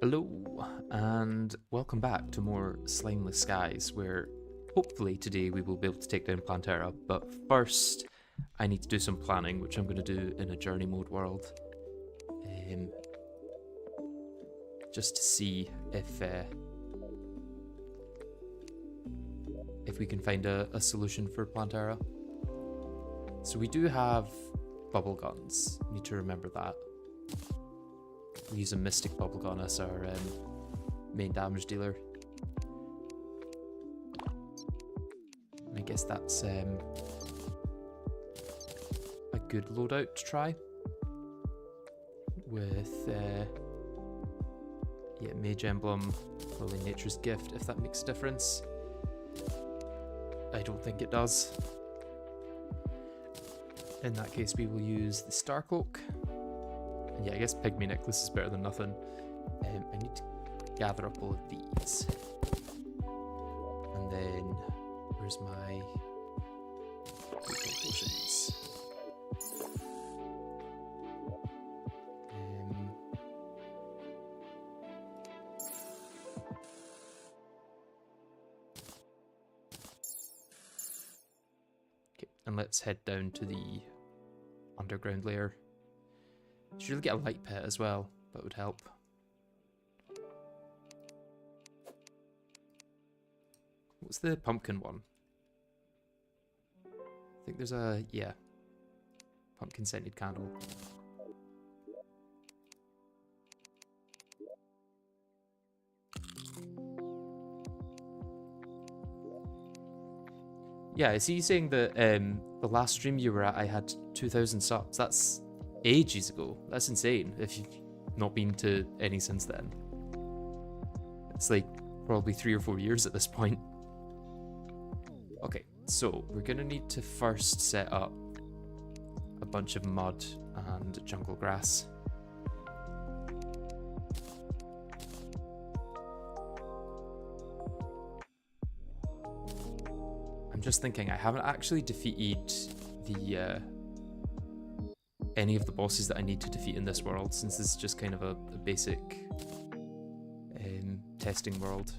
Hello, and welcome back to more Slimeless Skies, where hopefully today we will be able to take down Plantera, but first I need to do some planning, which I'm going to do in a journey mode world, just to see if we can find a solution for Plantera. So we do have bubble guns, need to remember that. We use a Mystic Bubble Gun as our main damage dealer. And I guess that's a good loadout to try. With, yeah, Mage Emblem, probably Nature's Gift, if that makes a difference. I don't think it does. In that case, we will use the Star Cloak. And yeah, I guess Pygmy Necklace is better than nothing. I need to gather up all of these. And then, where's my potions? Okay, and let's head down to the underground layer. Should really get a light pit as well, that would help. What's the pumpkin one? I think there's a, yeah, pumpkin scented candle. Yeah, I see you saying that the last stream you were at I had 2,000 subs. That's ages ago. That's insane if you've not been to any since then. It's like probably 3 or 4 years at this point. Okay, so we're gonna need to first set up a bunch of mud and jungle grass. I'm just thinking I haven't actually defeated the any of the bosses that I need to defeat in this world, since this is just kind of a basic testing world.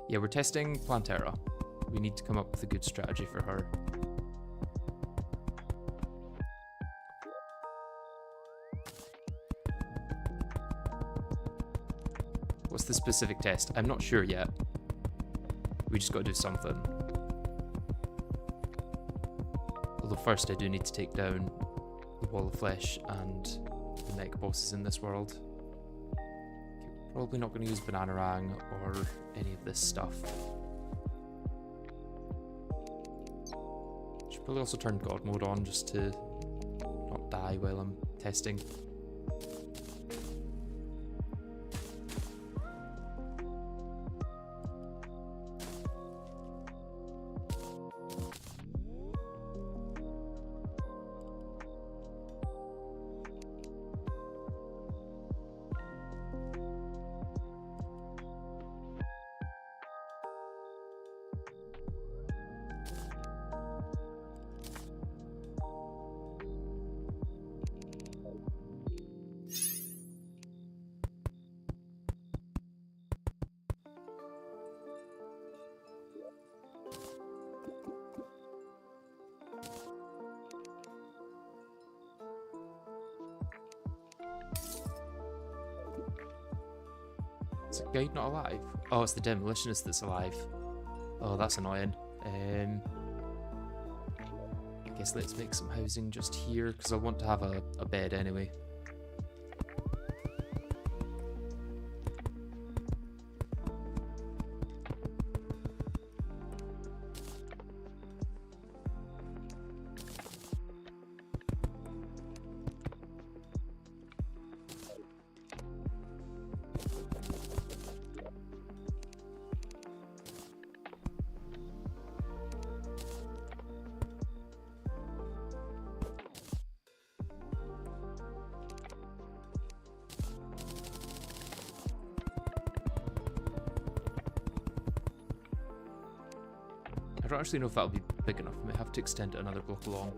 Yeah, we're testing Plantera. We need to come up with a good strategy for her. What's the specific test? I'm not sure yet. We just got to do something. Although first I do need to take down the wall of flesh and the mech bosses in this world. Okay, probably not going to use Bananarang or any of this stuff. Should probably also turn God mode on just to not die while I'm testing. Is the guide not alive? Oh, it's the demolitionist that's alive. Oh, that's annoying. I guess let's make some housing just here, because I want to have a bed anyway. I don't actually know if that'll be big enough. I may have to extend it another block along.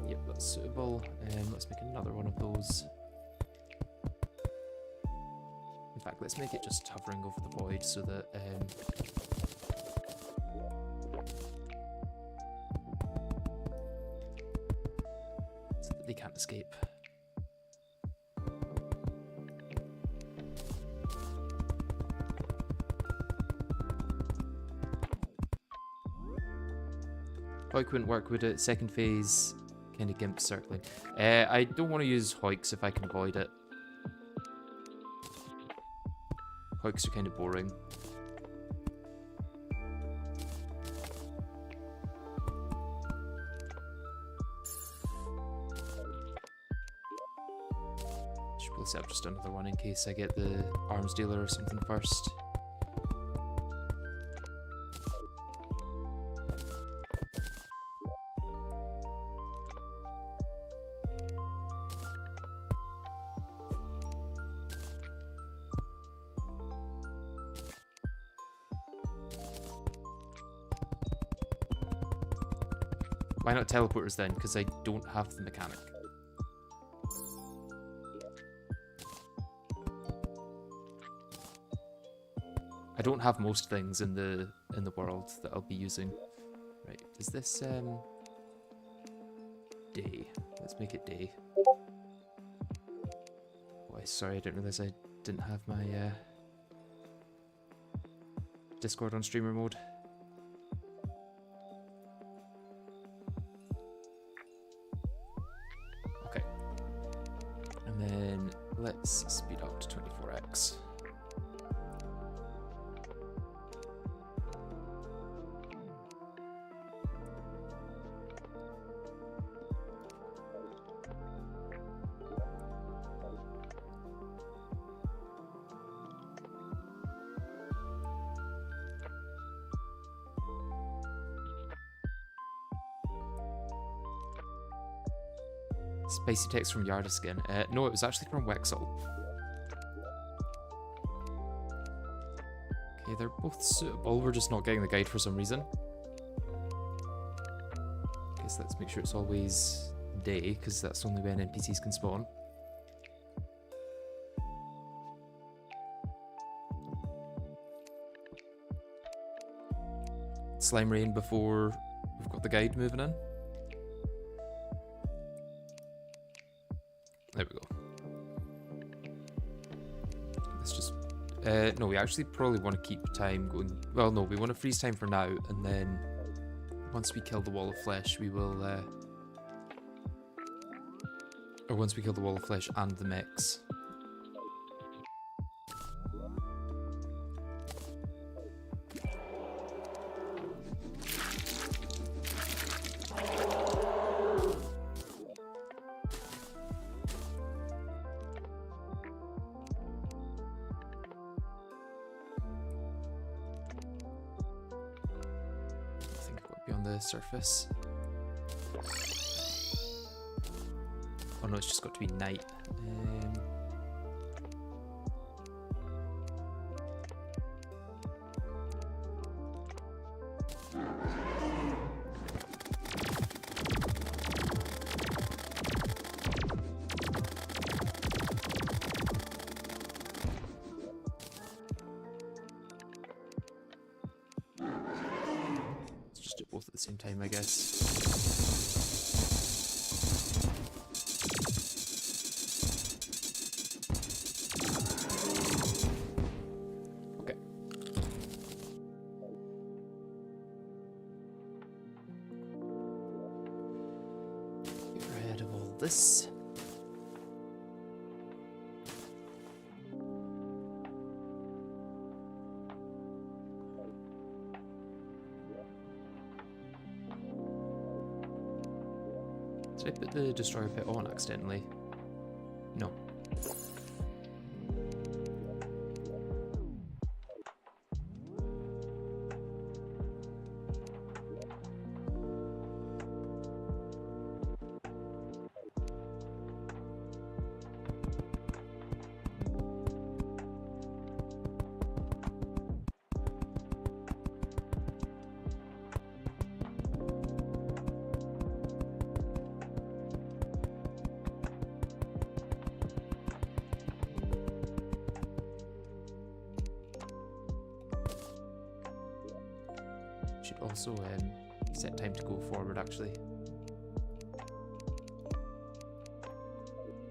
Yep, that's suitable. Let's make another one of those. In fact, let's make it just hovering over the void so that they can't escape. Hoik wouldn't work, would it? Second phase, kind of gimp circling. I don't want to use Hoiks if I can avoid it. Hoiks are kind of boring. Should probably set up just another one in case I get the arms dealer or something first. Why not teleporters then? Because I don't have the mechanic. I don't have most things in the world that I'll be using. Right, is this day? Let's make it day. Oh, sorry, I didn't realize I didn't have my Discord on streamer mode. Let's speed up to 24x. Spicy text from Yardaskin. No, it was actually from Wexel. Okay, they're both suitable. We're just not getting the guide for some reason. Okay, so let's make sure it's always day, because that's only when NPCs can spawn. slime rain before we've got the guide moving in. There we go. Let's just... no, we actually probably want to keep time going. Well, no, we want to freeze time for now, and then once we kill the wall of flesh, we will... or once we kill the wall of flesh and the mechs. Surface. Oh no, it's just got to be night. Both at the same time, I guess. Okay. Get rid of all this. Did I put the destroyer pit on accidentally? No. Should also set time to go forward, actually.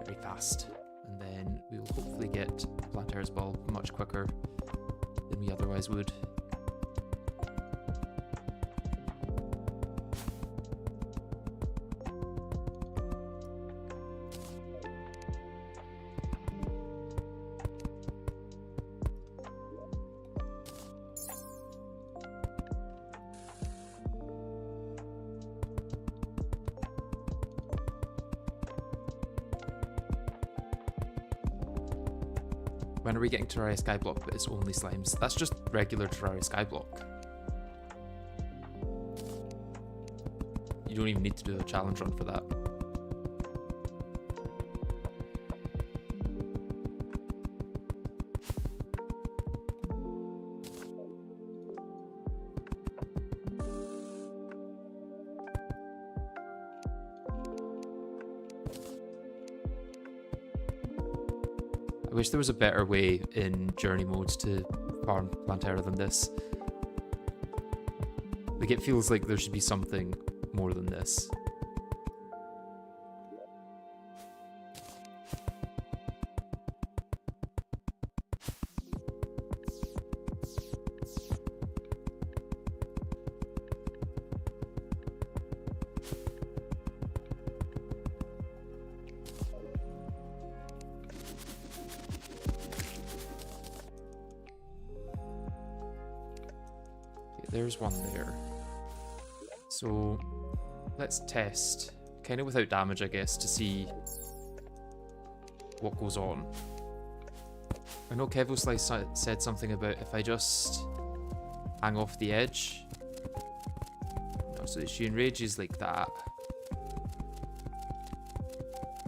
Very fast. And then we will hopefully get Plantera's bulb much quicker than we otherwise would. When are we getting Terraria Skyblock, but it's only slimes? That's just regular Terraria Skyblock. You don't even need to do a challenge run for that. I wish there was a better way in journey modes to farm Plantera than this. Like, it feels like there should be something more than this. There's one there. So let's test, kind of without damage, I guess, to see what goes on. I know KevoSlice said something about if I just hang off the edge. No, so she enrages like that.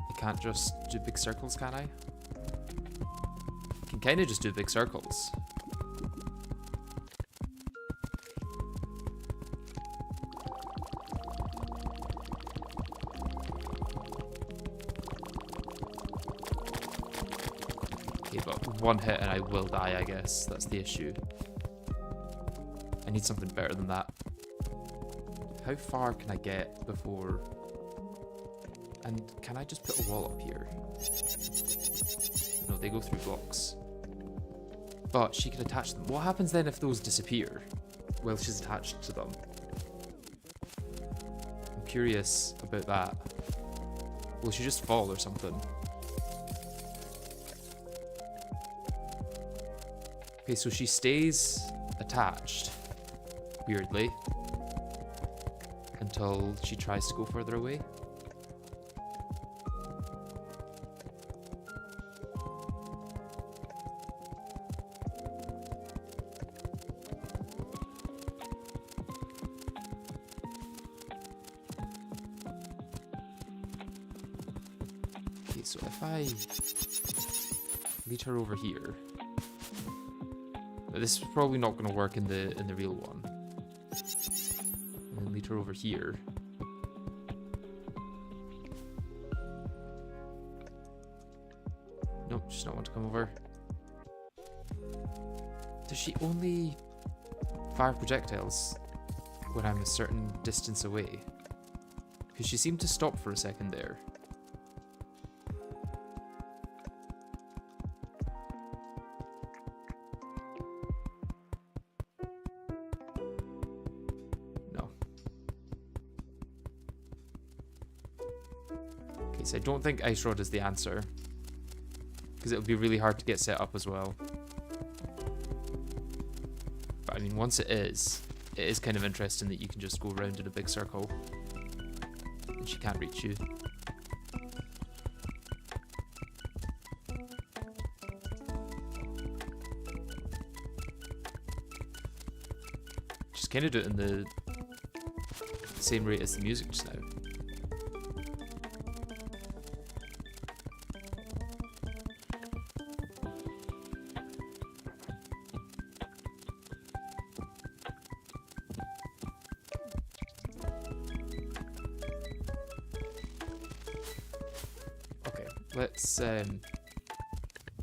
I can't just do big circles, can I? I can kind of just do big circles. One hit and I will die, I guess. That's the issue. I need something better than that. how far can I get before... And can I just put a wall up here? No, they go through blocks. But she can attach them. What happens then if those disappear while she's attached to them? I'm curious about that. Will she just fall or something? Okay, so she stays attached, weirdly, until she tries to go further away. Okay, so if I lead her over here, this is probably not going to work in the real one. And then lead her over here. Nope, she does not want to come over. Does she only fire projectiles when I'm a certain distance away? Because she seemed to stop for a second there. So I don't think Ice Rod is the answer, because it would be really hard to get set up as well. But I mean, once it is kind of interesting that you can just go around in a big circle and she can't reach you. Just kind of do it in the same rate as the music just now.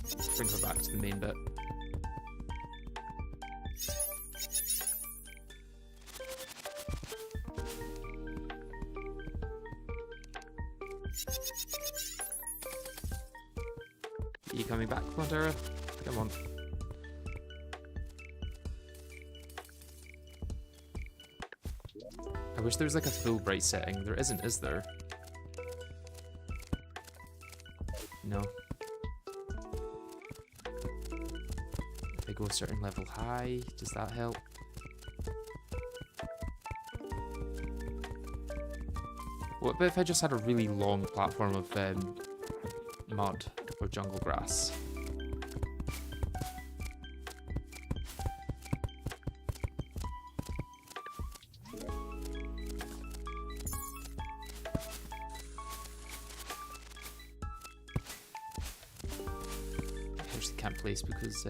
Let's bring her back to the main bit. Are you coming back, Plantera? Come on. I wish there was like a full bright setting. There isn't, is there? No. If I go a certain level high, does that help? What about if I just had a really long platform of mud or jungle grass? Can't place because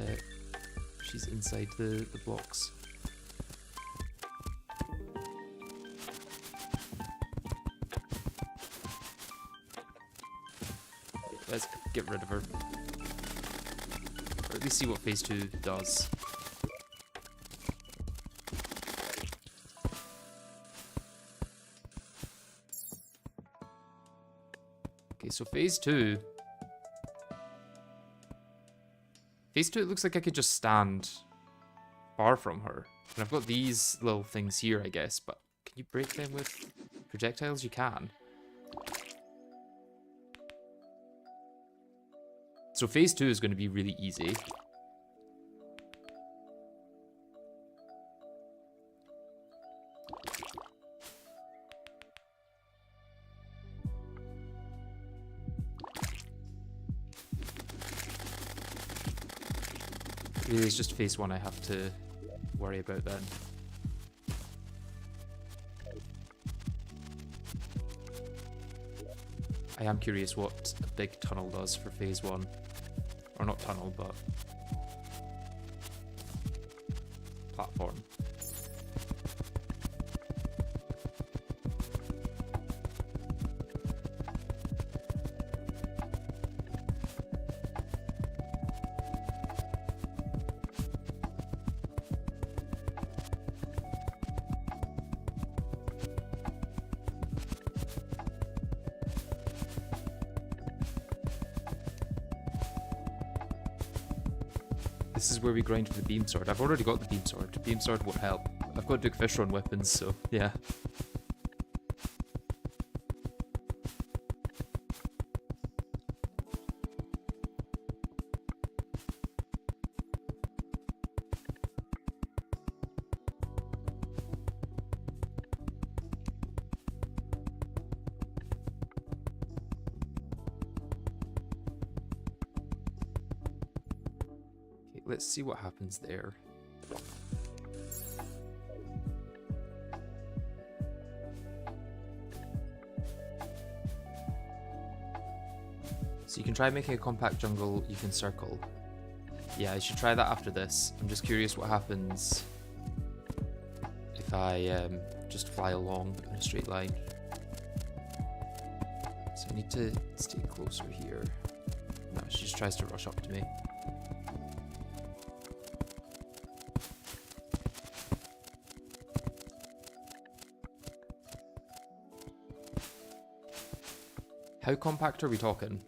she's inside the blocks. Let's get rid of her, or at least see what phase 2 does. Okay, so phase 2. Phase 2, it looks like I could just stand far from her. And I've got these little things here, I guess, but can you break them with projectiles? You can. So phase 2 is going to be really easy. Really, it's just phase 1 I have to worry about then. I am curious what a big tunnel does for phase 1. Or not tunnel, but platform. This is where we grind for the beam sword. I've already got the beam sword. Beam sword won't help. I've got big fish on weapons, so yeah. Let's see what happens there. So you can try making a compact jungle you can circle. Yeah, I should try that after this. I'm just curious what happens if I just fly along in a straight line. So I need to stay closer here. No, she just tries to rush up to me. How compact are we talking?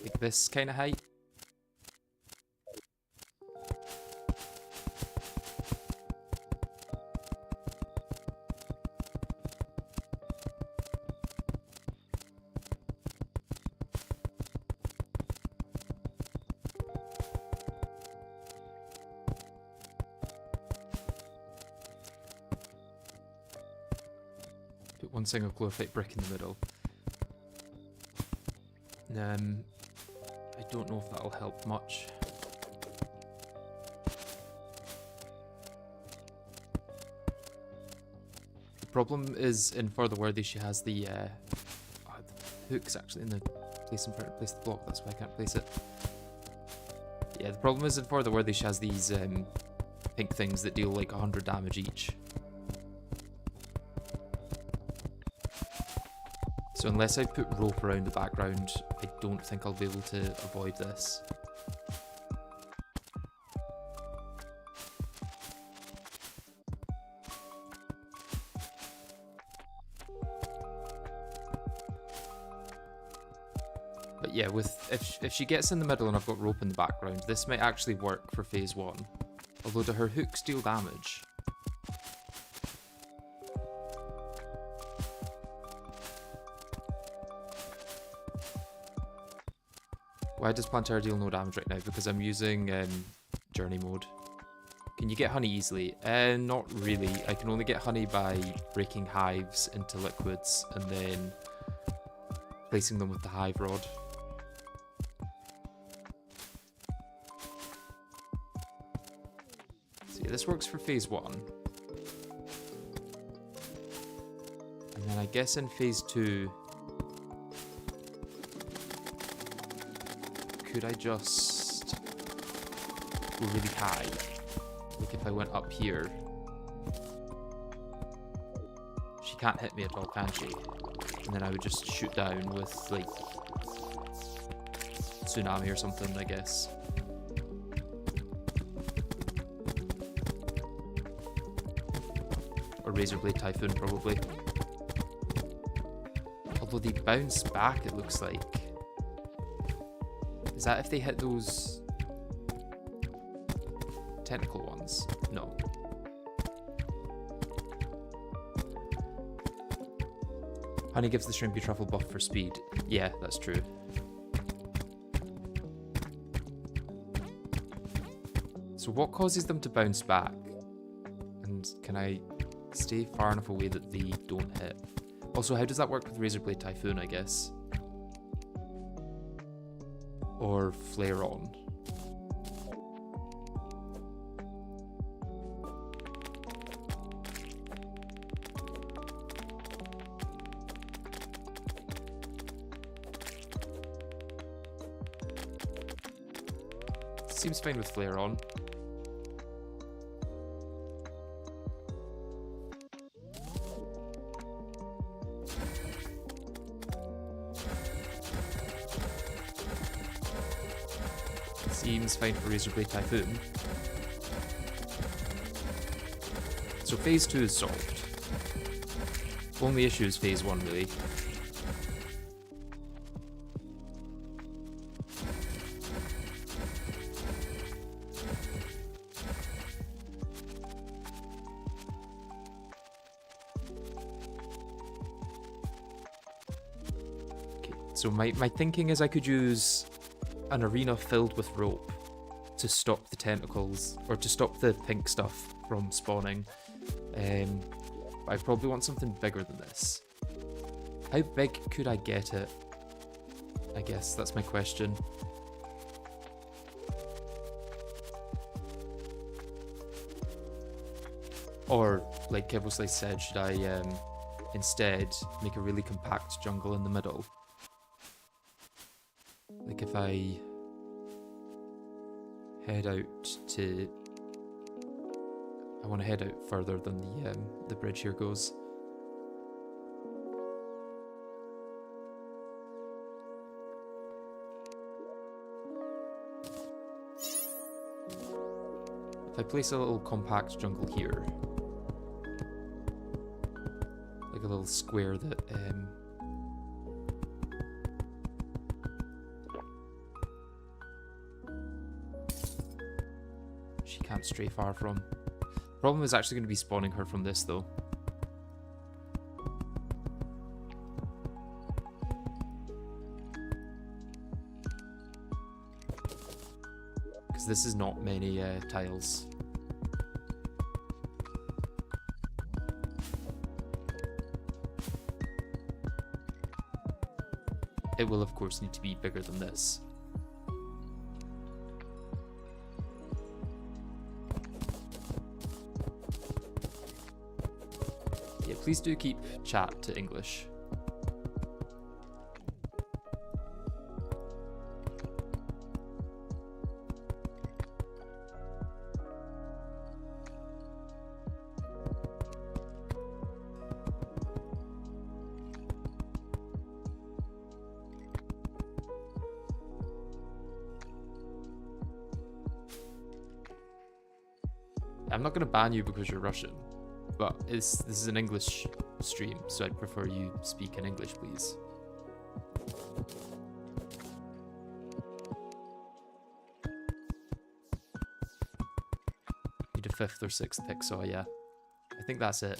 Like this kind of height? Put one single chlorophyte brick in the middle. I don't know if that'll help much. The problem is in Further Worthy she has the hooks actually in the place in front of place the block, that's why I can't place it. Yeah, the problem is in Further Worthy she has these pink things that deal like 100 damage each. So unless I put rope around the background, I don't think I'll be able to avoid this. But yeah, if she gets in the middle and I've got rope in the background, this might actually work for phase 1. Although do her hooks deal damage? Why does Plantera deal no damage right now? Because I'm using journey mode. Can you get honey easily? Not really. I can only get honey by breaking hives into liquids and then placing them with the hive rod. So yeah, this works for phase 1. And then I guess in phase 2... could I just go really high? Like if I went up here. She can't hit me at all, can she? And then I would just shoot down with like tsunami or something, I guess. Or Razorblade Typhoon probably. Although they bounce back, it looks like. Is that if they hit those technical ones? No. Honey gives the shrimpy truffle buff for speed. Yeah, that's true. So what causes them to bounce back? And can I stay far enough away that they don't hit? Also, how does that work with Razorblade Typhoon, I guess? Or Flare On. Seems fine with Flare On. Seems fine for Razorblade Typhoon. So phase 2 is solved. Only issue is phase 1, really. Okay, so my thinking is I could use an arena filled with rope to stop the tentacles, or to stop the pink stuff from spawning. I probably want something bigger than this. How big could I get it? I guess that's my question. Or, like Kibbleslice said, should I instead make a really compact jungle in the middle? Like if I head out to... I want to head out further than the bridge here goes. If I place a little compact jungle here, like a little square that she can't stray far from. Problem is actually going to be spawning her from this though. Because this is not many tiles. It will of course need to be bigger than this. Please do keep chat to English. I'm not going to ban you because you're Russian. But this is an English stream, so I'd prefer you speak in English, please. Need a 5th or 6th pixel, yeah. I think that's it.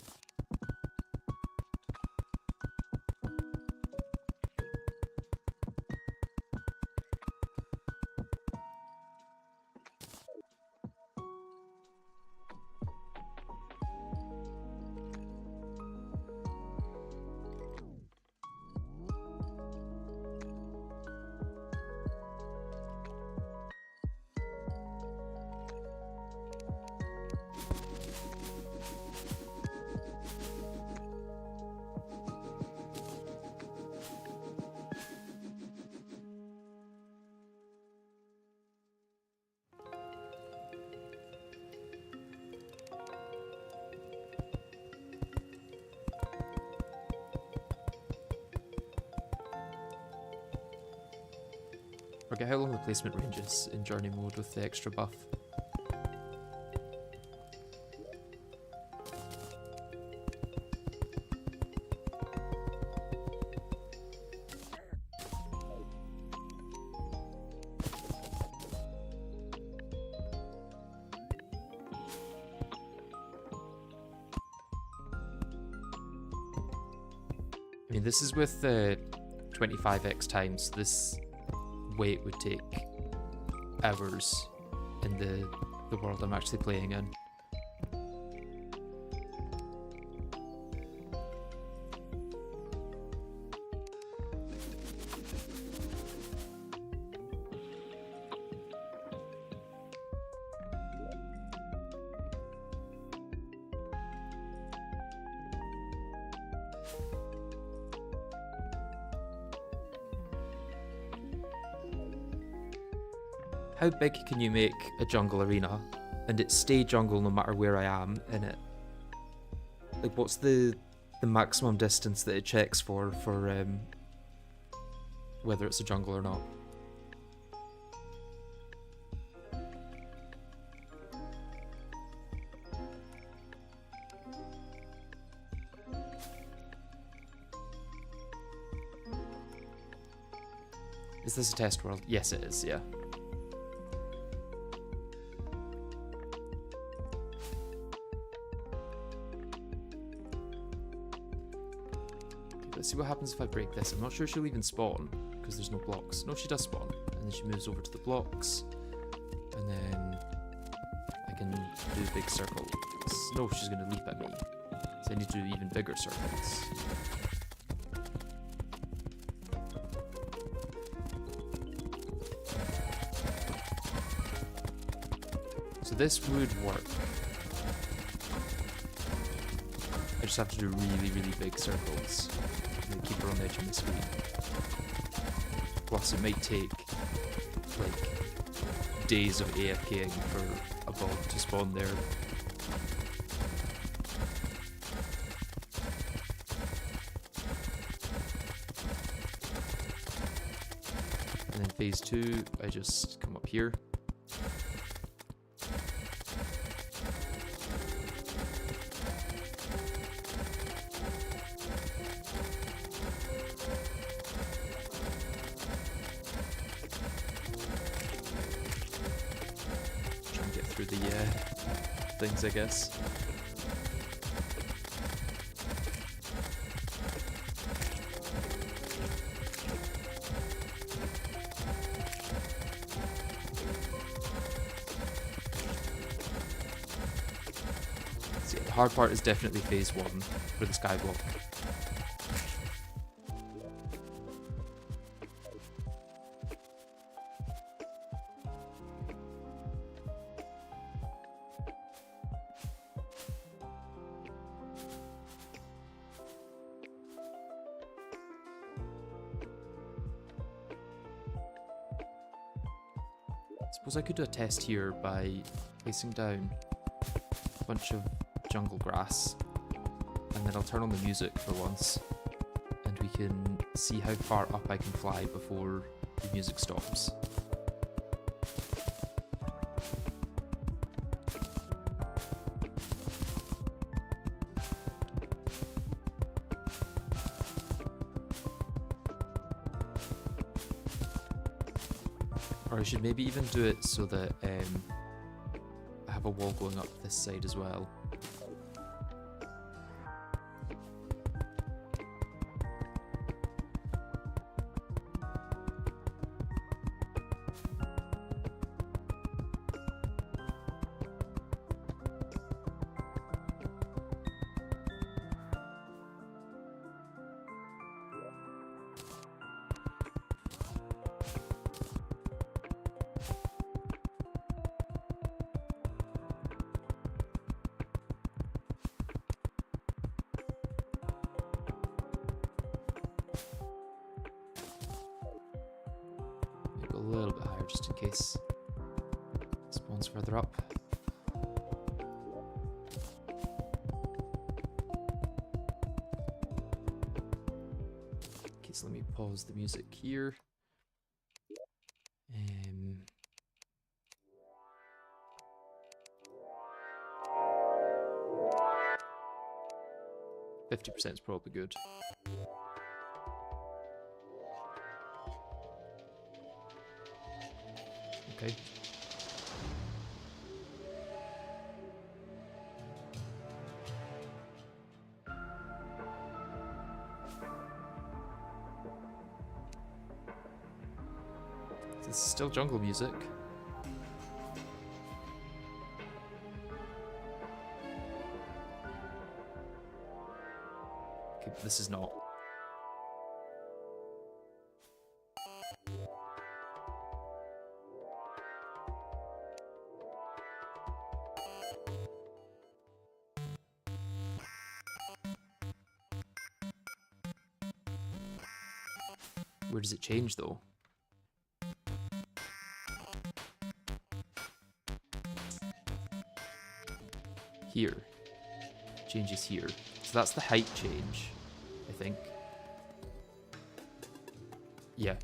Forget how long the placement range is in journey mode with the extra buff. I mean, this is with the 25x times, so this wait would take hours in the world I'm actually playing in. How big can you make a jungle arena and it stay jungle no matter where I am in it? Like, what's the maximum distance that it checks for whether it's a jungle or not? Is this a test world? Yes, it is, yeah. Let's see what happens if I break this. I'm not sure she'll even spawn, because there's no blocks. No, she does spawn. And then she moves over to the blocks. And then I can do big circles. No, she's going to leap at me. So I need to do even bigger circles. So this would work. I just have to do really, really big circles. And keep her on the edge of my screen. Plus it might take like days of AFKing for a bot to spawn there. And then phase 2, I just come up here. The things, I guess. So yeah, the hard part is definitely phase 1 for the Skyblock. Suppose I could do a test here by placing down a bunch of jungle grass, and then I'll turn on the music for once, and we can see how far up I can fly before the music stops. Or I should maybe even do it so that I have a wall going up this side as well. A little bit higher just in case it spawns further up. Okay, so let me pause the music here. 50% is probably good. Okay. This is still jungle music. Okay, but this is not. Where does it change though? Here. Changes here. So that's the height change, I think. Yeah.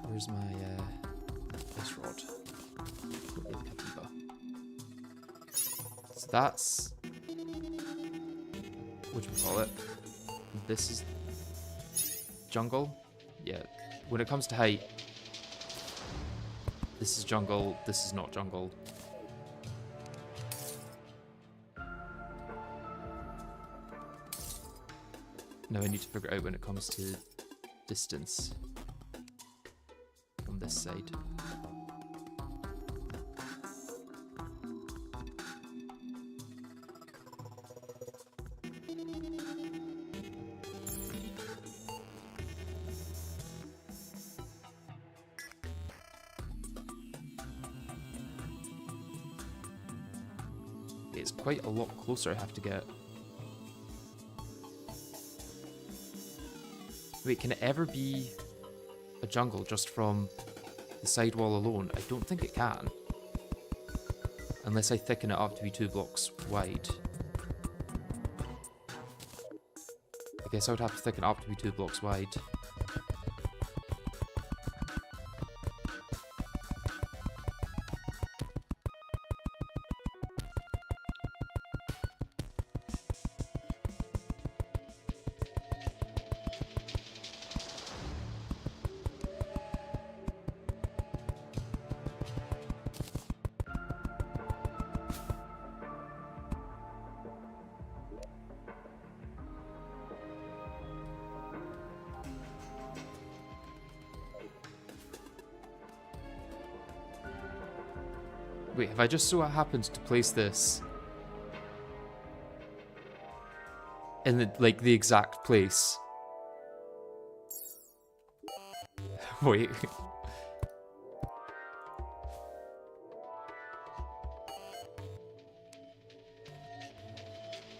Where's my ice rod? So that's, whatchamacallit, This is jungle. Yeah, when it comes to height, this is jungle, this is not jungle. Now I need to figure out when it comes to distance on this side. It's quite a lot closer I have to get. Wait, can it ever be a jungle just from the sidewall alone? I don't think it can. Unless I thicken it up to be 2 blocks wide. I guess I would have to thicken it up to be 2 blocks wide. Wait, have I just so happened to place this in the exact place? Wait.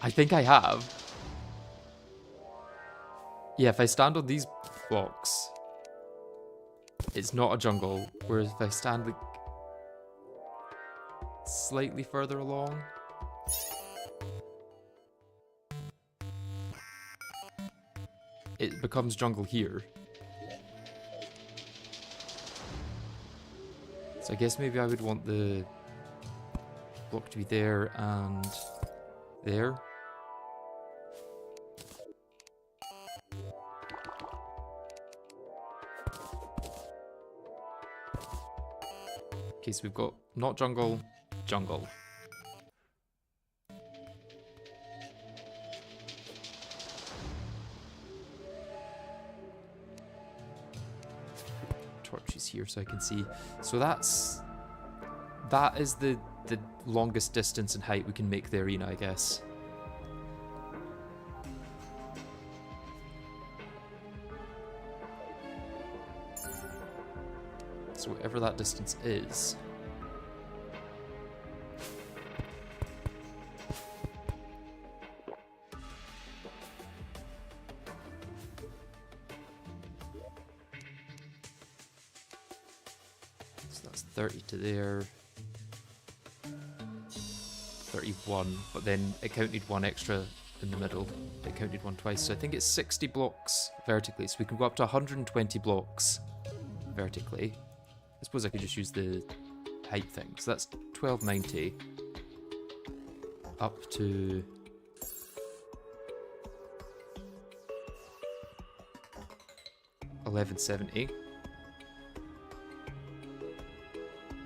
I think I have. Yeah, if I stand on these blocks, it's not a jungle. Whereas if I stand like slightly further along, it becomes jungle here. So I guess maybe I would want the block to be there and there. Okay, so we've got not jungle, jungle. Torches here so I can see. So that is the longest distance and height we can make the arena, I guess. So whatever that distance is. So that's 30 to there. 31, but then it counted one extra in the middle. It counted one twice, so I think it's 60 blocks vertically, so we can go up to 120 blocks vertically. I suppose I could just use the height thing. So that's 1290 up to $1170.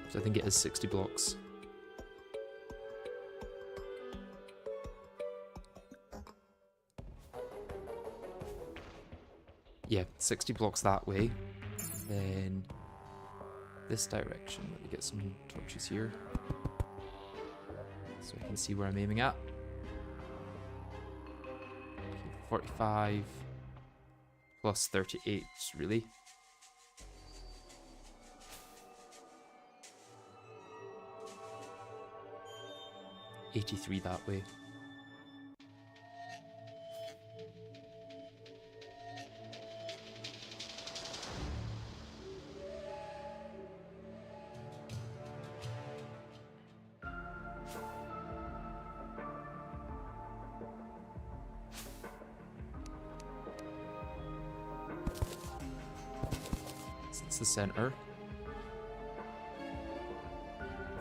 So I think it is 60 blocks. Yeah, 60 blocks that way. Then this direction. Let me get some torches here so I can see where I'm aiming at. Okay, 45 plus 38, really. $83 that way. The center.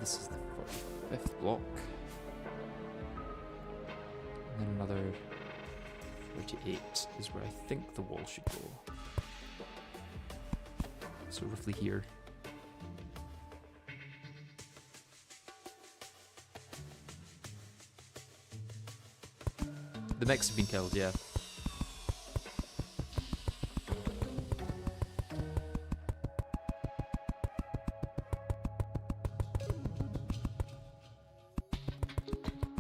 This is the 45th block. And then another 38 is where I think the wall should go. So roughly here. The mechs have been killed, yeah.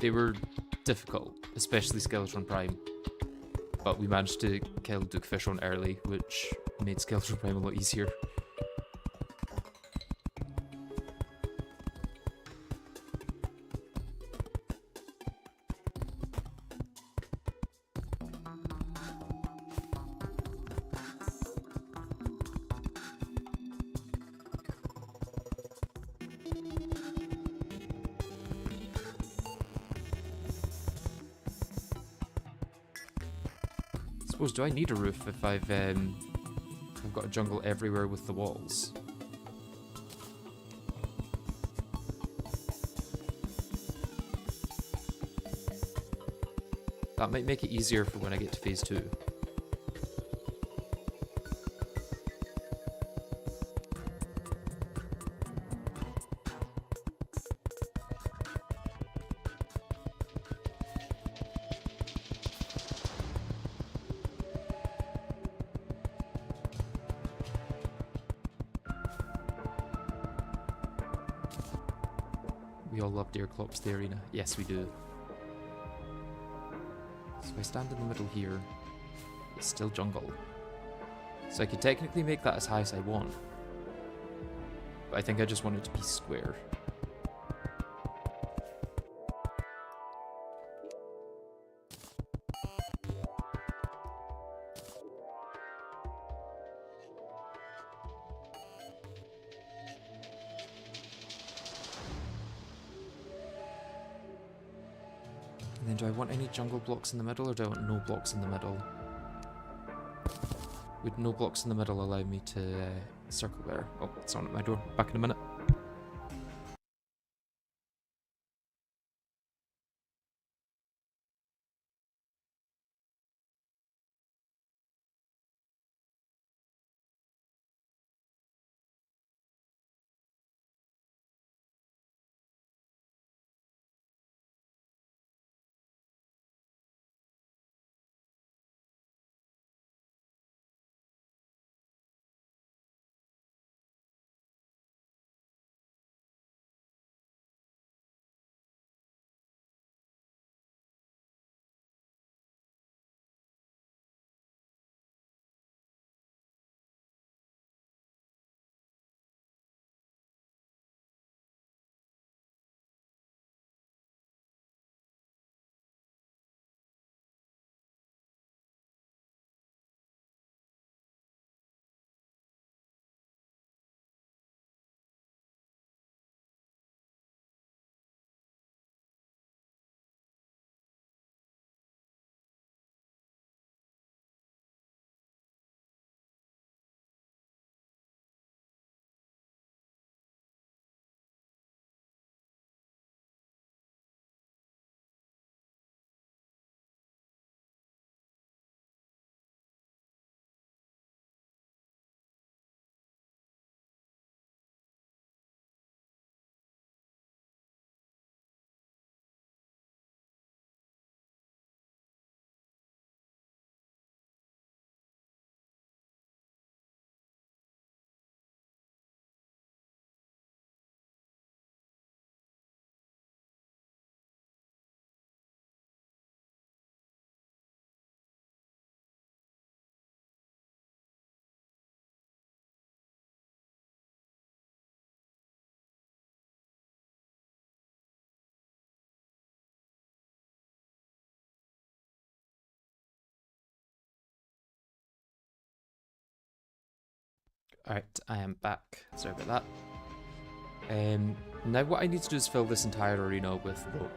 They were difficult, especially Skeletron Prime. But we managed to kill Duke Fishron early, which made Skeletron Prime a lot easier. Do I need a roof if I've got a jungle everywhere with the walls? That might make it easier for when I get to phase 2. We all love Deerclops the arena. Yes, we do. So I stand in the middle here. It's still jungle. So I could technically make that as high as I want. But I think I just want it to be square. And then do I want any jungle blocks in the middle, or do I want no blocks in the middle? Would no blocks in the middle allow me to circle there? Oh, it's on at my door. Back in a minute. Alright, I am back. Sorry about that. Now what I need to do is fill this entire arena with rope.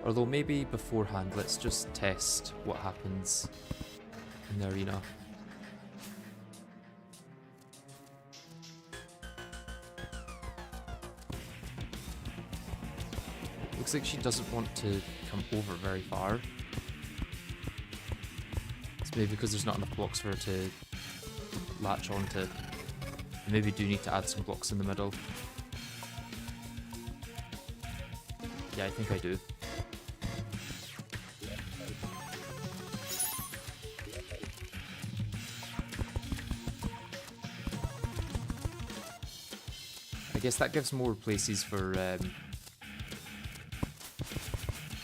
Although maybe beforehand, let's just test what happens in the arena. Looks like she doesn't want to come over very far. Maybe because there's not enough blocks for her to latch onto. Maybe do need to add some blocks in the middle. Yeah, I think I do. I guess that gives more places for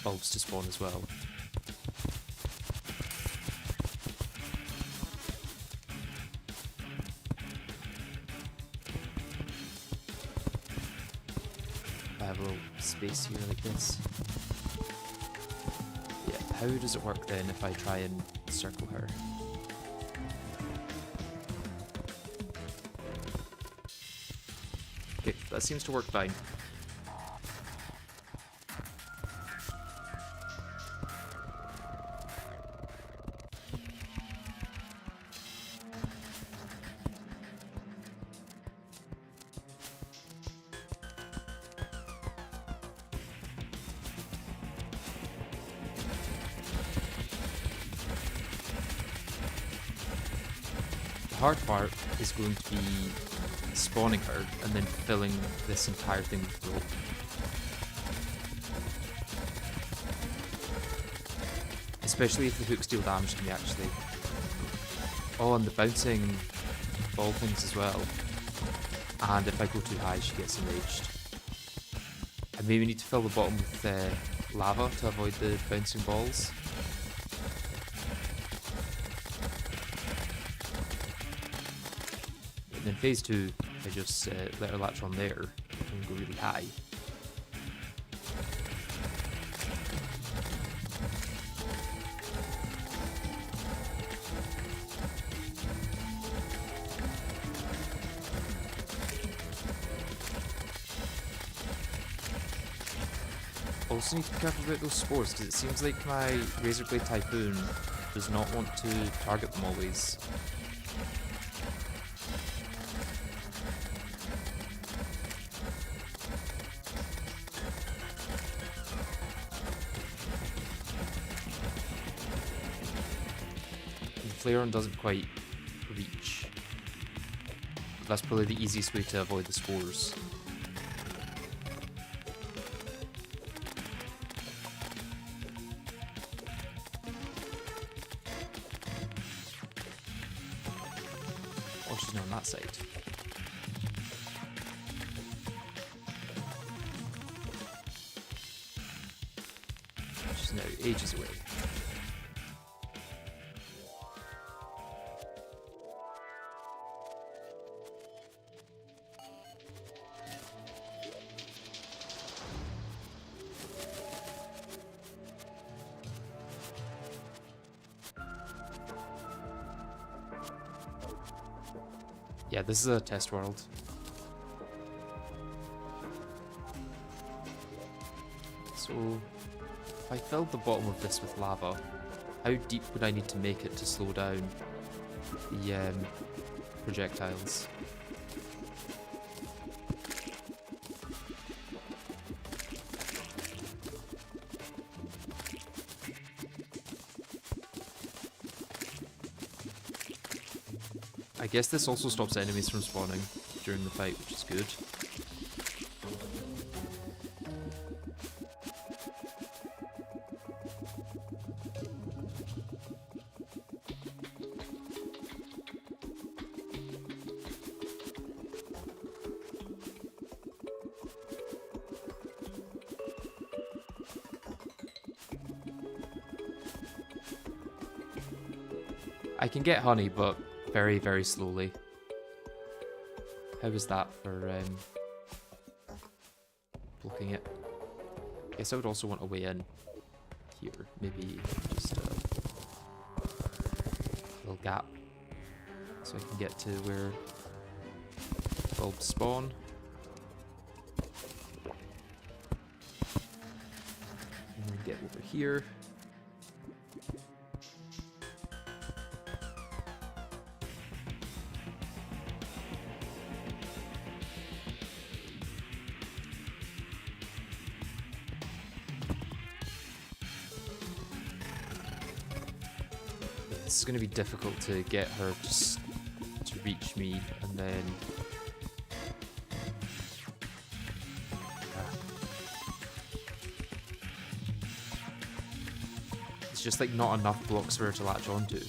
bulbs to spawn as well. I have a little space here like this. Yeah, how does it work then if I try and circle her? Okay, that seems to work fine. The hard part is going to be spawning her and then filling this entire thing with rope. Especially if the hooks deal damage to me actually. Oh, and the bouncing ball things as well. And if I go too high, she gets enraged. I maybe need to fill the bottom with lava to avoid the bouncing balls. And then phase 2, I just let her latch on there and go really high. Also need to be careful about those spores because it seems like my Razor Blade Typhoon does not want to target them always. Flareon doesn't quite reach. But that's probably the easiest way to avoid the spores. Oh, she's not on that side. She's now ages away. Yeah, this is a test world. So, if I filled the bottom of this with lava, how deep would I need to make it to slow down the projectiles? I guess this also stops enemies from spawning during the fight, which is good. I can get honey, but very, very slowly. How was that for blocking it? I guess I would also want a way in here. Maybe just a little gap so I can get to where bulbs spawn. And then get over here. this is going to be difficult to get her to reach me, and then... It's just like not enough blocks for her to latch onto.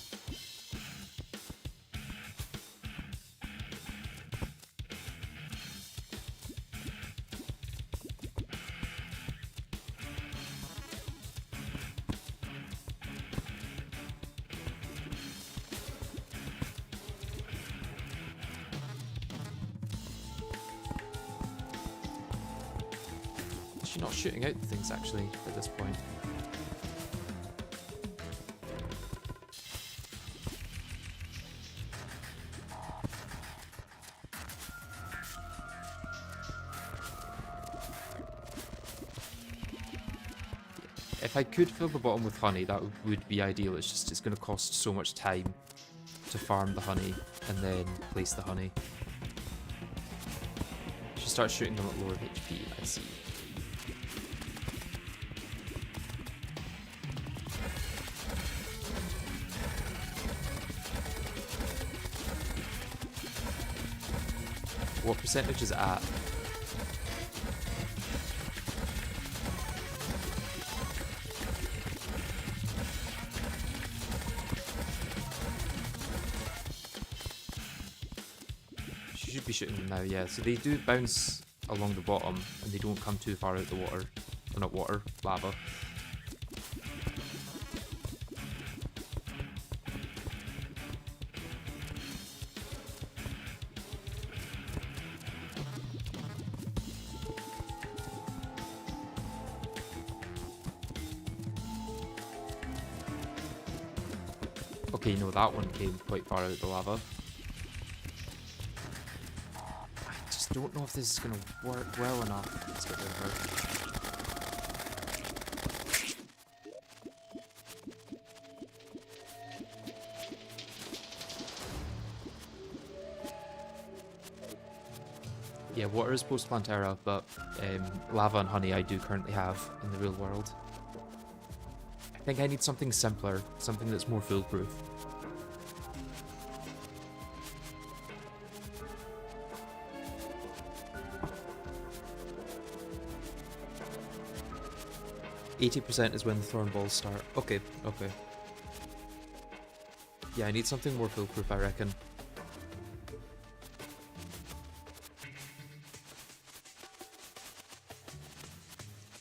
She's not shooting out the things actually at this point. If I could fill the bottom with honey, that would be ideal. It's just it's going to cost so much time to farm the honey and then place the honey. She starts shooting them at lower HP, I see. What percentage is it at? She should be shooting them now, yeah. So they do bounce along the bottom and they don't come too far out the water. Or not water, lava. Okay, no, that one came quite far out of the lava. I just don't know if this is going to work well enough. Let's get rid of her. Yeah, water is post-Plantera, but lava and honey I do currently have in the real world. I think I need something simpler, something that's more foolproof. %is when the thorn balls start. Okay, okay. Yeah, I need something more foolproof, I reckon.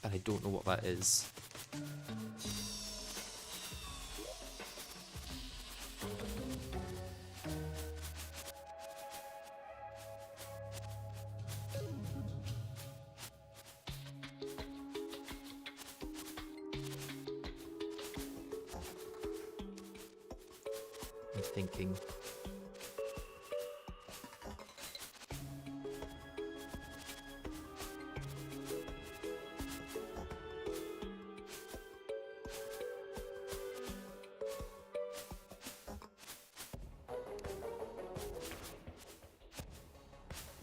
And I don't know what that is. I'm thinking.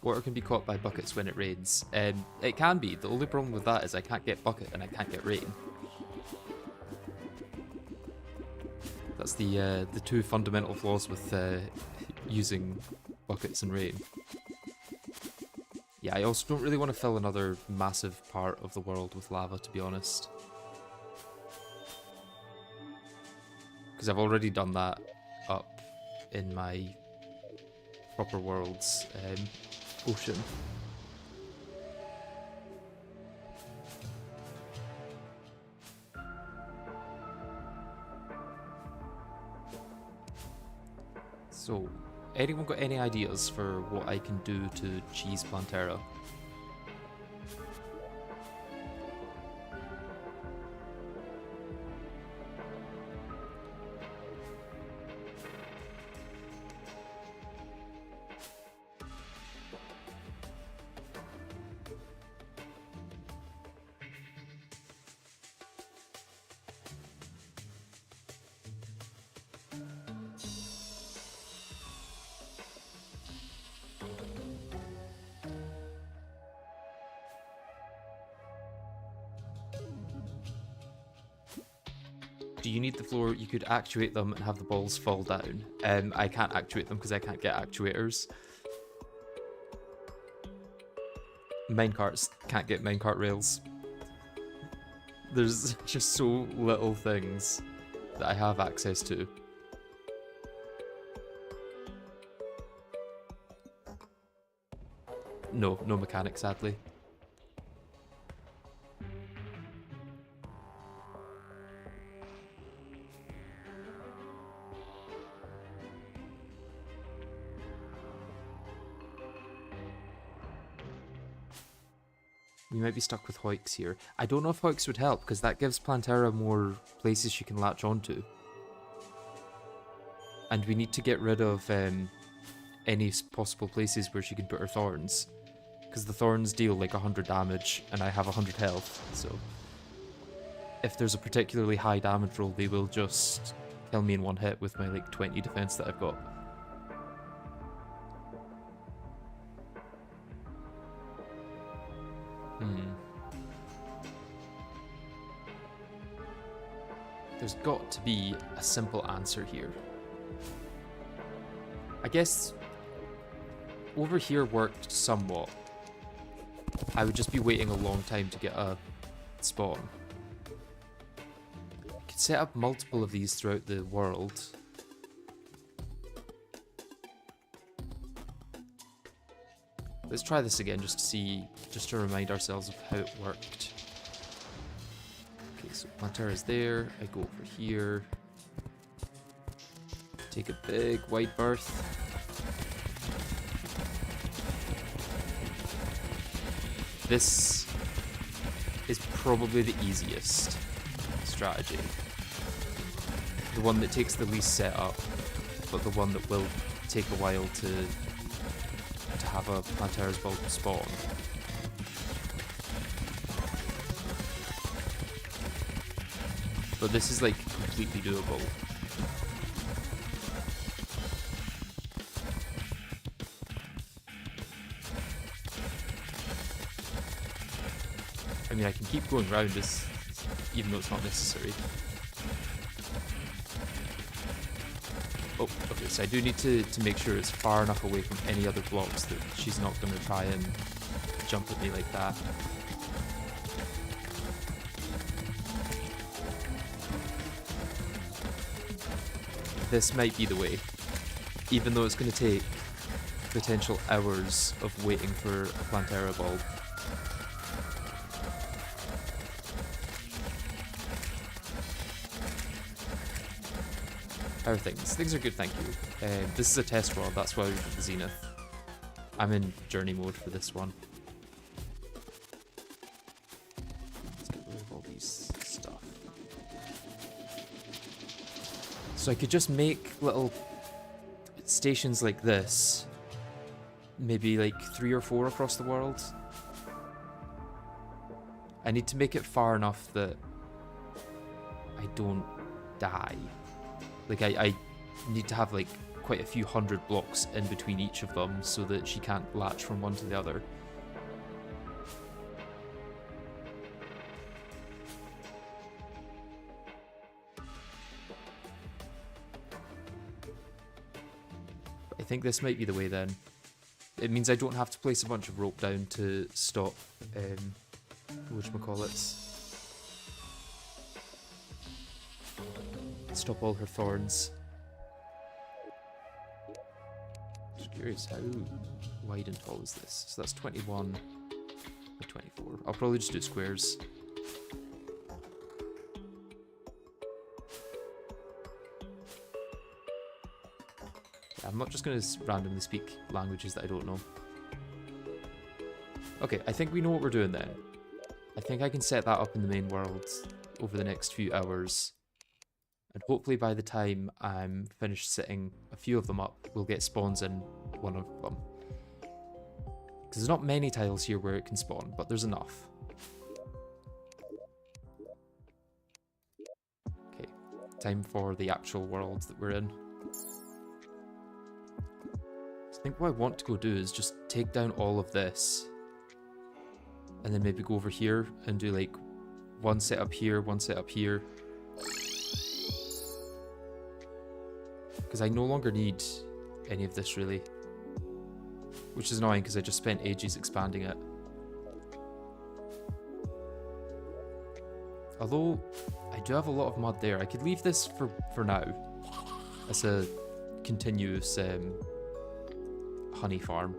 Water can be caught by buckets when it rains. It can be. The only problem with that is I can't get bucket and I can't get rain. That's the two fundamental flaws with using buckets and rain. Yeah, I also don't really want to fill another massive part of the world with lava, to be honest. Because I've already done that up in my proper world's ocean. So, anyone got any ideas for what I can do to cheese Plantera? you need the floor. You could actuate them and have the balls fall down. I can't actuate them because I can't get actuators. Minecarts, can't get minecart rails. There's just so little things that I have access to. No mechanics, sadly. We might be stuck with Hoix here. I don't know if Hoix would help, because that gives Plantera more places she can latch onto. And we need to get rid of any possible places where she can put her thorns. Because the thorns deal like 100 damage, and I have 100 health, so... If there's a particularly high damage roll, they will just kill me in one hit with my like 20 defense that I've got. There's got to be a simple answer here. I guess over here worked somewhat. I would just be waiting a long time to get a spawn. I could set up multiple of these throughout the world. Let's try this again just to see, just to remind ourselves of how it worked. Okay, so Plantera's there. I go over here. Take a big wide berth. This is probably the easiest strategy. The one that takes the least setup, but the one that will take a while to have a Plantera's bulb spawn. But this is like completely doable. I mean, I can keep going around this, even though it's not necessary. Oh, okay, so I do need to make sure it's far enough away from any other blocks that she's not going to try and jump at me like that. This might be the way, even though it's going to take potential hours of waiting for a Plantera bulb. How are things? Things are good, thank you. This is a test world, that's why we did the Zenith. I'm in journey mode for this one. Let's get rid of all these stuff. So I could just make little stations like this. Maybe like 3 or 4 across the world. I need to make it far enough that I don't die. Like, I need to have, like, quite a few hundred blocks in between each of them so that she can't latch from one to the other. But I think this might be the way then. It means I don't have to place a bunch of rope down to stop, whatchamacallits. Stop all her thorns. Just curious, how wide and tall is this? So that's 21 by 24. I'll probably just do squares. Yeah, I'm not just going to randomly speak languages that I don't know. Okay, I think we know what we're doing there. I think I can set that up in the main world over the next few hours. And hopefully by the time I'm finished setting a few of them up, we'll get spawns in one of them. Because there's not many tiles here where it can spawn, but there's enough. Okay, time for the actual world that we're in. I think what I want to go do is just take down all of this. And then maybe go over here and do like one set up here, one set up here. Because I no longer need any of this really. Which is annoying because I just spent ages expanding it. Although, I do have a lot of mud there. I could leave this for now. As a continuous honey farm.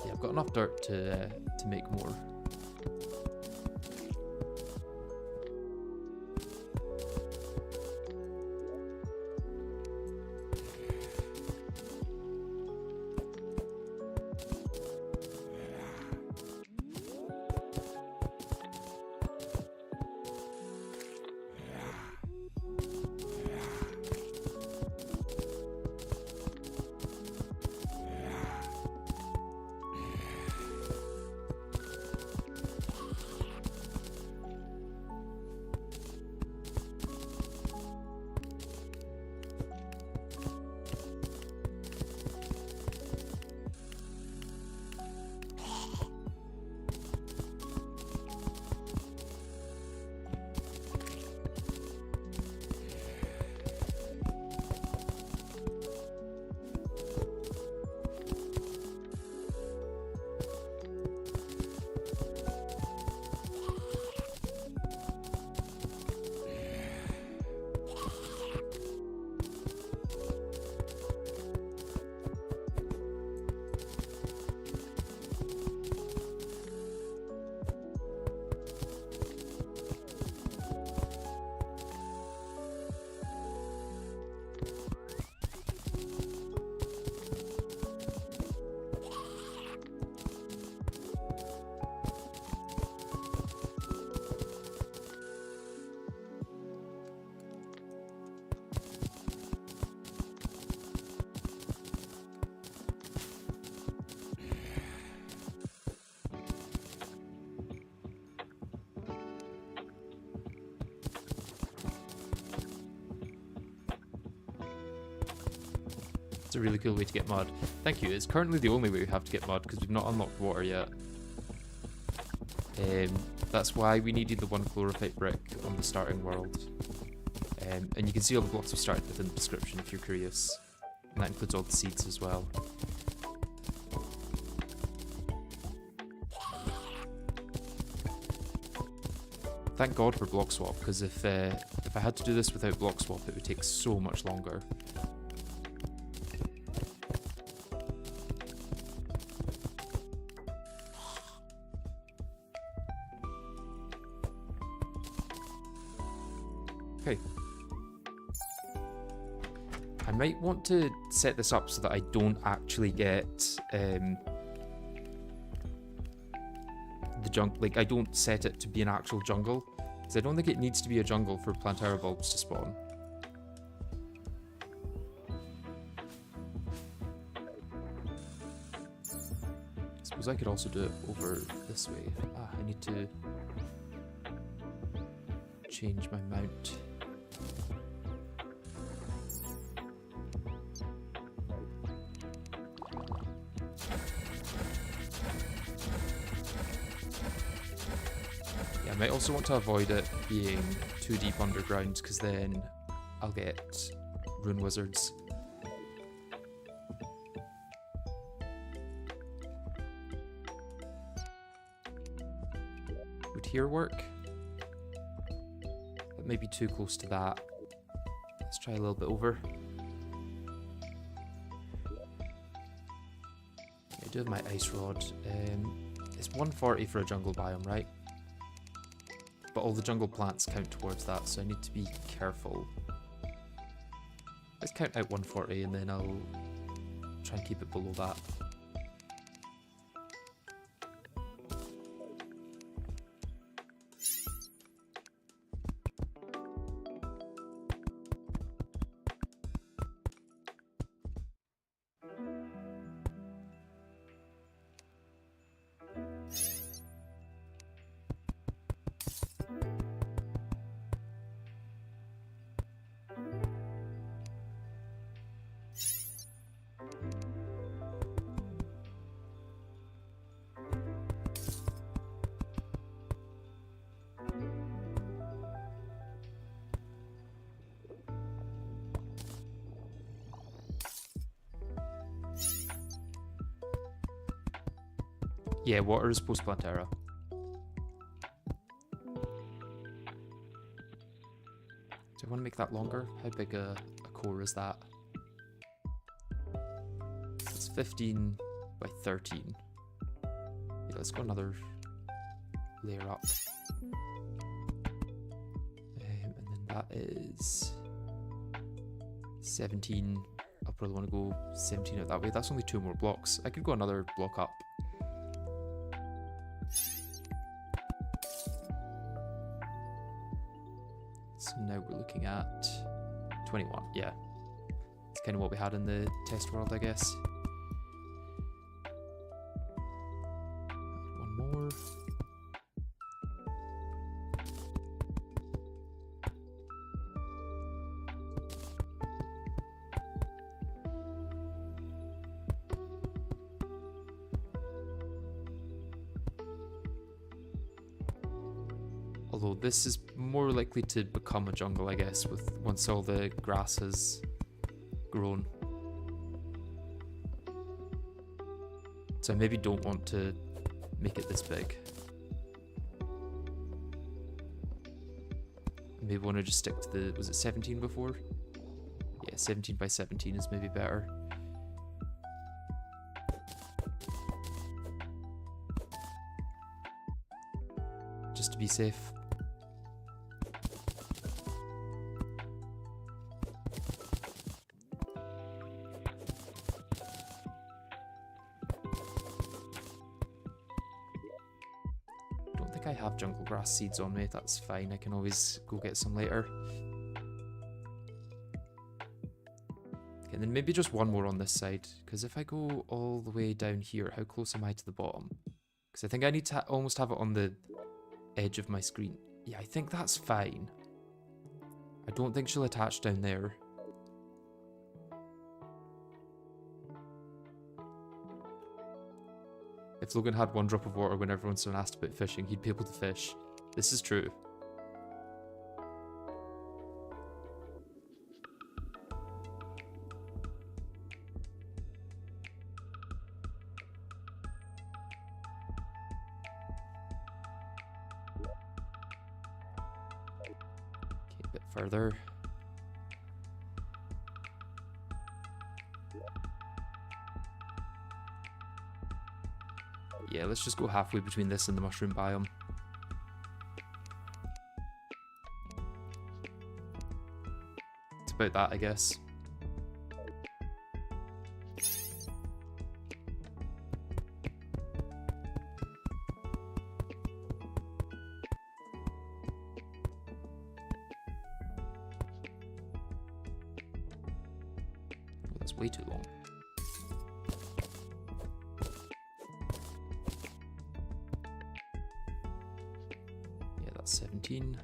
Yeah, I've got enough dirt to make more. It's a really cool way to get mud. Thank you. It's currently the only way we have to get mud because we've not unlocked water yet. That's why we needed the one chlorophyte brick on the starting world. And you can see all the blocks we started with in the description if you're curious. And that includes all the seeds as well. Thank God for block swap, because if I had to do this without block swap, it would take so much longer. Okay. I might want to set this up so that I don't actually get the jungle. Like, I don't set it to be an actual jungle, because I don't think it needs to be a jungle for Plantaria bulbs to spawn. I suppose I could also do it over this way. I need to change my mount. I might also want to avoid it being too deep underground, because then I'll get rune wizards. Would here work? It may be too close to that. Let's try a little bit over. I do have my ice rod. It's 140 for a jungle biome, right? But all the jungle plants count towards that, so I need to be careful. Let's count out 140 and then I'll try and keep it below that. Yeah, water is post Plantera. Do I want to make that longer? How big a core is that? It's 15 by 13. Yeah, let's go another layer up. And then that is 17. I'll probably want to go 17 out that way. That's only 2 more blocks. I could go another block up. So now we're looking at 21. Yeah, it's kind of what we had in the test world, I guess. One more. Although this is more likely to become a jungle, I guess, with once all the grass has grown. So I maybe don't want to make it this big. Maybe want to just stick to the, was it 17 before? Yeah, 17 by 17 is maybe better. Just to be safe. I have jungle grass seeds on me, that's fine, I can always go get some later. Okay, and then maybe just one more on this side, because if I go all the way down here, how close am I to the bottom? Because I think I need to almost have it on the edge of my screen. Yeah, I think that's fine. I don't think she'll attach down there. If Logan had 1 drop of water when everyone's so asked about fishing, he'd be able to fish. This is true. Okay, a bit further. Yeah, let's just go halfway between this and the mushroom biome. It's about that, I guess. Oh, that's way too long. Yeah, that's 17.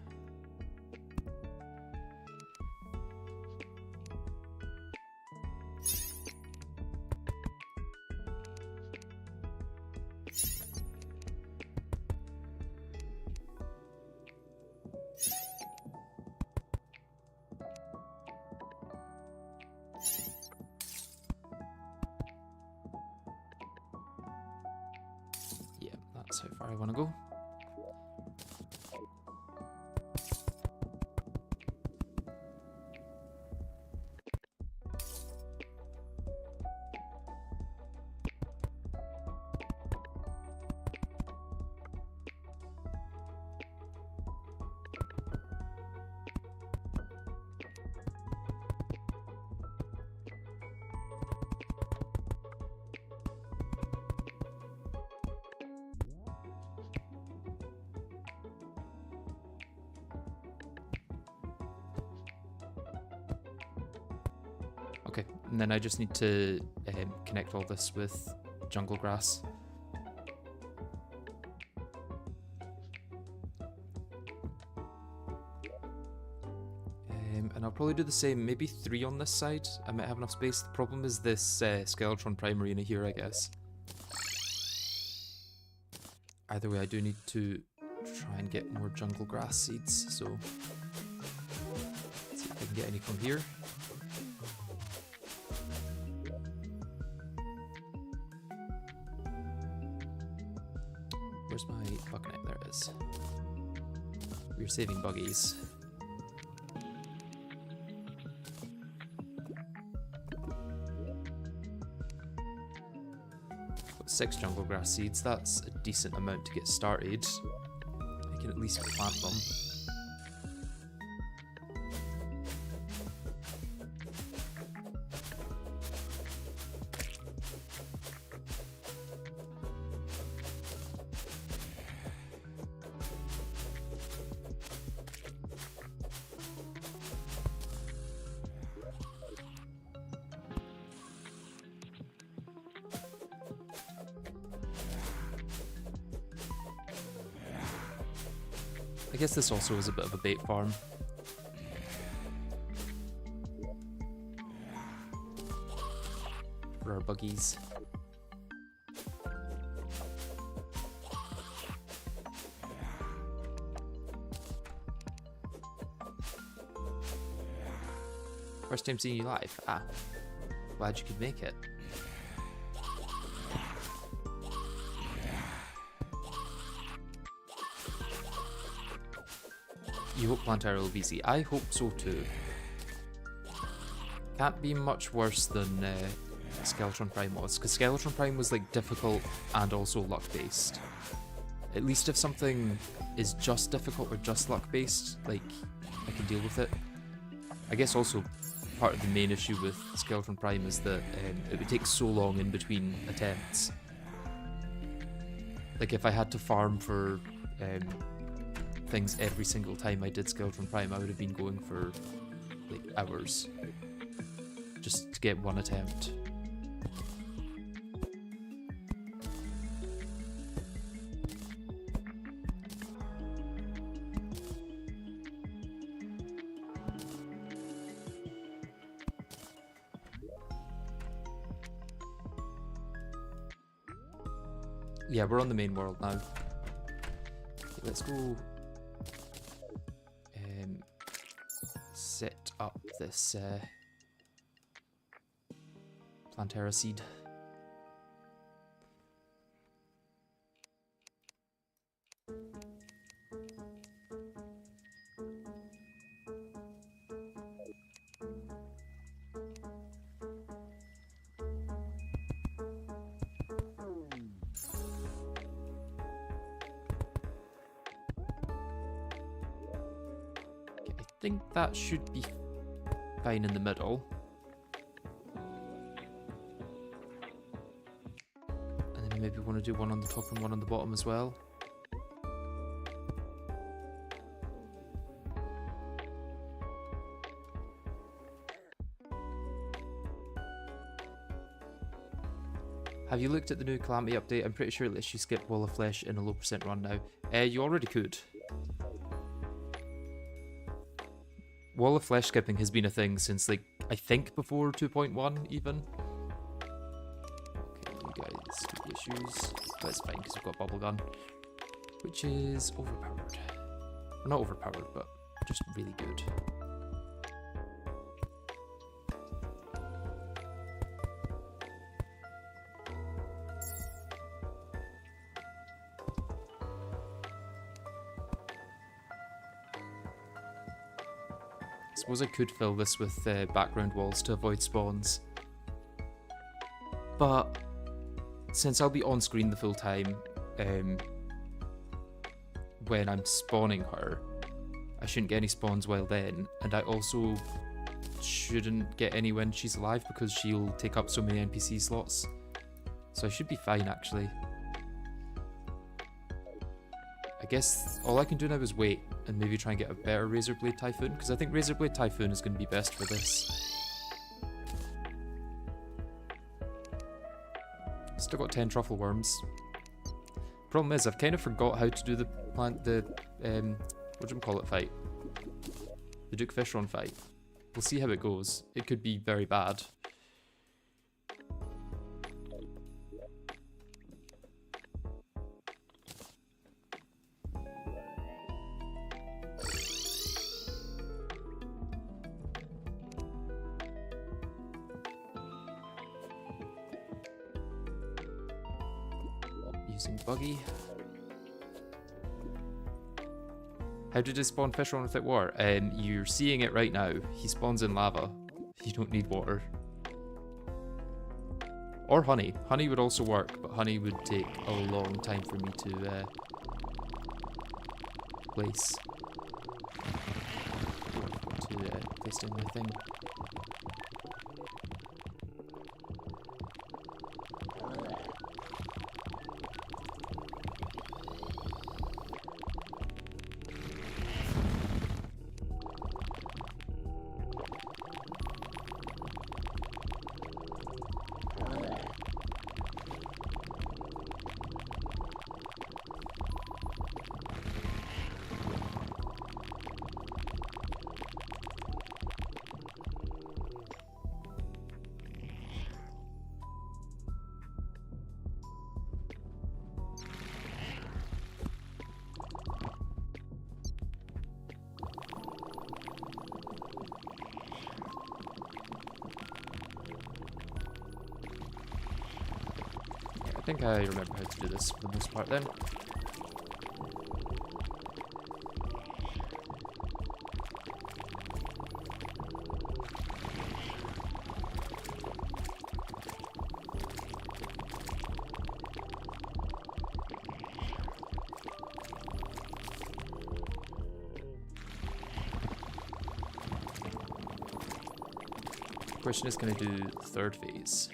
Yeah, that's how far I want to go. Okay, and then I just need to connect all this with jungle grass. And I'll probably do the same, maybe 3 on this side. I might have enough space. The problem is this Skeletron Primarina here, I guess. Either way, I do need to try and get more jungle grass seeds, so let's see if I can get any from here. Where's my bucket? There it is. We're saving buggies. Got 6 jungle grass seeds. That's a decent amount to get started. I can at least plant them. I guess this also is a bit of a bait farm. For our buggies. First time seeing you live. Ah, glad you could make it. You hope Plantera will be easy. I hope so too. Can't be much worse than Skeletron Prime was, because Skeletron Prime was like difficult and also luck based. At least if something is just difficult or just luck based, like I can deal with it. I guess also part of the main issue with Skeletron Prime is that it would take so long in between attempts. Like if I had to farm for things every single time I did Skeletron Prime, I would have been going for like hours just to get one attempt. Yeah, we're on the main world now. Okay, let's go set up this Plantera seed. I think that should be fine in the middle. And then maybe want to do one on the top and one on the bottom as well. Have you looked at the new Calamity update? I'm pretty sure it lets you skip Wall of Flesh in a low % run now. You already could. Wall of Flesh skipping has been a thing since, like, I think before 2.1 even. Okay, you guys, stupid issues. But it's fine because we've got Bubble Gun, which is overpowered. Well, not overpowered, but just really good. I suppose I could fill this with background walls to avoid spawns. But since I'll be on screen the full time when I'm spawning her, I shouldn't get any spawns while then, and I also shouldn't get any when she's alive because she'll take up so many NPC slots. So I should be fine actually. I guess all I can do now is wait and maybe try and get a better Razorblade Typhoon, because I think Razorblade Typhoon is going to be best for this. Still got 10 truffle worms. Problem is, I've kind of forgot how to do the what do you call it fight? The Duke Fishron fight. We'll see how it goes. It could be very bad. Using Buggy. How did he spawn fish on without water? You're seeing it right now. He spawns in lava. You don't need water. Or honey. Honey would also work, but honey would take a long time for me to place. Place in my thing. I think I remember how to do this for the most part then. The question is, can I do the third phase?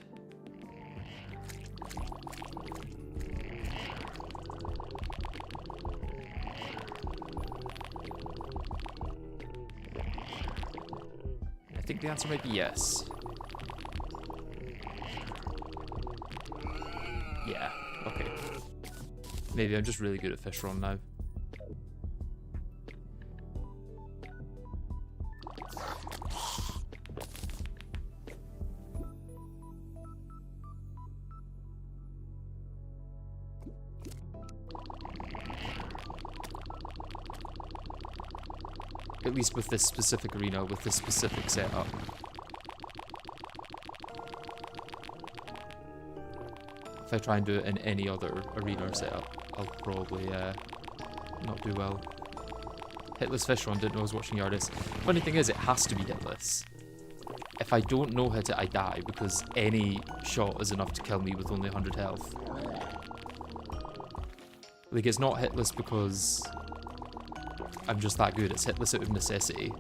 I think the answer might be yes. Yeah, okay. Maybe I'm just really good at fish run now. At least with this specific arena, with this specific setup. If I try and do it in any other arena or setup, I'll probably not do well. Hitless fish run, didn't know I was watching Yardis. Funny thing is, it has to be hitless. If I don't know hit it, I die, because any shot is enough to kill me with only 100 health. Like, it's not hitless because I'm just that good, it's hitless out of necessity.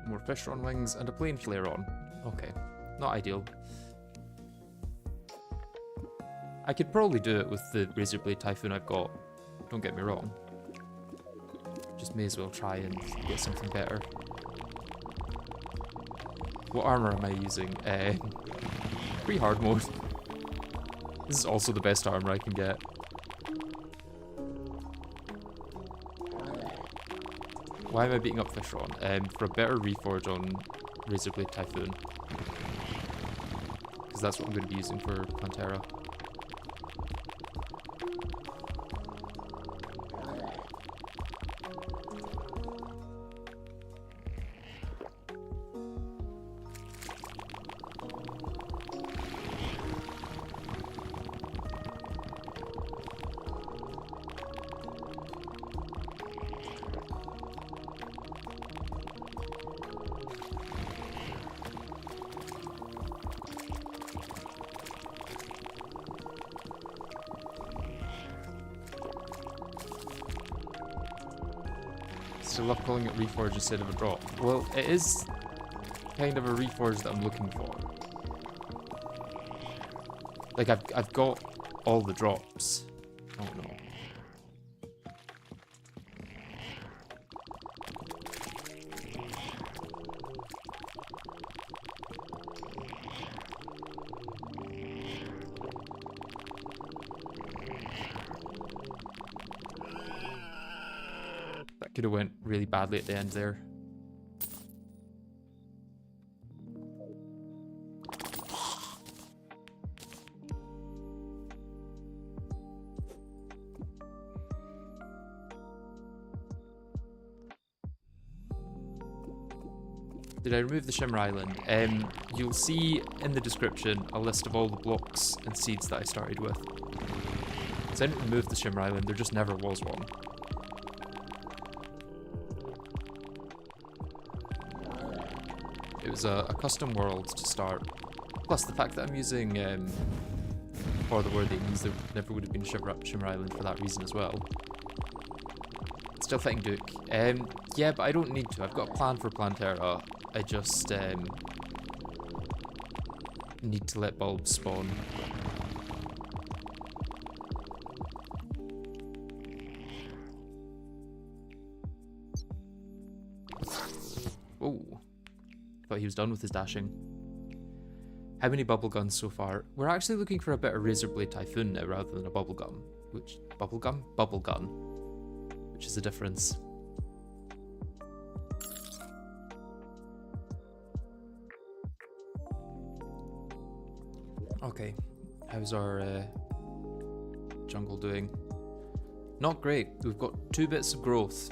More fish on wings and a plane flare on. Okay, not ideal. I could probably do it with the Razorblade Typhoon I've got, don't get me wrong. Just may as well try and get something better. What armor am I using? Free hard mode. This is also the best armor I can get. Why am I beating up fish on? For a better reforge on Razorblade Typhoon. Because that's what I'm going to be using for Pantera. So I love calling it reforge instead of a drop. Well, it is kind of a reforge that I'm looking for. Like, I've got all the drops. Oh no. That could have went really badly at the end there. Did I remove the Shimmer Island? You'll see in the description a list of all the blocks and seeds that I started with. So I didn't remove the Shimmer Island, there just never was one. It was a custom world to start. Plus the fact that I'm using For the Worthy means there never would have been a Shimmer Island for that reason as well. Still fighting Duke. Yeah, but I don't need to. I've got a plan for Plantera. I just need to let bulbs spawn. Oh, thought he was done with his dashing. How many bubble guns so far? We're actually looking for a better Razor Blade Typhoon now rather than a bubble gun. Which bubble gun? Bubble gun. Which is the difference. Okay, how's our jungle doing? Not great. We've got 2 bits of growth.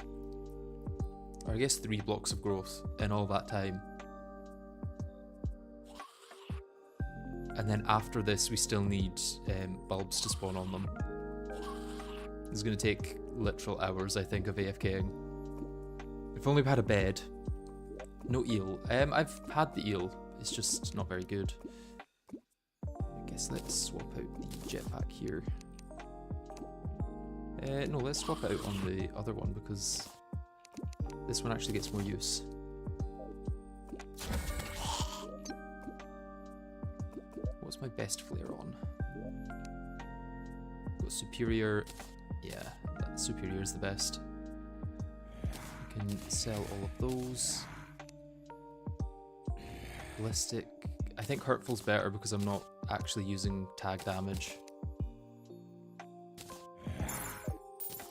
Or I guess 3 blocks of growth in all that time. And then after this, we still need bulbs to spawn on them. It's going to take literal hours, I think, of AFKing. If only we had a bed. No eel. I've had the eel. It's just not very good. I guess let's swap out the jetpack here. No, let's swap it out on the other one because this one actually gets more use. What's my best flare on? Got superior. Yeah, that superior is the best. I can sell all of those. Ballistic. I think hurtful's better because I'm not actually using tag damage.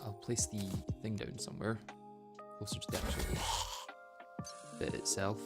I'll place the thing down somewhere closer to the actual bit itself.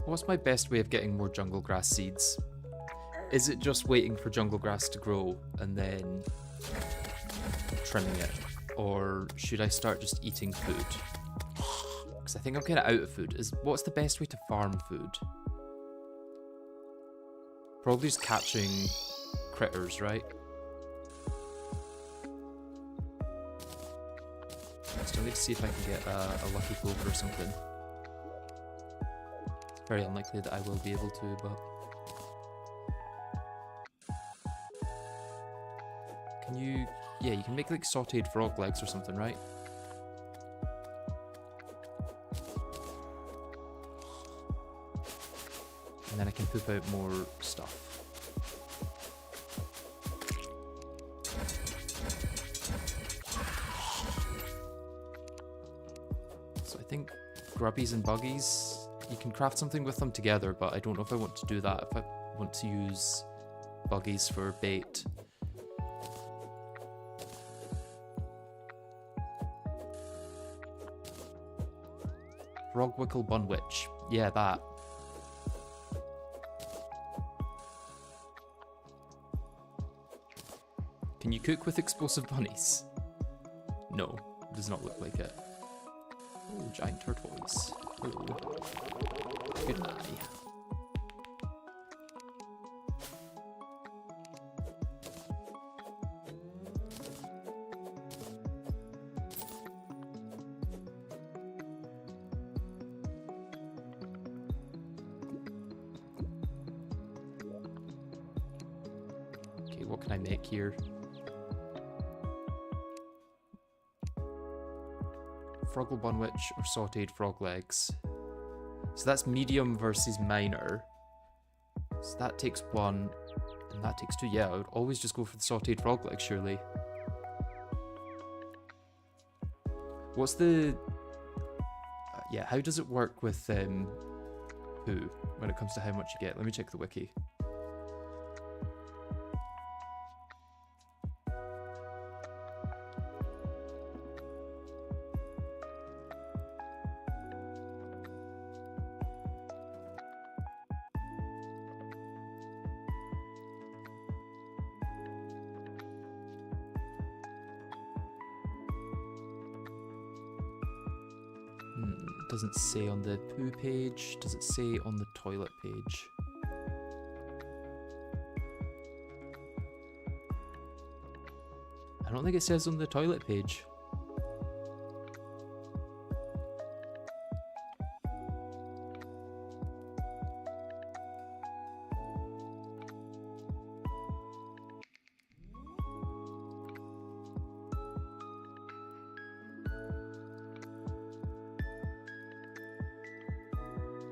What's my best way of getting more jungle grass seeds? Is it just waiting for jungle grass to grow and then trimming it? Or should I start just eating food? Because I think I'm kind of out of food. What's the best way to farm food? Probably just catching critters, right? Still need to see if I can get a lucky clover or something. Very unlikely that I will be able to, but... Can you... Yeah, you can make like sauteed frog legs or something, right? And then I can poop out more stuff. So I think grubbies and buggies... You can craft something with them together, but I don't know if I want to do that. If I want to use buggies for bait. Frogwickle Bunwitch. Yeah, that. Can you cook with explosive bunnies? No, it does not look like it. Oh, giant turtles. Hello. Good eye. Okay, what can I make here? Froggle Bunwich or sauteed frog legs. So that's medium versus minor. So that takes 1, and that takes 2. Yeah, I would always just go for the sauteed frog legs, surely. What's the... yeah, how does it work with poo when it comes to how much you get? Let me check the wiki. Doesn't say on the poo page. Does it say on the toilet page? I don't think it says on the toilet page.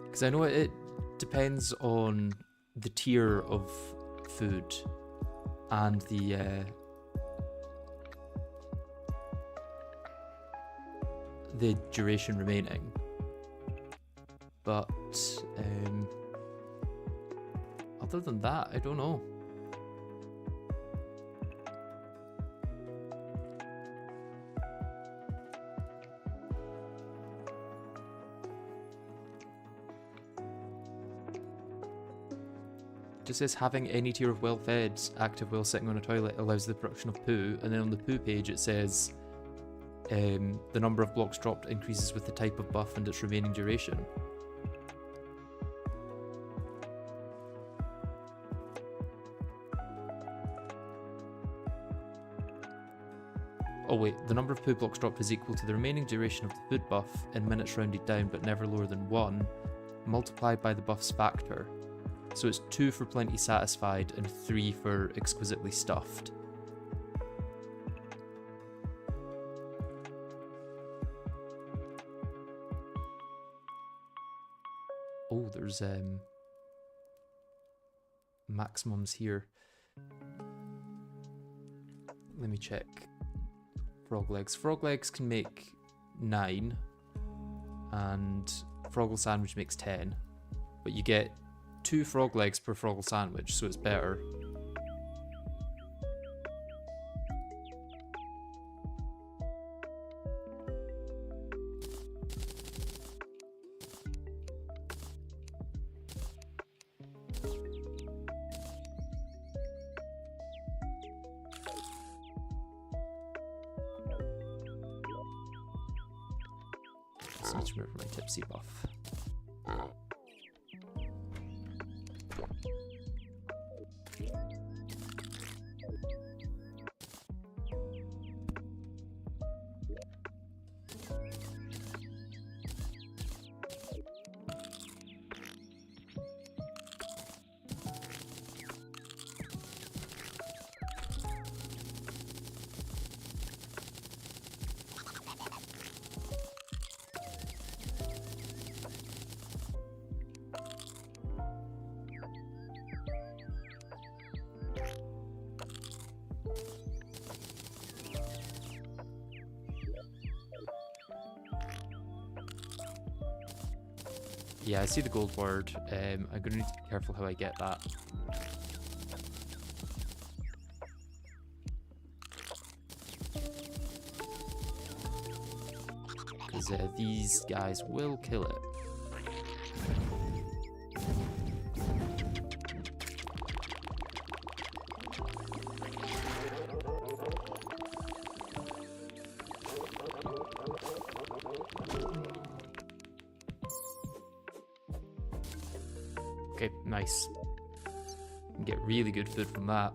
Because I know it depends on the tier of food and the duration remaining. But other than that, I don't know. Just says having any tier of well-fed active whale sitting on a toilet allows the production of poo, and then on the poo page it says the number of blocks dropped increases with the type of buff and its remaining duration. Oh wait, the number of poo blocks dropped is equal to the remaining duration of the food buff in minutes rounded down but never lower than 1, multiplied by the buff's factor. So it's 2 for plenty satisfied and 3 for exquisitely stuffed. Oh, there's maximums here. Let me check. Frog legs. Frog legs can make 9, and Froggle sandwich makes 10, but you get 2 frog legs per Froggle sandwich, so it's better. Just need to remove my tipsy buff. Yeah, I see the gold word. I'm gonna need to be careful how I get that. Because these guys will kill it. Okay, nice. Can get really good food from that.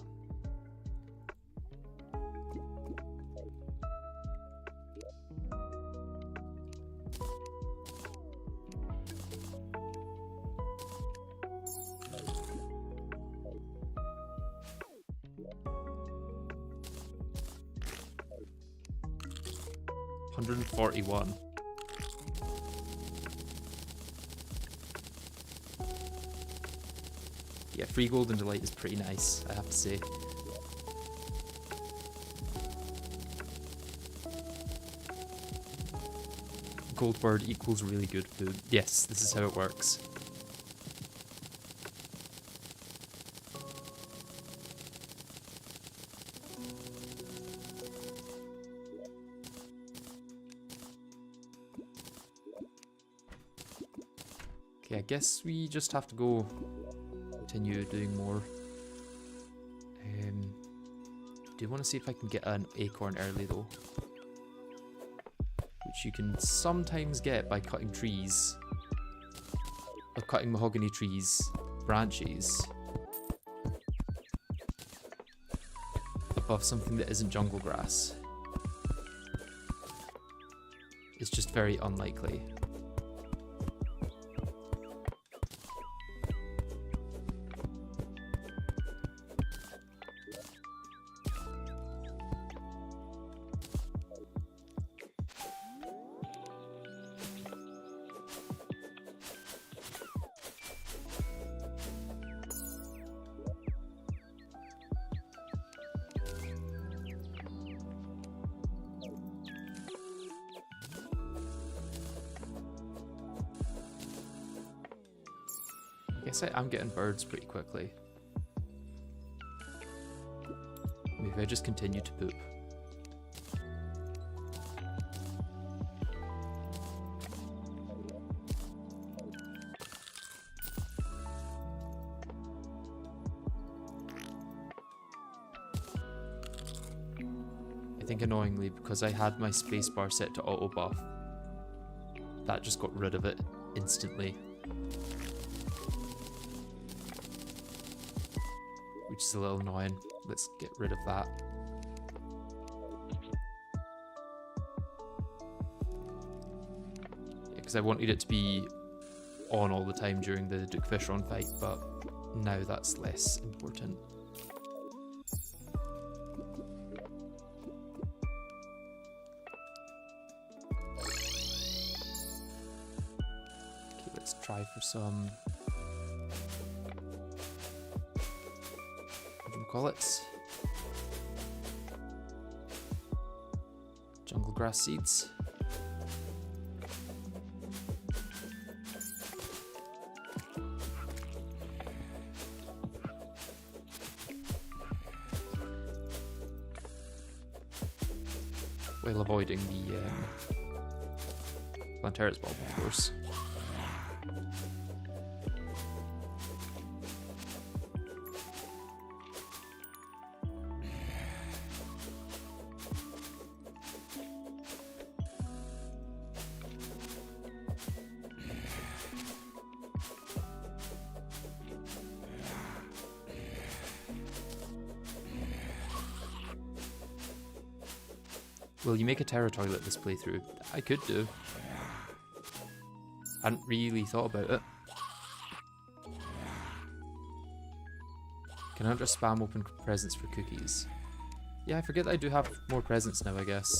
$141. Yeah, free golden delight is pretty nice, I have to say. Gold bird equals really good food. Yes, this is how it works. Okay, I guess we just have to go continue doing more. Do want to see if I can get an acorn early though, which you can sometimes get by cutting trees, or cutting mahogany trees branches above something that isn't jungle grass. It's just very unlikely. I guess I'm getting birds pretty quickly. Maybe I just continue to poop. I think annoyingly, because I had my spacebar set to auto buff, that just got rid of it instantly. Which is a little annoying. Let's get rid of that. Yeah, because I wanted it to be on all the time during the Duke Fishron fight, but now that's less important. Okay, let's try for some... call it jungle grass seeds. While avoiding the Plantera's bulb, of course. Will you make a terra toilet this playthrough? I could do. Hadn't really thought about it. Can I just spam open presents for cookies? Yeah, I forget that I do have more presents now, I guess.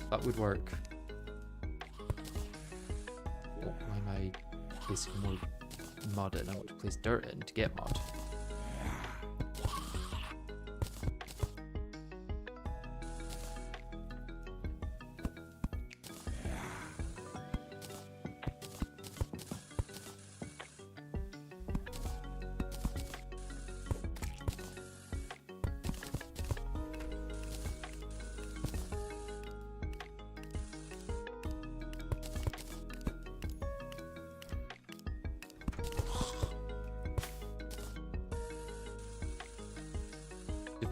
That would work. Oh, why am I placing more mud in? I want to place dirt in to get mud.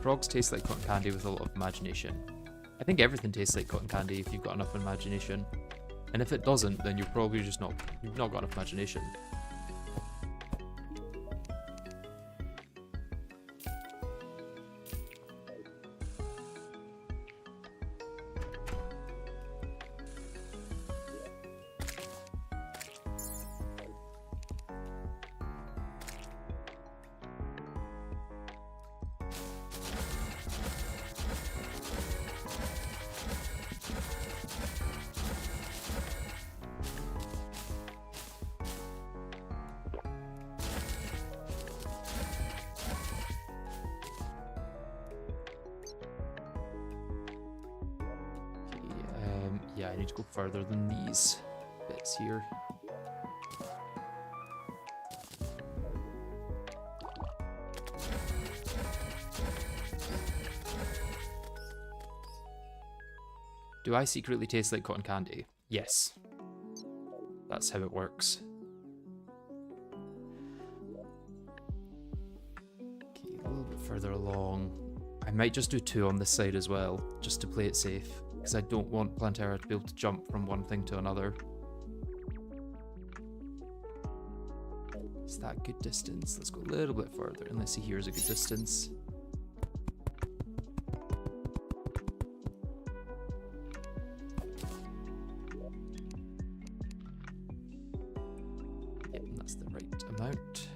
Frogs taste like cotton candy with a lot of imagination. I think everything tastes like cotton candy if you've got enough imagination. And if it doesn't, then you're probably just you've not got enough imagination. I need to go further than these bits here. Do I secretly taste like cotton candy? Yes. That's how it works. Okay, a little bit further along. I might just do 2 on this side as well, just to play it safe, because I don't want Plantera to be able to jump from one thing to another. Is that a good distance? Let's go a little bit further, and let's see here's a good distance. Yep, that's the right amount.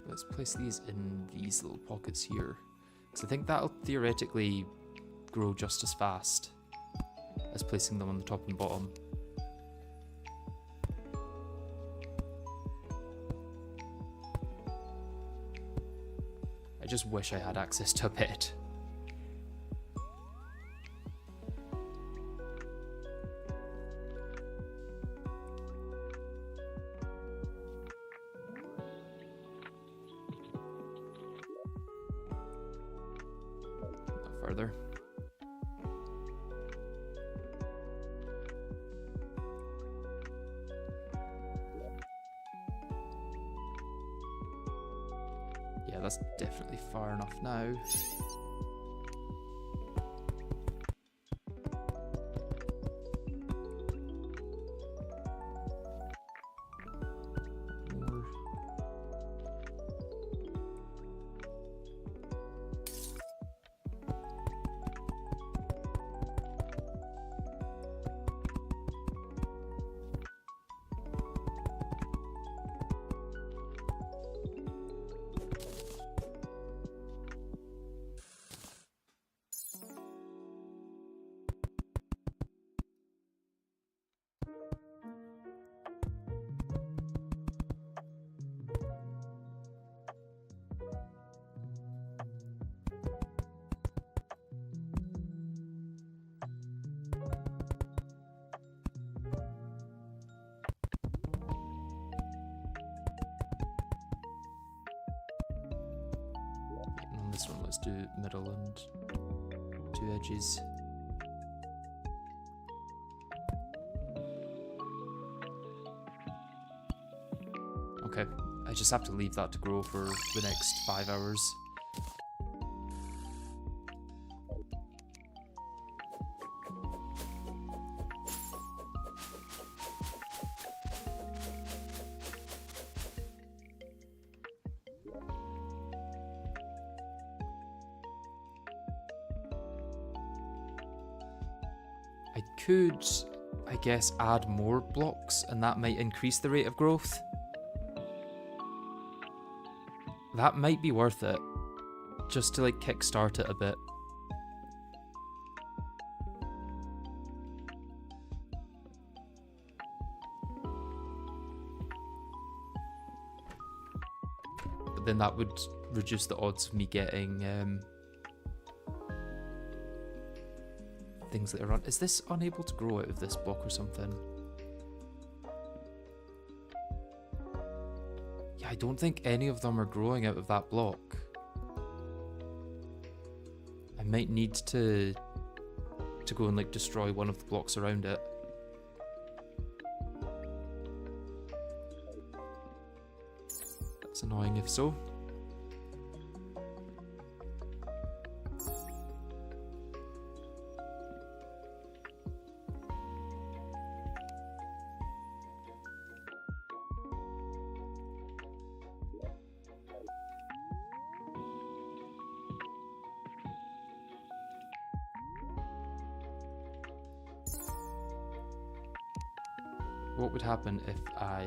Let's place these in these little pockets here, because I think that'll theoretically grow just as fast as placing them on the top and bottom. I just wish I had access to a bed. Further. Yeah, that's definitely far enough now. More. On this one, let's do middle and 2 edges. Okay, I just have to leave that to grow for the next 5 hours. I could, I guess, add more blocks, and that might increase the rate of growth. That might be worth it, just to like kickstart it a bit. But then that would reduce the odds of me getting things later on. Is this unable to grow out of this block or something? Yeah, I don't think any of them are growing out of that block. I might need to go and like destroy one of the blocks around it. Annoying if so. What would happen if I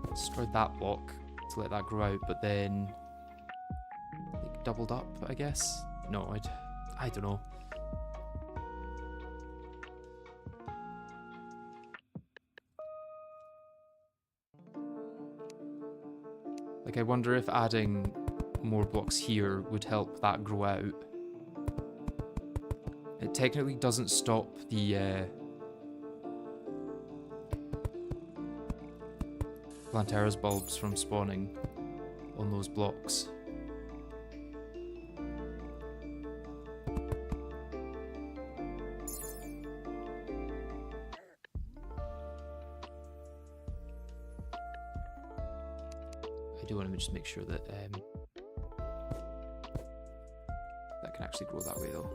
destroyed that block to let that grow out, but then like doubled up, I guess? No, I don't know. Like, I wonder if adding more blocks here would help that grow out. It technically doesn't stop the Plantera's bulbs from spawning on those blocks. I do want to just make sure that that can actually grow that way though.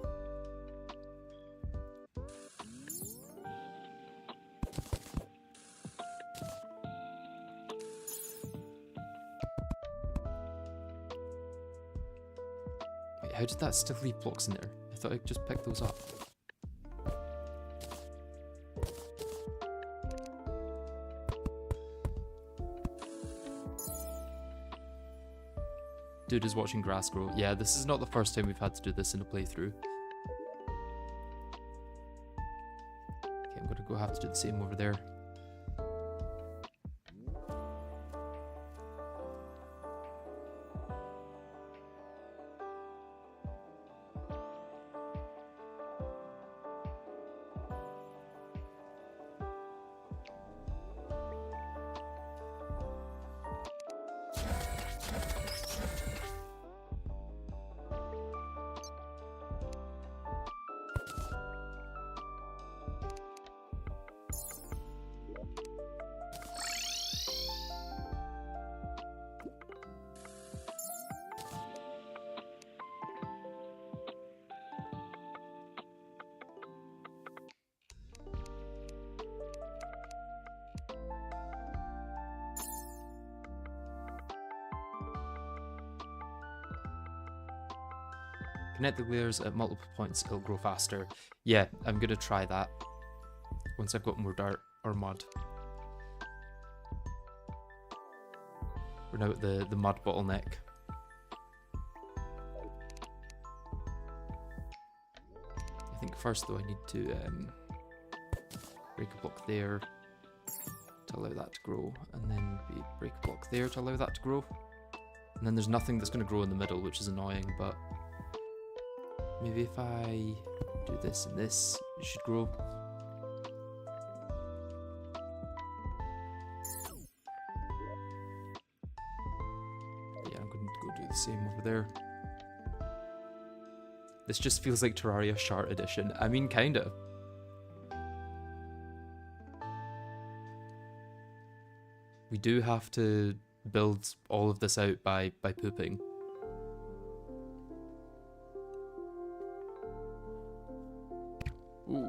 How did that still leave blocks in there? I thought I just picked those up. Dude is watching grass grow. Yeah, this is not the first time we've had to do this in a playthrough. Okay, I'm gonna go have to do the same over there. Connect the layers at multiple points, it'll grow faster. Yeah, I'm gonna try that once I've got more dirt or mud. We're now at the mud bottleneck. I think first though I need to break a block there to allow that to grow, and then break a block there to allow that to grow. And then there's nothing that's going to grow in the middle, which is annoying, but maybe if I do this and this, it should grow. Yeah, I'm going to go do the same over there. This just feels like Terraria Shard Edition. I mean, kinda. We do have to build all of this out by pooping. Ooh.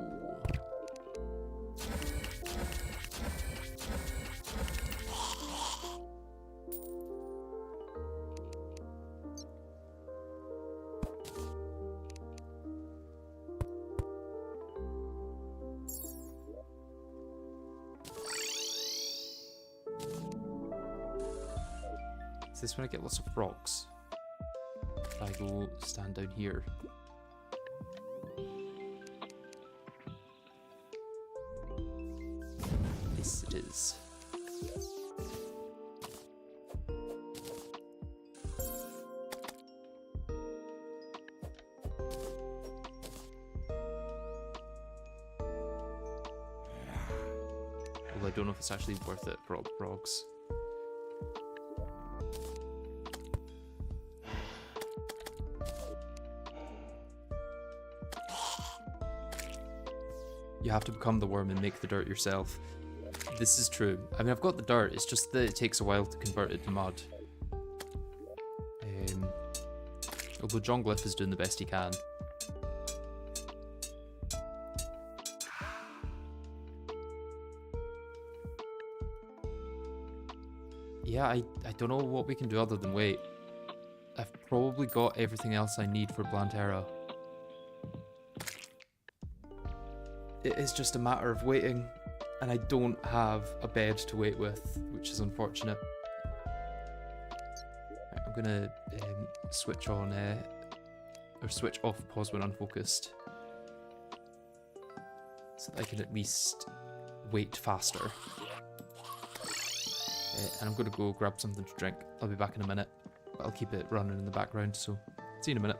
Is this when I get lots of rocks? If I go stand down here. Yes, it is. Well, I don't know if it's actually worth it for all the frogs. You have to become the worm and make the dirt yourself. This is true. I mean, I've got the dirt, it's just that it takes a while to convert it to mud. Although John Glyph is doing the best he can. Yeah, I don't know what we can do other than wait. I've probably got everything else I need for Plantera. It is just a matter of waiting, and I don't have a bed to wait with, which is unfortunate. Right, I'm gonna switch on, or switch off pause when unfocused, so that I can at least wait faster. And I'm gonna go grab something to drink. I'll be back in a minute, but I'll keep it running in the background, so see you in a minute.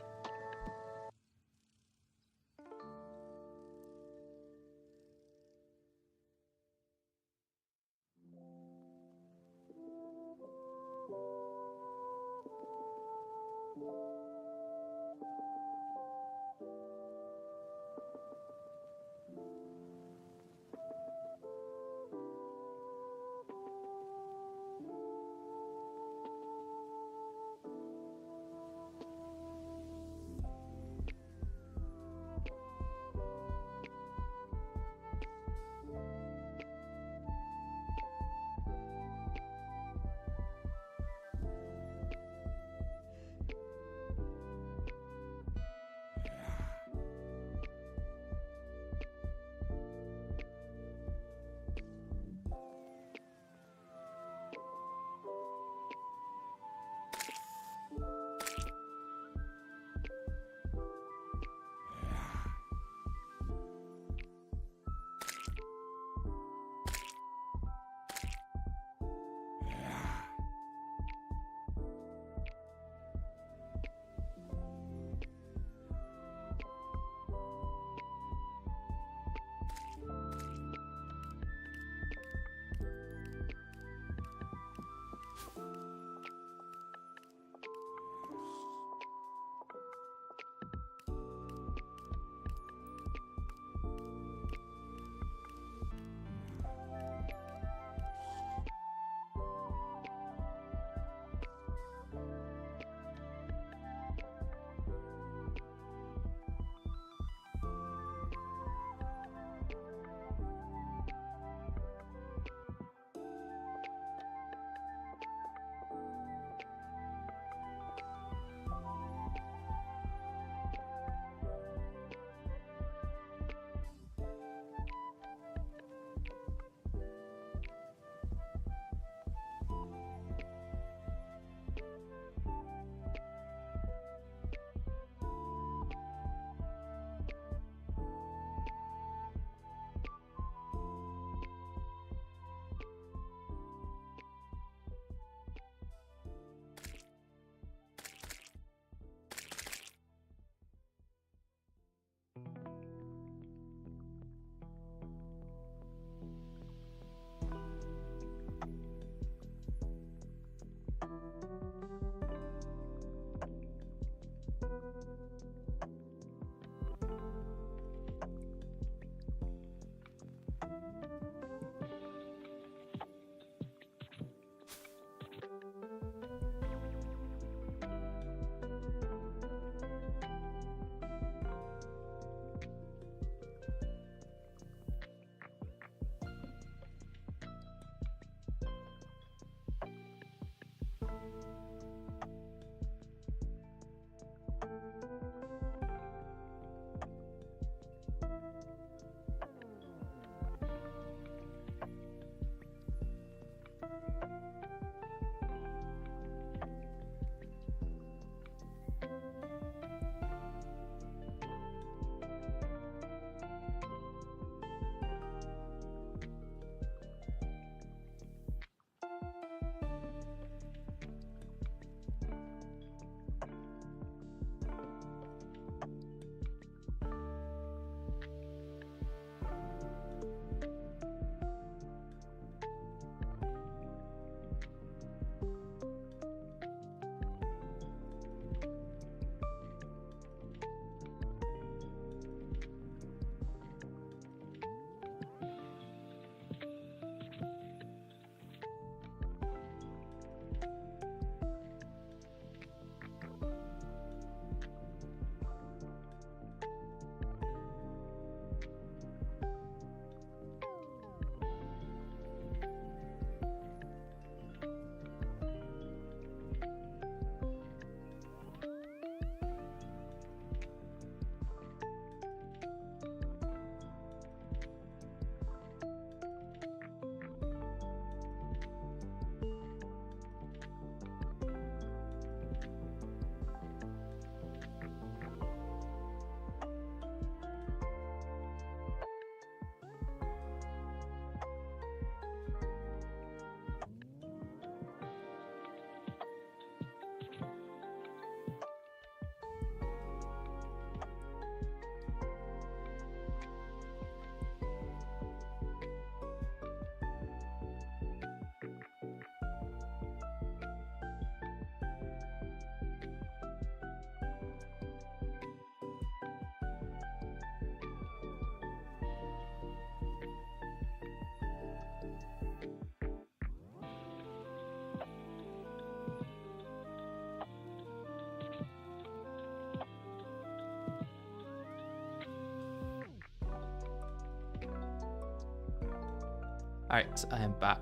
Alright, I am back.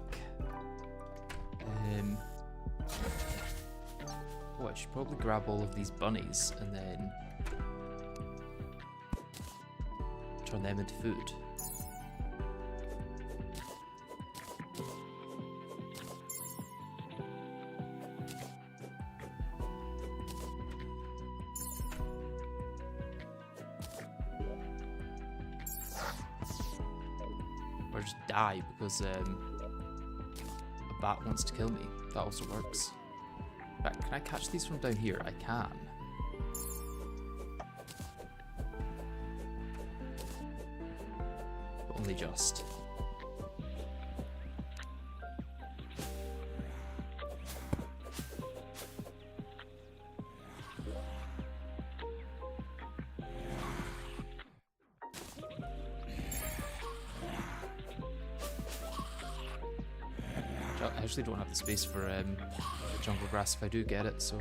Oh, I should probably grab all of these bunnies and then turn them into food. Or just die because a bat wants to kill me. That also works. Right, can I catch these from down here? I can. But only just. I actually don't have the space for the jungle grass if I do get it, so...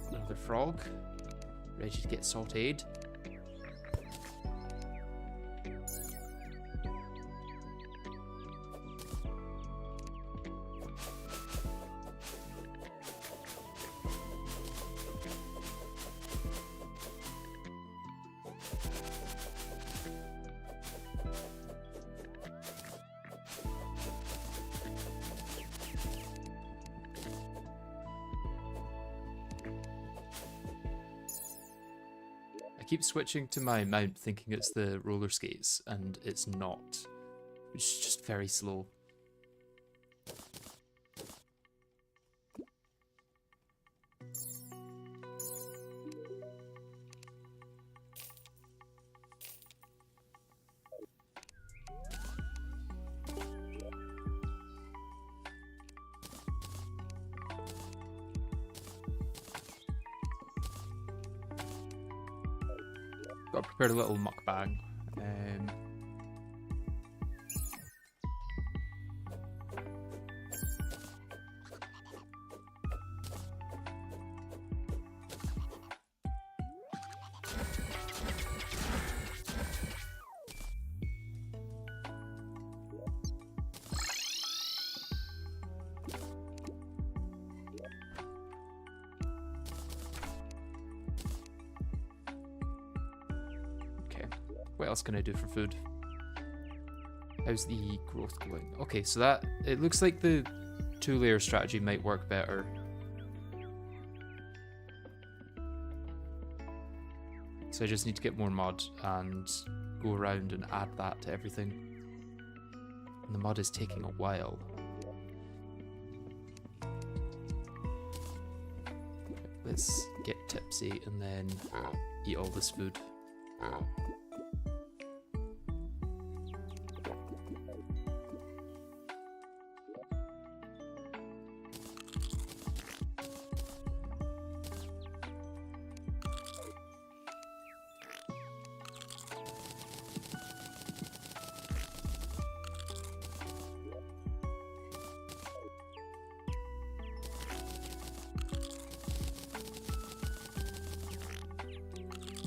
Another frog, ready to get sauteed. I keep switching to my mount thinking it's the roller skates, and it's not. It's just very slow. Got prepared a little mukbang. What else can I do for food? How's the growth going? Okay, so that, it looks like the 2-layer strategy might work better. So I just need to get more mud and go around and add that to everything. And the mud is taking a while. Let's get tipsy and then eat all this food.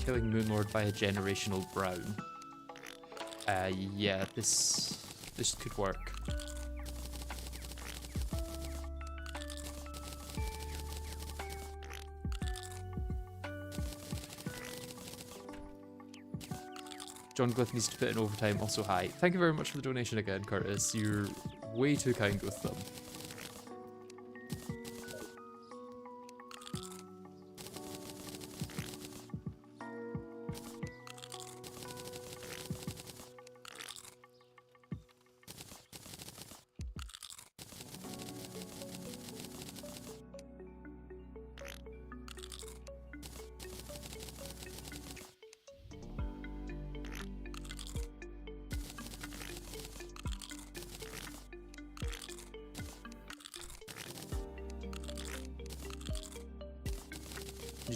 Killing Moonlord by a generational brown. Yeah, this could work. John Glyph needs to put in overtime, also hi. Thank you very much for the donation again, Curtis. You're way too kind with them.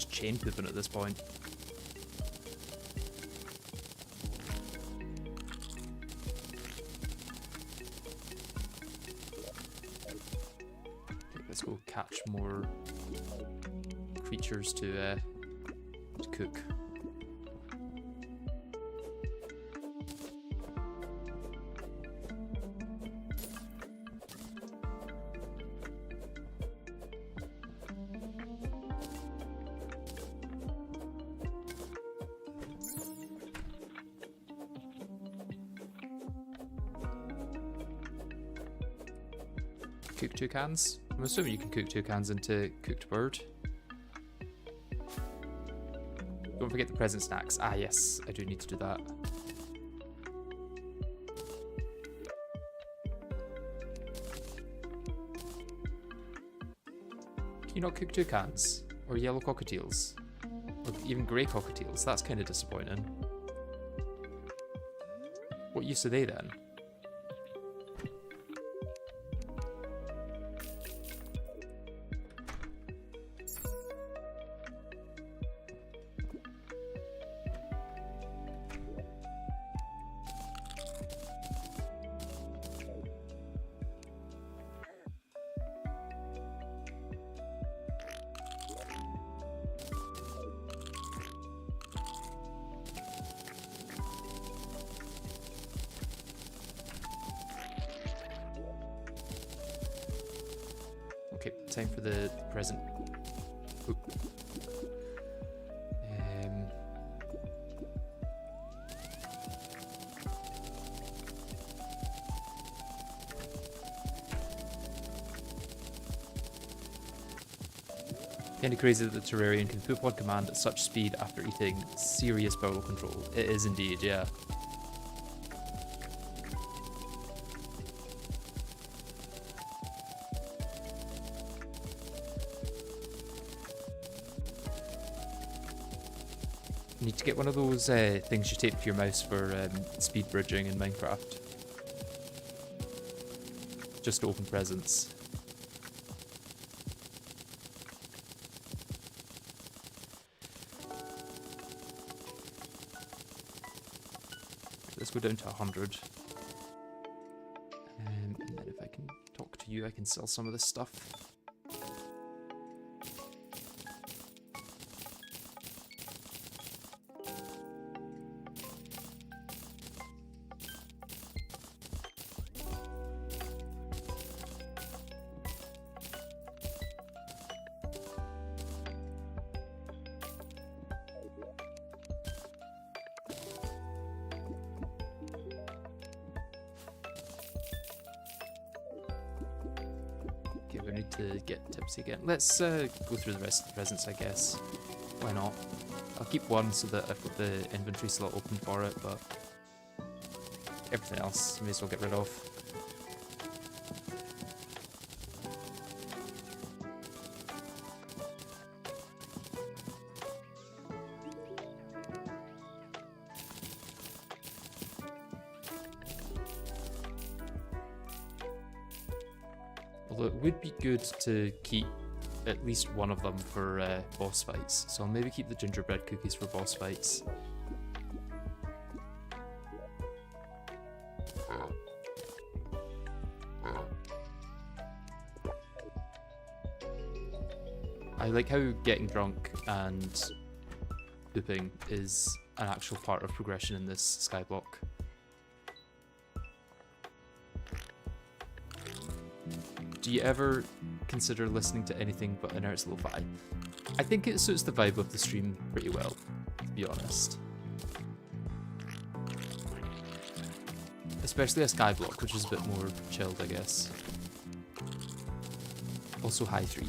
just chain pooping at this point. Okay, let's go catch more creatures to cook. Cook toucans? I'm assuming you can cook toucans into cooked bird. Don't forget the present snacks. Ah yes, I do need to do that. Can you not cook toucans? Or yellow cockatiels? Or even grey cockatiels? That's kind of disappointing. What use are they then? Okay, time for the present. Oop. Kinda crazy that the Terrarian can poop on command at such speed after eating. Serious bowel control. It is indeed, yeah. You need to get one of those things you tape to your mouse for speed bridging in Minecraft. Just to open presents. Let's go down to 100. And then if I can talk to you, I can sell some of this stuff. Okay, we need to get tipsy again. Let's go through the rest of the presents, I guess. Why not? I'll keep one so that I've got the inventory slot open for it, but everything else I may as well get rid of. Although it would be good to keep at least one of them for boss fights, so I'll maybe keep the gingerbread cookies for boss fights. I like how getting drunk and pooping is an actual part of progression in this Skyblock. Do you ever consider listening to anything but Inert's Lo-Fi? I think it suits the vibe of the stream pretty well, to be honest. Especially a Skyblock, which is a bit more chilled, I guess. Also high 3.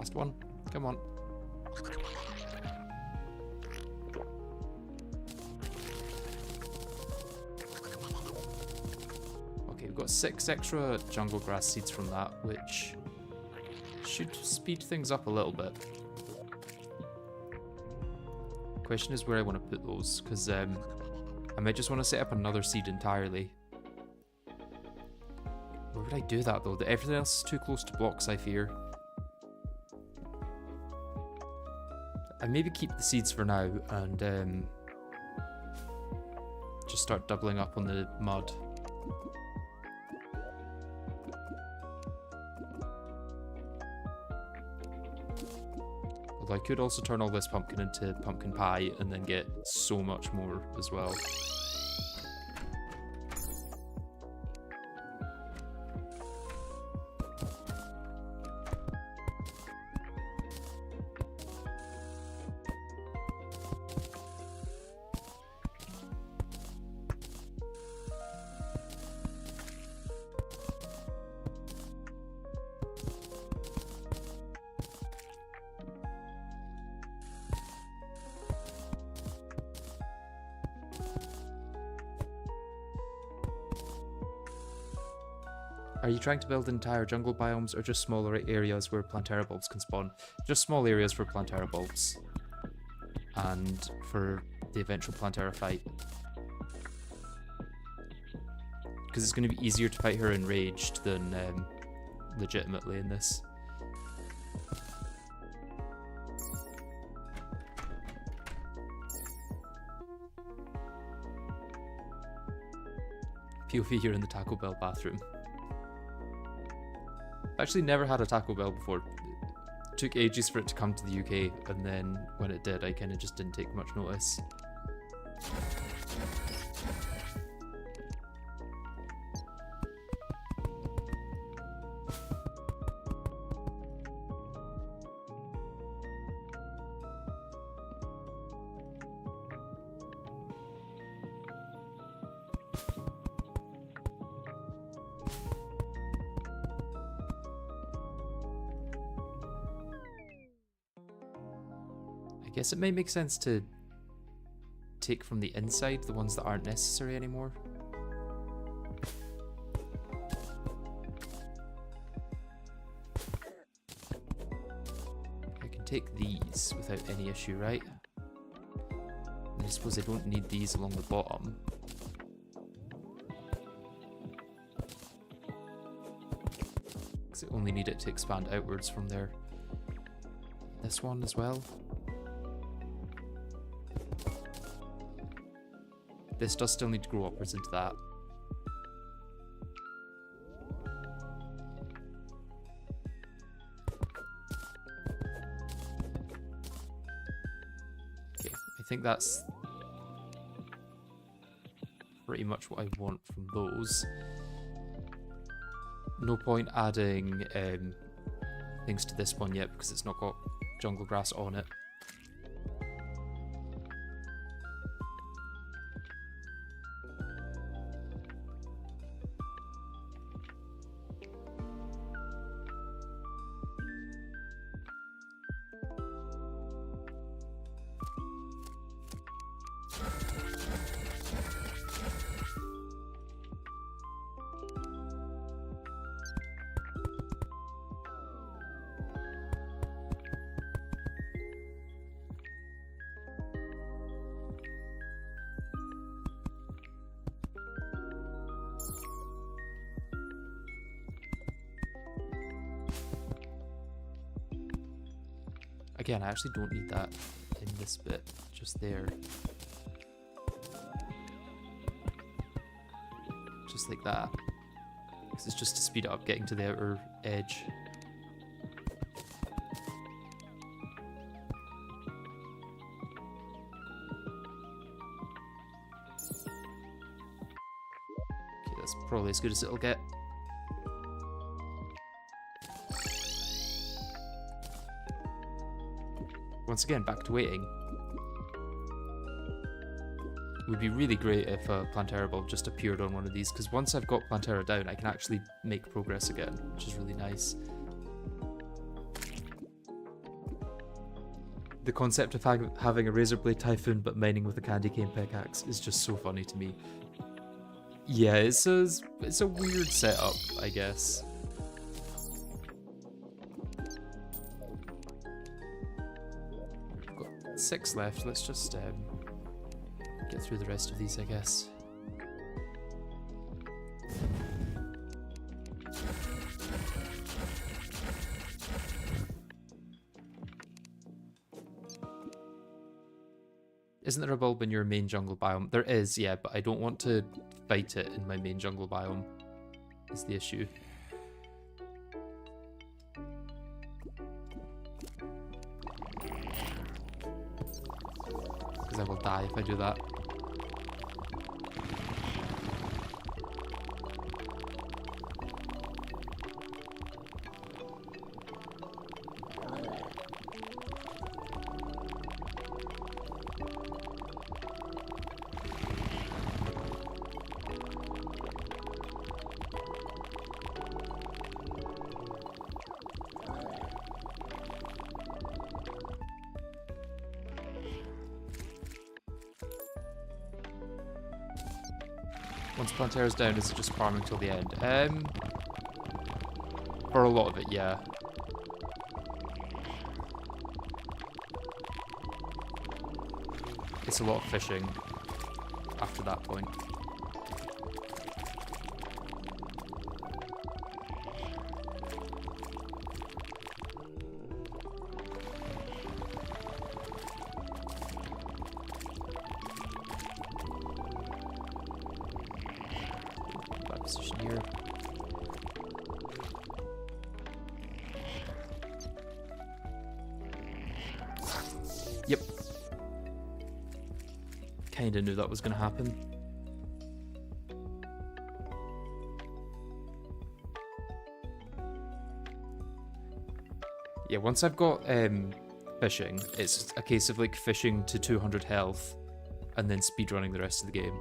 Last one. Come on. Okay, we've got 6 extra jungle grass seeds from that, which should speed things up a little bit. Question is where I want to put those, because I might just want to set up another seed entirely. Where would I do that though? Everything else is too close to blocks, I fear. I maybe keep the seeds for now and just start doubling up on the mud. Although I could also turn all this pumpkin into pumpkin pie and then get so much more as well. Are you trying to build entire jungle biomes or just smaller areas where Plantera bulbs can spawn? Just small areas for Plantera bulbs. And for the eventual Plantera fight. Because it's going to be easier to fight her enraged than legitimately in this. POV here in the Taco Bell bathroom. Actually never had a Taco Bell before. It took ages for it to come to the UK, and then when it did, I kind of just didn't take much notice. I guess it may make sense to take from the inside the ones that aren't necessary anymore. I can take these without any issue, right? And I suppose I don't need these along the bottom. Because I only need it to expand outwards from there. This one as well. This does still need to grow upwards into that. Okay, I think that's pretty much what I want from those. No point adding things to this one yet because it's not got jungle grass on it. Again, I actually don't need that in this bit, just there. Just like that. Because it's just to speed up getting to the outer edge. Okay, that's probably as good as it'll get. Once again, back to waiting. It would be really great if a Plantera bulb just appeared on one of these, because once I've got Plantera down, I can actually make progress again, which is really nice. The concept of having a razor blade typhoon but mining with a candy cane pickaxe is just so funny to me. Yeah, it's a weird setup, I guess. We've got 6 left. Let's just get through the rest of these, I guess. Isn't there a bulb in your main jungle biome? There is, yeah, but I don't want to fight it in my main jungle biome, is the issue. Because I will die if I do that. Once Plantera's down, is it just farming till the end? For a lot of it, yeah. It's a lot of fishing after that point. Position here. Yep. Kinda knew that was gonna happen. Yeah, once I've got fishing, it's a case of like fishing to 200 health and then speedrunning the rest of the game.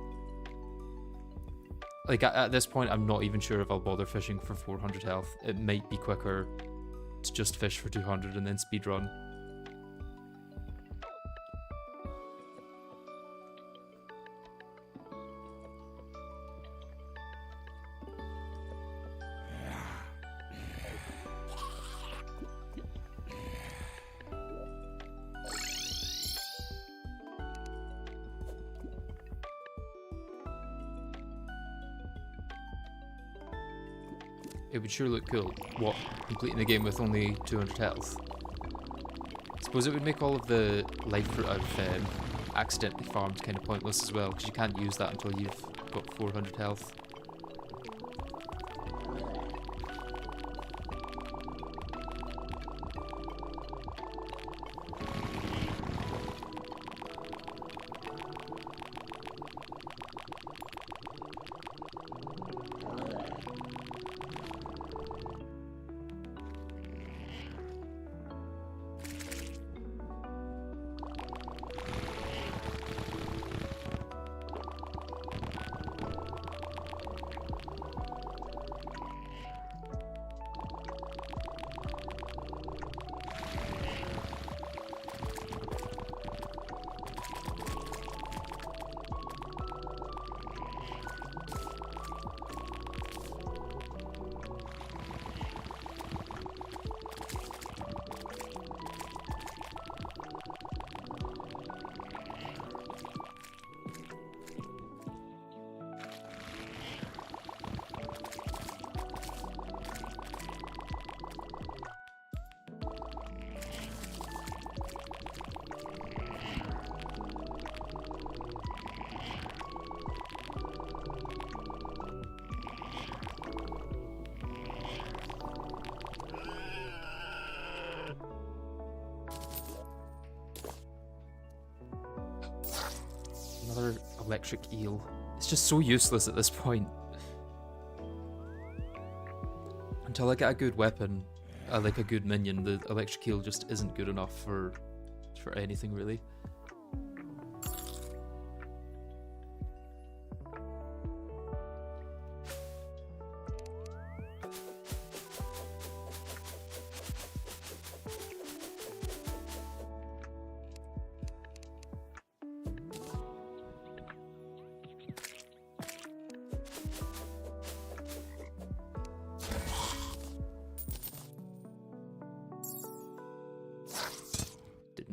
Like, at this point, I'm not even sure if I'll bother fishing for 400 health. It might be quicker to just fish for 200 and then speedrun. It would sure look cool. What? Completing the game with only 200 health? I suppose it would make all of the life fruit I've accidentally farmed kind of pointless as well, because you can't use that until you've got 400 health. Another electric eel. It's just so useless at this point. Until I get a good weapon, like a good minion, the electric eel just isn't good enough for anything really.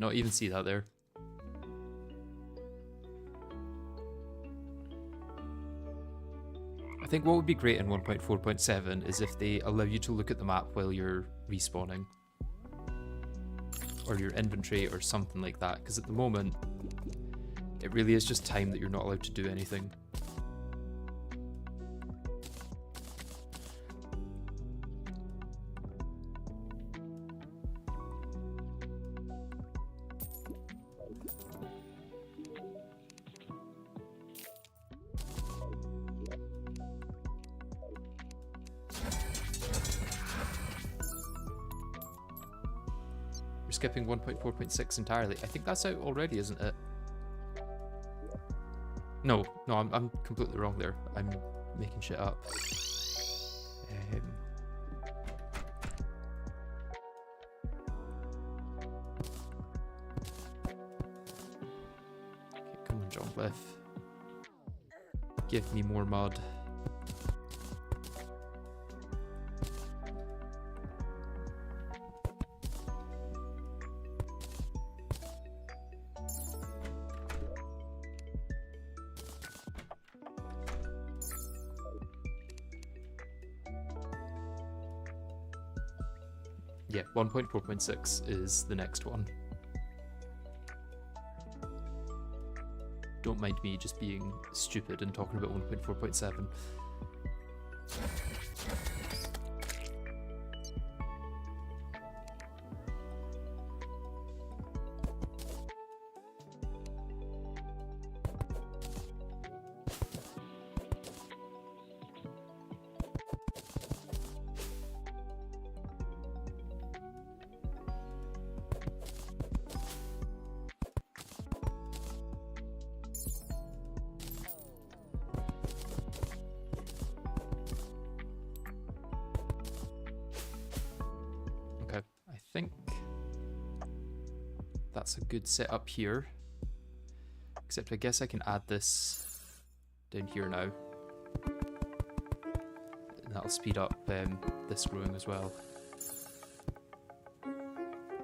not even see that there. I think what would be great in 1.4.7 is if they allow you to look at the map while you're respawning. Or your inventory or something like that, because at the moment, it really is just time that you're not allowed to do anything. Skipping 1.4.6 entirely. I think that's out already, isn't it? No, I'm completely wrong there. I'm making shit up. Okay, come on, John Cliff. Give me more mud. Yeah, 1.4.6 is the next one. Don't mind me just being stupid and talking about 1.4.7. I think that's a good setup here. Except I guess I can add this down here now. And that'll speed up this growing as well.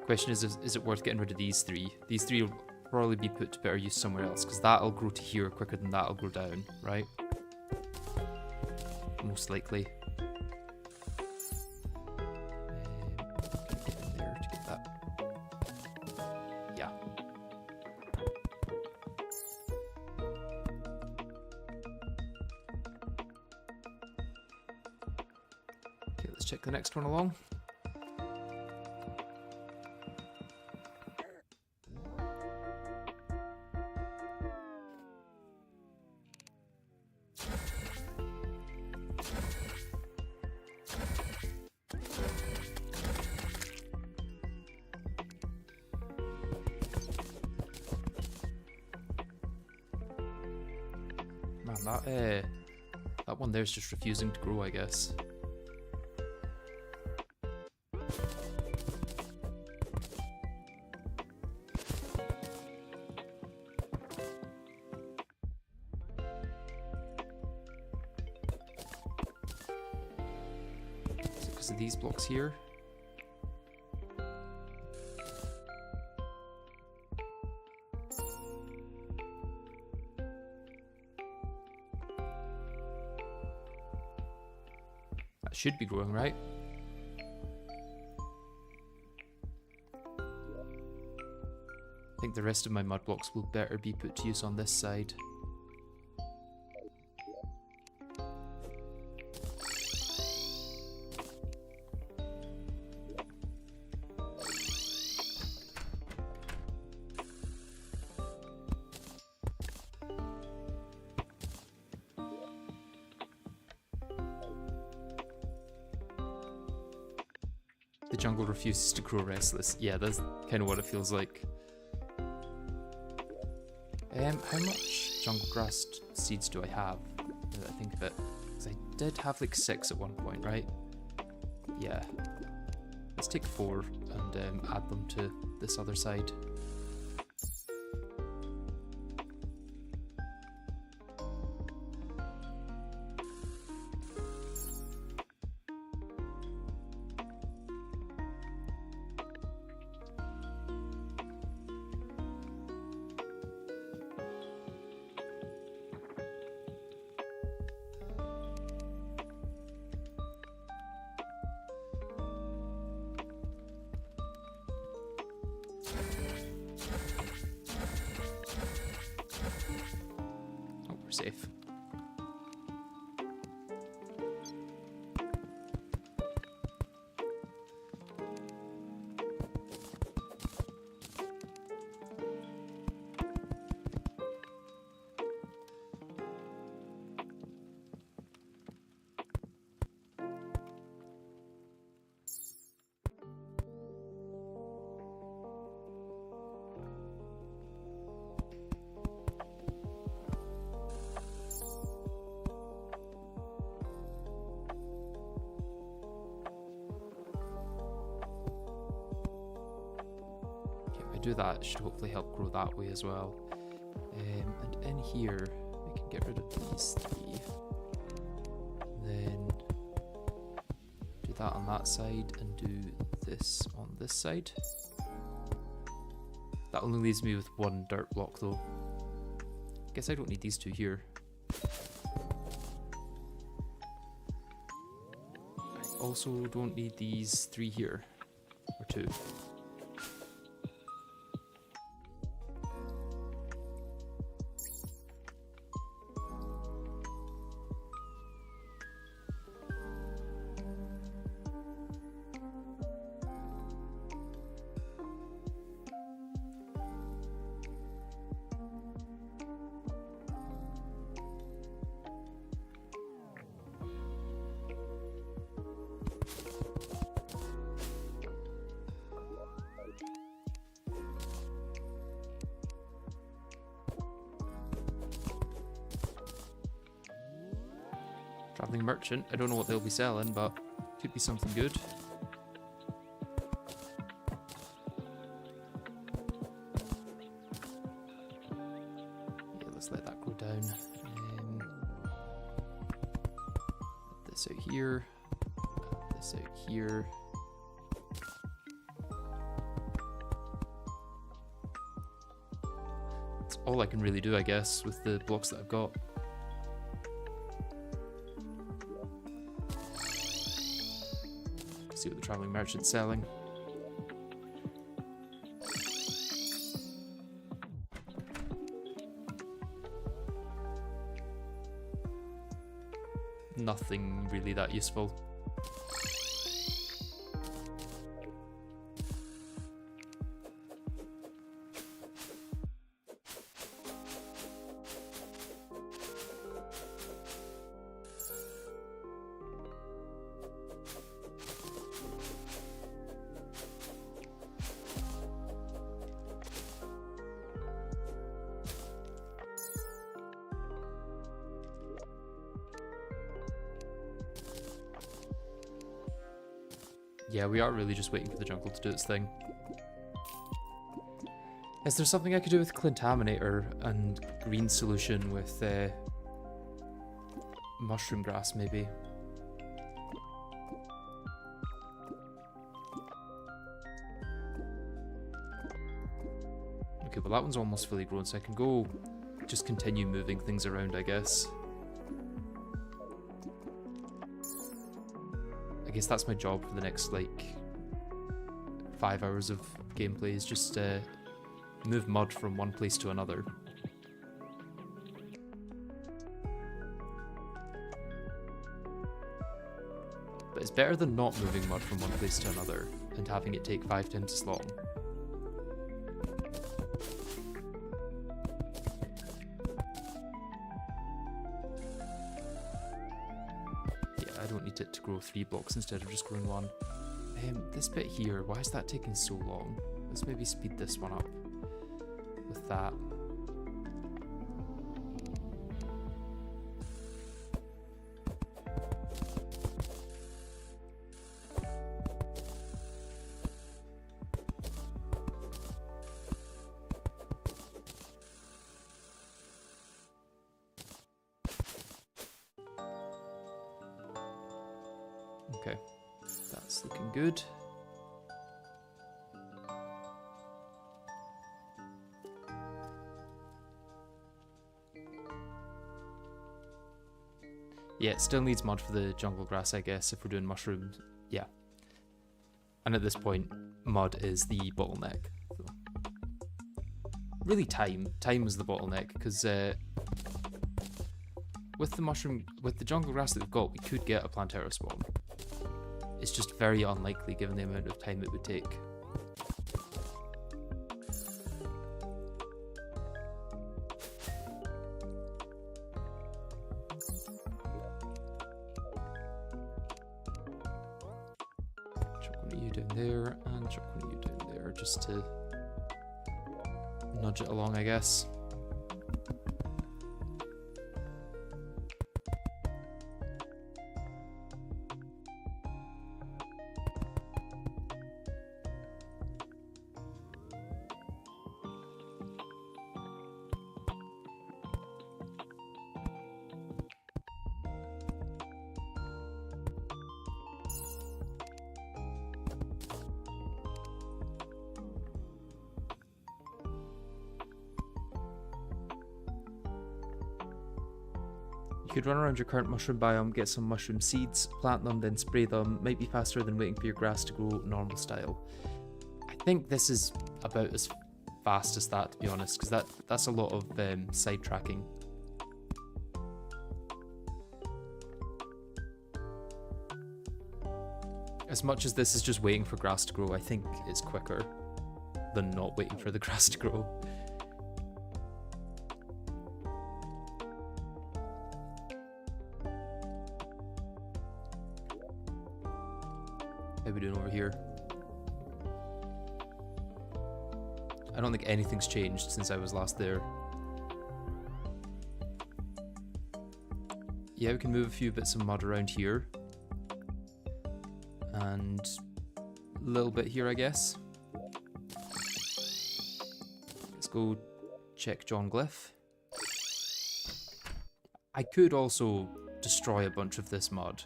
Question is it worth getting rid of these three? These three will probably be put to better use somewhere else, because that'll grow to here quicker than that'll grow down, right? Most likely. Check the next one along. Man, that one there's just refusing to grow, I guess. Of these blocks here. That should be growing, right? I think the rest of my mud blocks will better be put to use on this side. The jungle refuses to grow restless. Yeah, that's kind of what it feels like. How much jungle grass seeds do I have? Now that I think of it. Because I did have like 6 at one point, right? Yeah. Let's take 4 and add them to this other side. safe. Do that, it should hopefully help grow that way as well. And in here, we can get rid of these three. Then do that on that side and do this on this side. That only leaves me with one dirt block though. Guess I don't need these two here. I also don't need these three here, or two. Traveling merchant. I don't know what they'll be selling, but could be something good. Yeah, let's let that go down. Put this out here. Put this out here. That's all I can really do, I guess, with the blocks that I've got. See what the traveling merchant's selling. Nothing really that useful. Yeah, we are really just waiting for the jungle to do its thing. Is there something I could do with Clintaminator and green solution with mushroom grass maybe? Okay, well that one's almost fully grown, so I can go just continue moving things around, I guess. I guess that's my job for the next, like, 5 hours of gameplay, is just move mud from one place to another. But it's better than not moving mud from one place to another and having it take 5 times as long. It to grow 3 blocks instead of just growing 1. This bit here, why is that taking so long? Let's maybe speed this one up with that. Okay, that's looking good. Yeah, it still needs mud for the jungle grass, I guess, if we're doing mushrooms. Yeah. And at this point, mud is the bottleneck. So. Really time. Time is the bottleneck, because with the jungle grass that we've got, we could get a Plantera spawn. It's just very unlikely given the amount of time it would take. Chuck one of you down there, and chuck one of you down there, just to nudge it along, I guess. You could run around your current mushroom biome, get some mushroom seeds, plant them, then spray them. Might be faster than waiting for your grass to grow normal style. I think this is about as fast as that, to be honest, because that's a lot of sidetracking. As much as this is just waiting for grass to grow, I think it's quicker than not waiting for the grass to grow. How are we doing over here? I don't think anything's changed since I was last there. Yeah, we can move a few bits of mud around here. And a little bit here, I guess. Let's go check John Glyph. I could also destroy a bunch of this mud.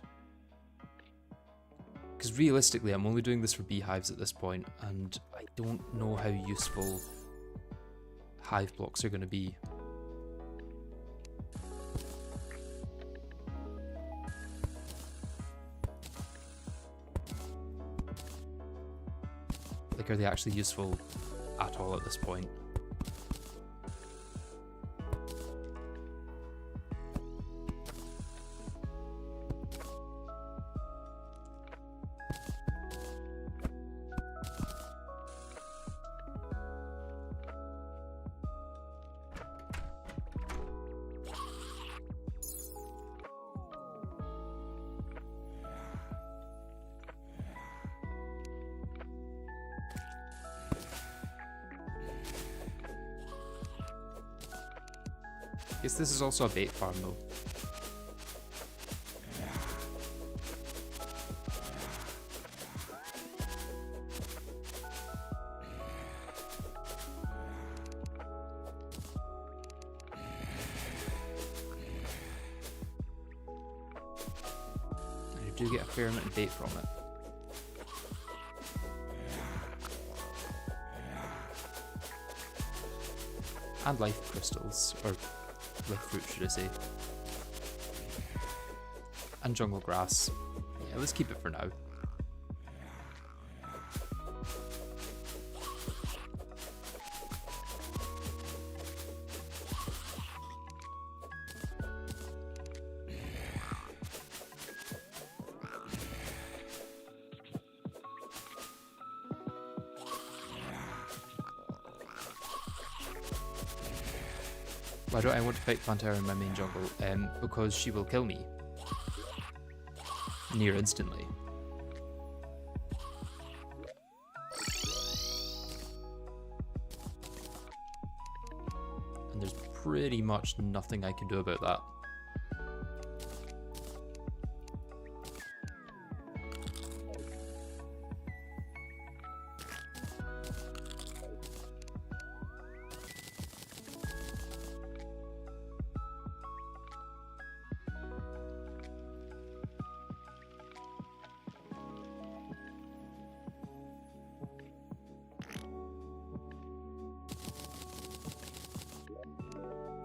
Because realistically, I'm only doing this for beehives at this point, and I don't know how useful hive blocks are going to be. Like, are they actually useful at all at this point? Guess this is also a bait farm though. And you do get a fair amount of bait from it. And life crystals, or life fruit should I say. And jungle grass. Yeah, let's keep it for now. Why don't I want to fight Plantera in my main jungle? Because she will kill me. Near instantly. And there's pretty much nothing I can do about that.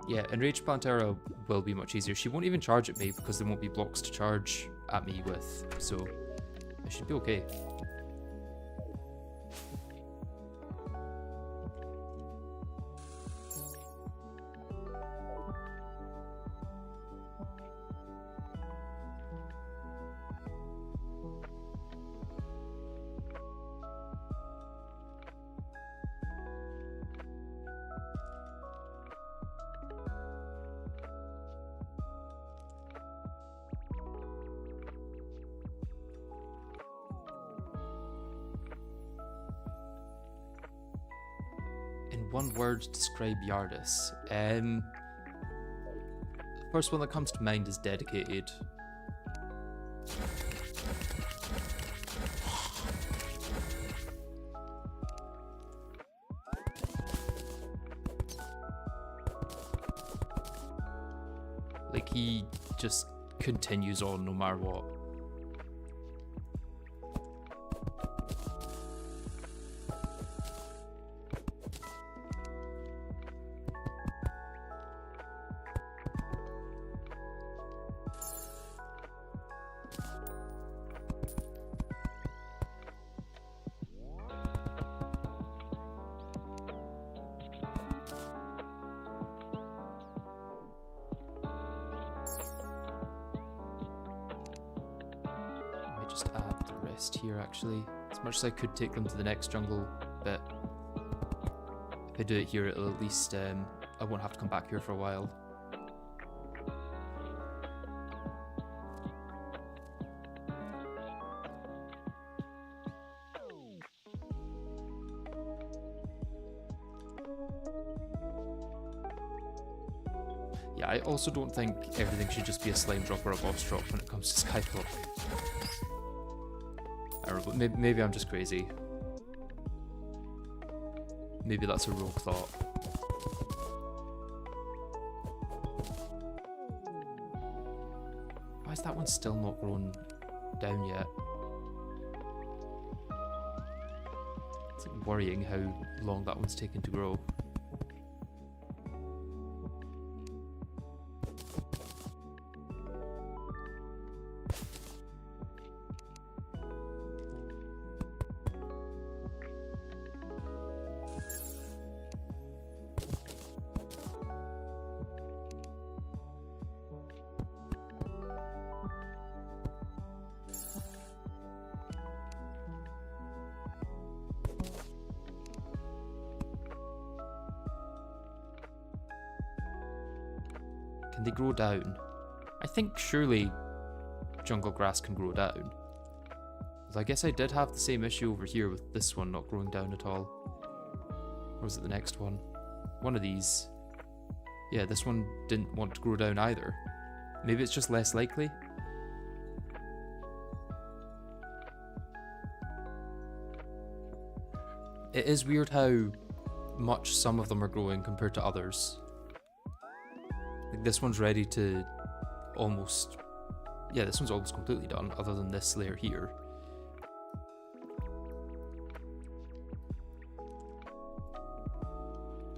Yeah, Enraged Plantera will be much easier. She won't even charge at me because there won't be blocks to charge at me with, so it should be okay. one word to describe Yardis. First one that comes to mind is dedicated. Like, he just continues on no matter what. Just add the rest here actually. As much as I could take them to the next jungle bit, if I do it here, it'll at least I won't have to come back here for a while. Yeah, I also don't think everything should just be a slime drop or a boss drop when it comes to Skyblock. But maybe I'm just crazy. Maybe that's a rogue thought. Why is that one still not grown down yet? It's like worrying how long that one's taken to grow. Can they grow down? I think surely jungle grass can grow down. I guess I did have the same issue over here with this one not growing down at all. Or was it the next one? One of these. Yeah, this one didn't want to grow down either. Maybe it's just less likely? It is weird how much some of them are growing compared to others. Like this one's ready to almost... Yeah, this one's almost completely done, other than this layer here.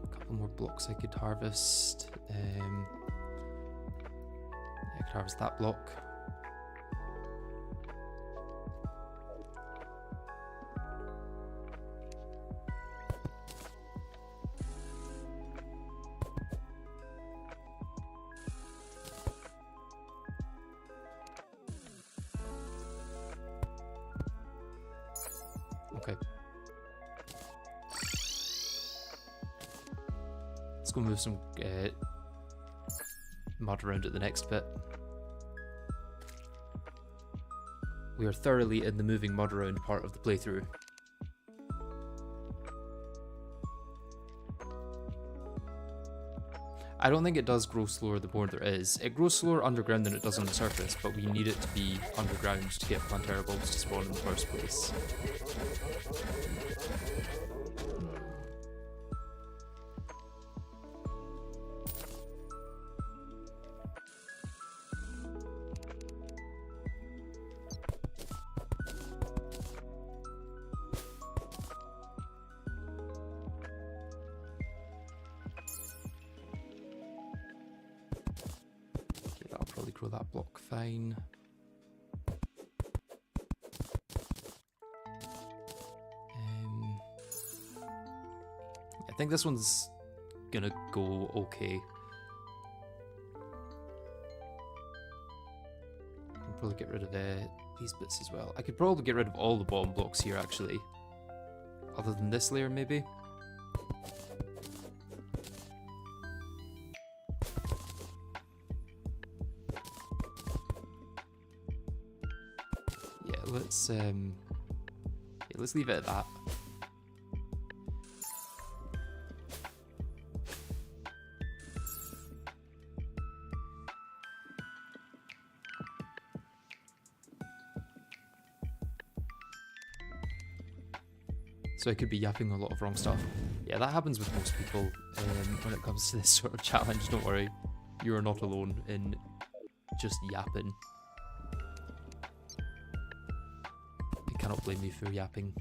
A couple more blocks I could harvest. Yeah, I could harvest that block. Okay. Let's go move some mud around at the next bit. We are thoroughly in the moving mud around part of the playthrough. I don't think it does grow slower the more there is. It grows slower underground than it does on the surface, but we need it to be underground to get Plantera bulbs to spawn in the first place. Probably grow that block fine. I think this one's gonna go okay. I'll probably get rid of these bits as well. I could probably get rid of all the bottom blocks here actually. Other than this layer maybe. Let's leave it at that. So I could be yapping a lot of wrong stuff. Yeah, that happens with most people when it comes to this sort of challenge. Don't worry, you are not alone in just yapping. You cannot blame me for yapping.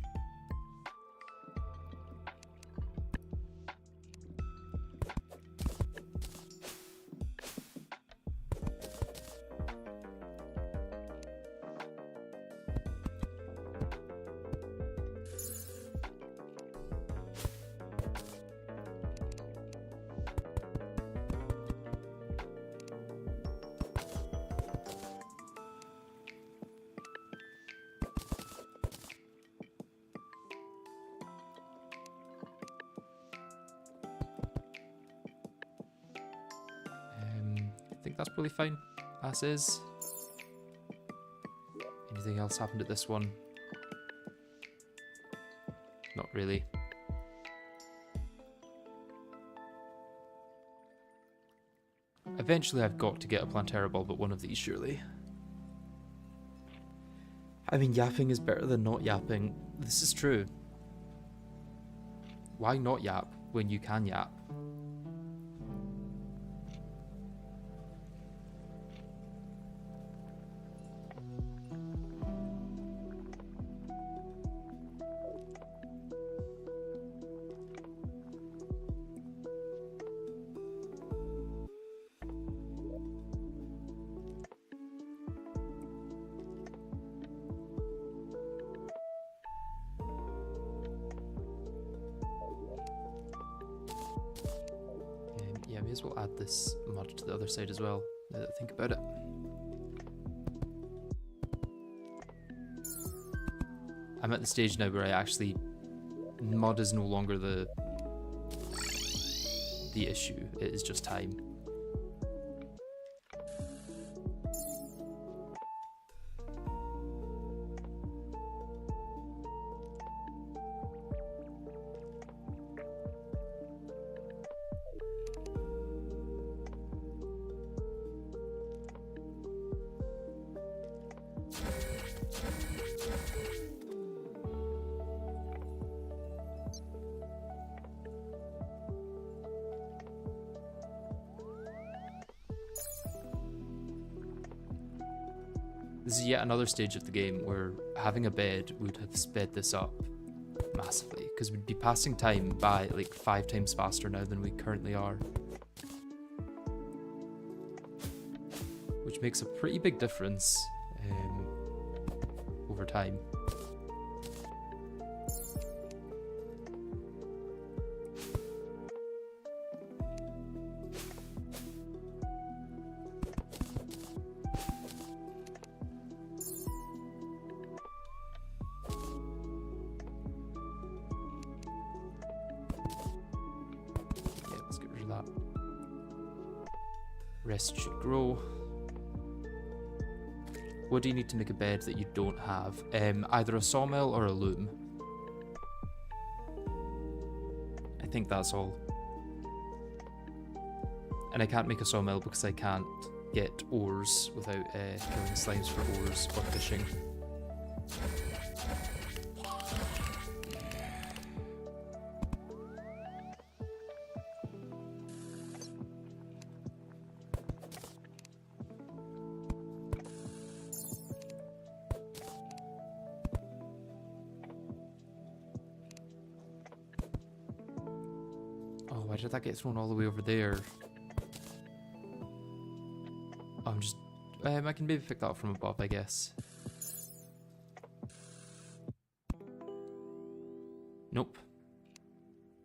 I think that's probably fine, as is. Anything else happened at this one? Not really. Eventually I've got to get a Plantera bulb at one of these, surely. I mean, yapping is better than not yapping. This is true. Why not yap when you can yap? Yeah, may as well add this mud to the other side as well, now that I think about it. I'm at the stage now where I actually... mud is no longer the issue, it is just time. This is yet another stage of the game where having a bed would have sped this up massively, because we'd be passing time by like 5 times faster now than we currently are. Which makes a pretty big difference over time. Rest should grow. What do you need to make a bed that you don't have? Either a sawmill or a loom. I think that's all. And I can't make a sawmill because I can't get ores without killing slimes for ores or fishing. Why did that get thrown all the way over there? I'm just... I can maybe pick that up from above, I guess. Nope.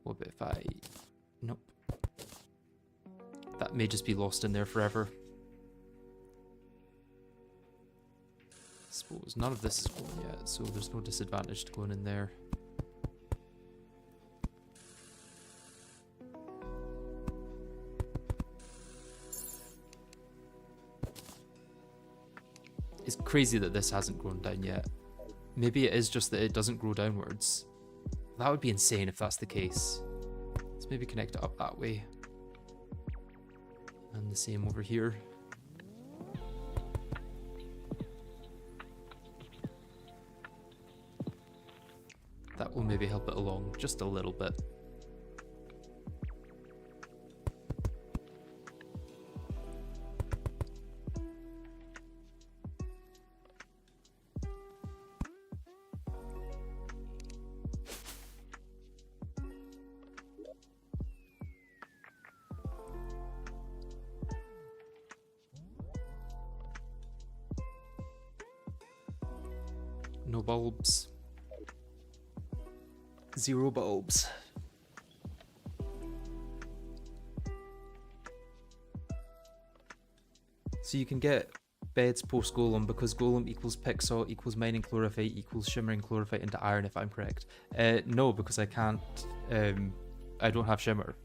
What if I... Nope. That may just be lost in there forever. I suppose none of this is going yet, so there's no disadvantage to going in there. It's crazy that this hasn't grown down yet. Maybe it is just that it doesn't grow downwards. That would be insane if that's the case. Let's maybe connect it up that way. And the same over here. That will maybe help it along just a little bit. No bulbs. 0 bulbs. So you can get beds post golem because golem equals pixel equals mining chlorophyte equals shimmering chlorophyte into iron, if I'm correct. No, because I can't. I don't have shimmer.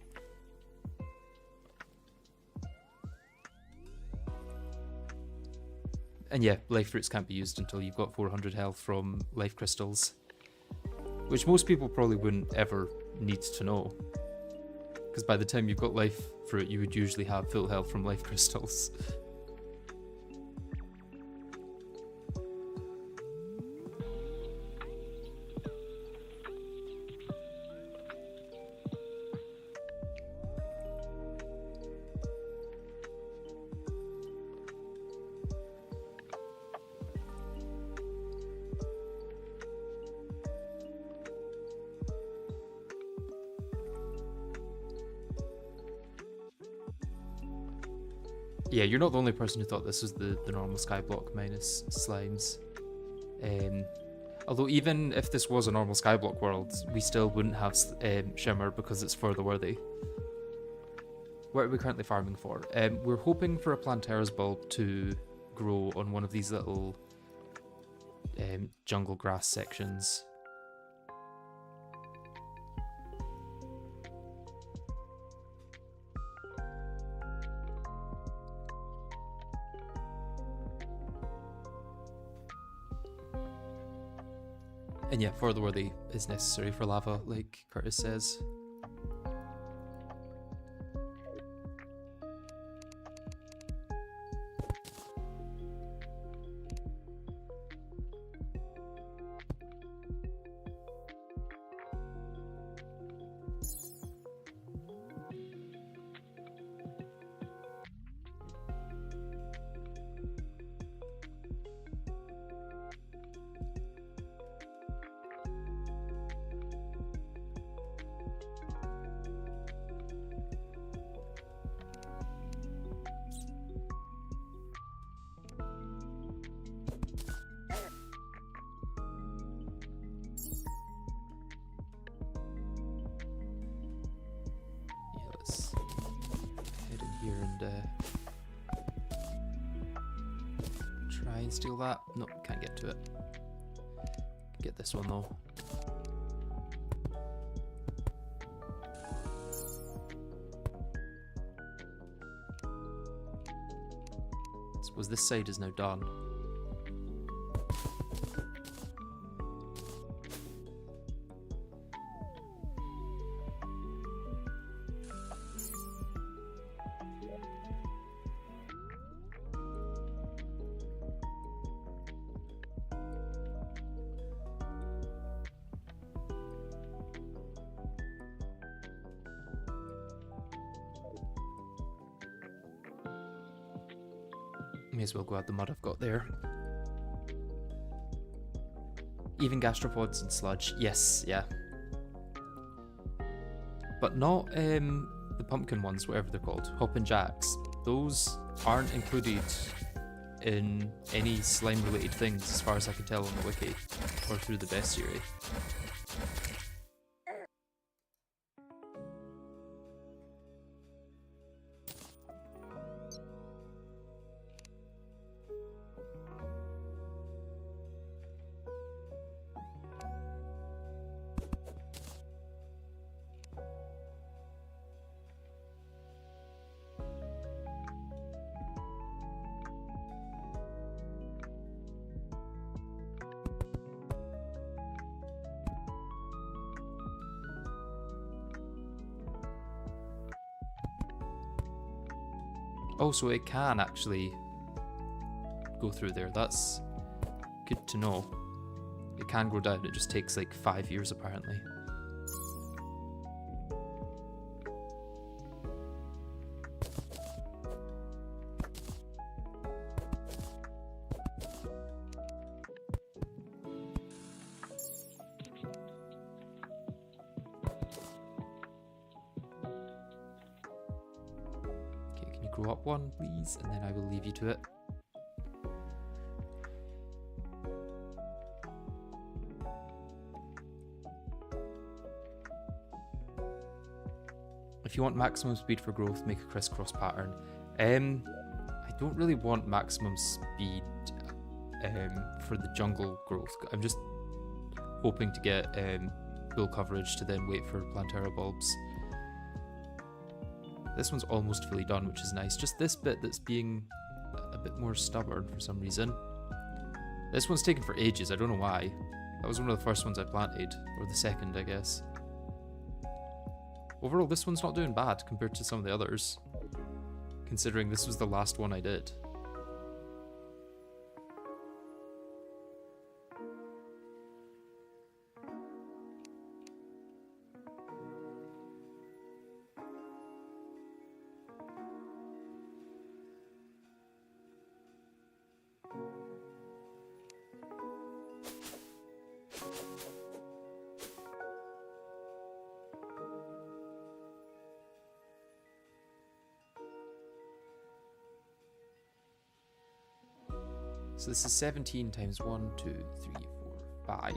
And yeah, life fruits can't be used until you've got 400 health from life crystals. Which most people probably wouldn't ever need to know. Because by the time you've got life fruit, you would usually have full health from life crystals. Yeah, you're not the only person who thought this was the normal Skyblock minus slimes. Although even if this was a normal Skyblock world, we still wouldn't have shimmer because it's further worthy. What are we currently farming for? We're hoping for a Plantera's bulb to grow on one of these little jungle grass sections. And yeah, further worthy is necessary for lava, like Curtis says. Try and steal that. No, can't get to it. Get this one though. I suppose this side is now done. May as well go add the mud I've got there. Even gastropods and sludge. Yes, yeah. But not the pumpkin ones, whatever they're called. Hoppin' Jacks. Those aren't included in any slime related things as far as I can tell on the wiki. Or through the bestiary. Oh, so it can actually go through there. That's good to know. It can grow down, it just takes like 5 years apparently. Okay, can you grow up one, please? And then I will leave you to it. If you want maximum speed for growth, make a crisscross pattern. I don't really want maximum speed for the jungle growth. I'm just hoping to get full coverage to then wait for Plantera bulbs. This one's almost fully done, which is nice. Just this bit that's being a bit more stubborn for some reason. This one's taken for ages, I don't know why. That was one of the first ones I planted, or the second, I guess. Overall, this one's not doing bad compared to some of the others, considering this was the last one I did. So this is 17 times 1, 2, 3, 4, 5.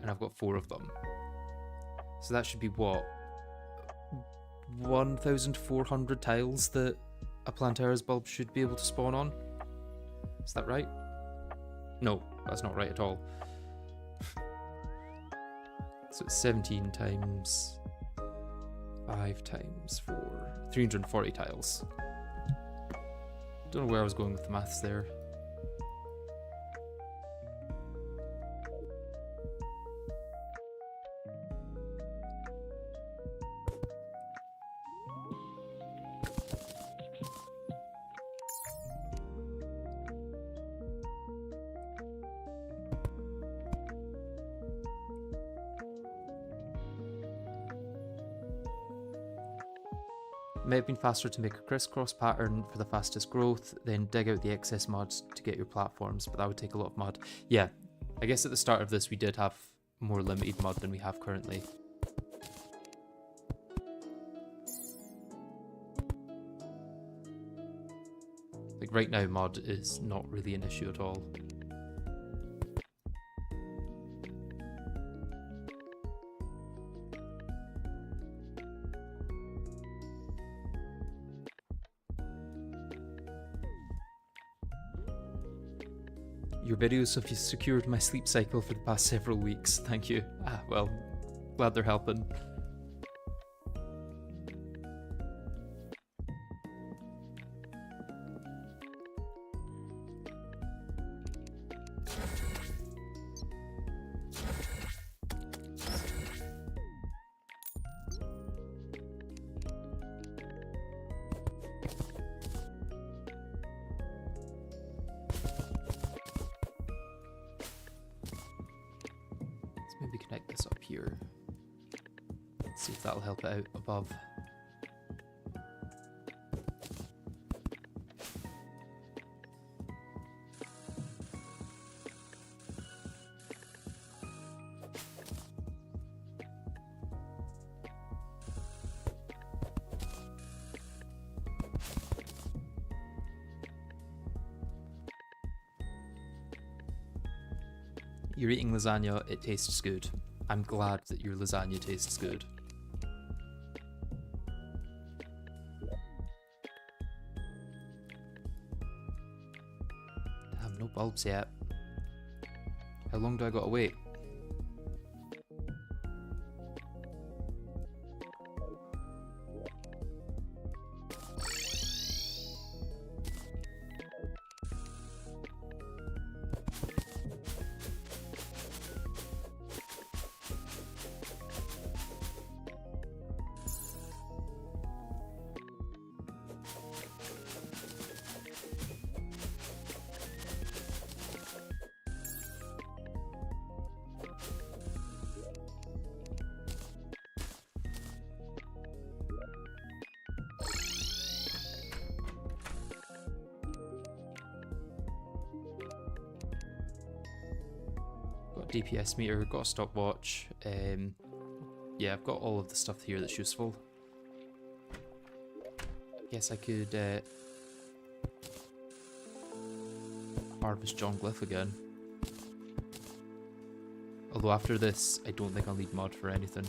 And I've got 4 of them. So that should be what? 1,400 tiles that a Plantera's bulb should be able to spawn on? Is that right? No, that's not right at all. So it's 17 times 5 times 4. 340 tiles. Don't know where I was going with the maths there. It may have been faster to make a crisscross pattern for the fastest growth, then dig out the excess mud to get your platforms, but that would take a lot of mud. Yeah, I guess at the start of this we did have more limited mud than we have currently. Like right now mud is not really an issue at all. Your videos have secured my sleep cycle for the past several weeks. Thank you. Well, glad they're helping. Maybe connect this up here. Let's see if that'll help it out above. You're eating lasagna, it tastes good. I'm glad that your lasagna tastes good. Damn, no bulbs yet. How long do I gotta wait? DPS meter, got a stopwatch. Yeah, I've got all of the stuff here that's useful. Guess I could harvest John Glyph again. Although after this, I don't think I'll need mod for anything.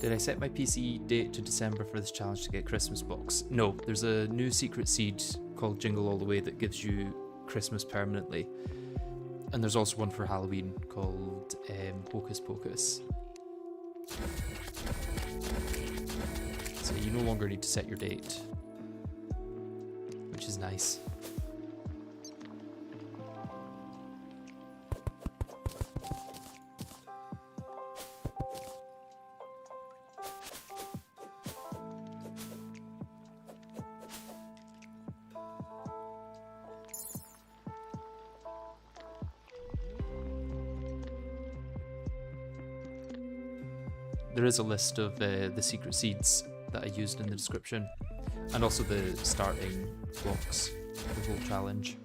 Did I set my PC date to December for this challenge to get Christmas blocks? No, there's a new secret seed called Jingle All the Way that gives you Christmas permanently. And there's also one for Halloween called Hocus Pocus. So you no longer need to set your date, which is nice. There is a list of the secret seeds that I used in the description, and also the starting blocks, the whole challenge.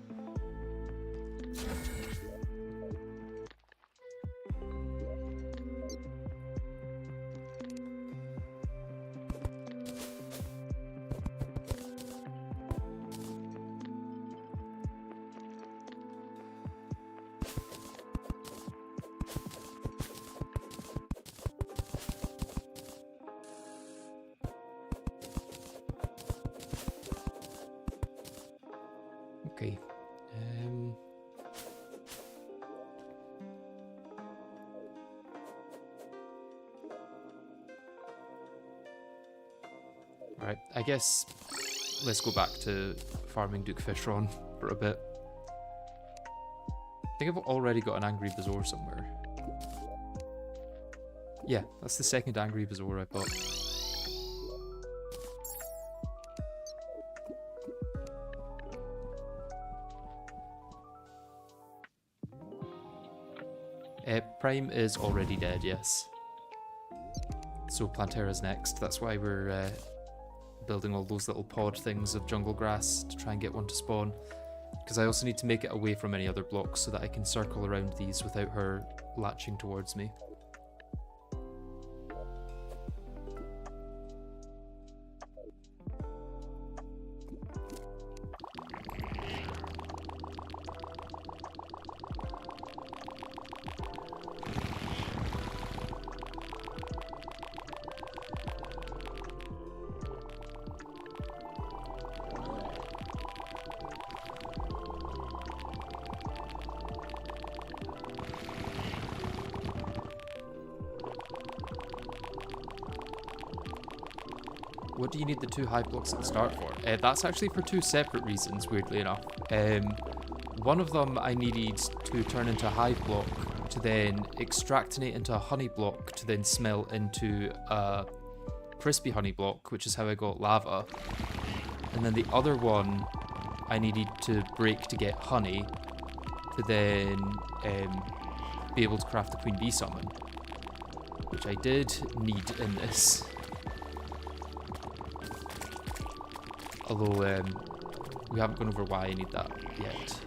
Okay. Right, I guess let's go back to farming Duke Fishron for a bit. I think I've already got an Angry Bazaar somewhere. Yeah, that's the second Angry Bazaar I've got. Prime is already dead, yes. So Plantera's next. That's why we're building all those little pod things of jungle grass to try and get one to spawn. Because I also need to make it away from any other blocks so that I can circle around these without her latching towards me. What do you need the 2 hive blocks at the start for? That's actually for 2 separate reasons, weirdly enough. One of them I needed to turn into a hive block to then extractinate into a honey block to then smelt into a crispy honey block, which is how I got lava. And then the other one I needed to break to get honey to then be able to craft the Queen Bee summon, which I did need in this. Although, we haven't gone over why I need that yet.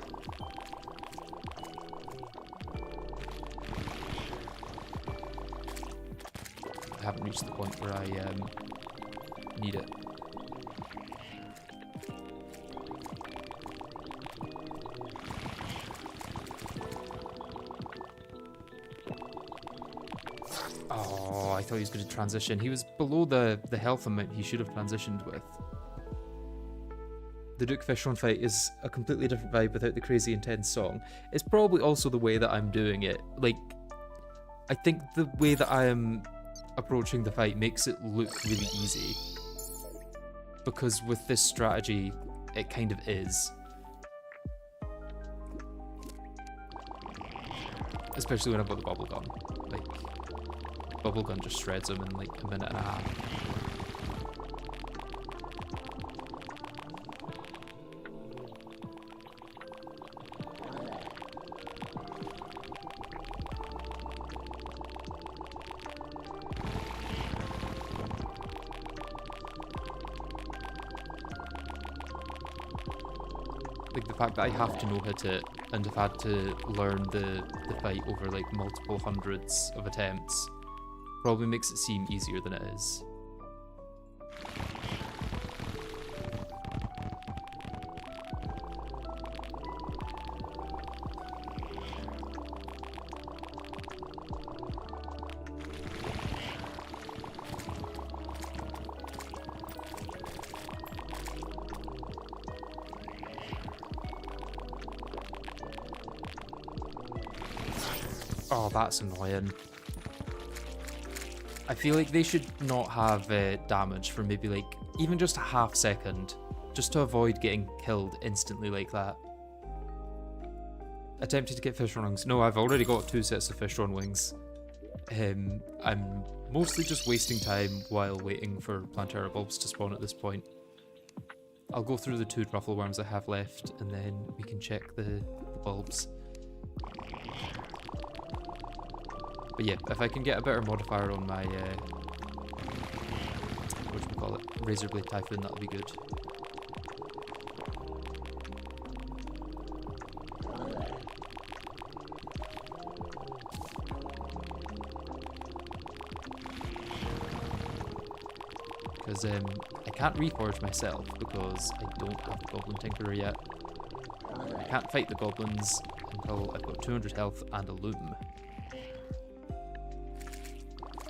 I haven't reached the point where I need it. Oh, I thought he was going to transition. He was below the health amount he should have transitioned with. The Duke Fishron fight is a completely different vibe without the crazy intense song. It's probably also the way that I'm doing it. Like, I think the way that I am approaching the fight makes it look really easy. Because with this strategy, it kind of is. Especially when I've got the bubble gun. Like, bubblegum just shreds them in like a minute and a half. Like the fact that I have to no hit it and have had to learn the fight over like multiple hundreds of attempts probably makes it seem easier than it is. Oh, that's annoying. I feel like they should not have damage for maybe like even just a half second, just to avoid getting killed instantly like that. Attempted to get fish on wings. No, I've already got 2 sets of fish on wings. I'm mostly just wasting time while waiting for Plantera bulbs to spawn at this point. I'll go through the 2 truffle worms I have left and then we can check the bulbs. But yeah, if I can get a better modifier on my, whatchamacallit, Razorblade Typhoon, that'll be good. Because I can't reforge myself because I don't have the Goblin Tinkerer yet. I can't fight the goblins until I've got 200 health and a loom.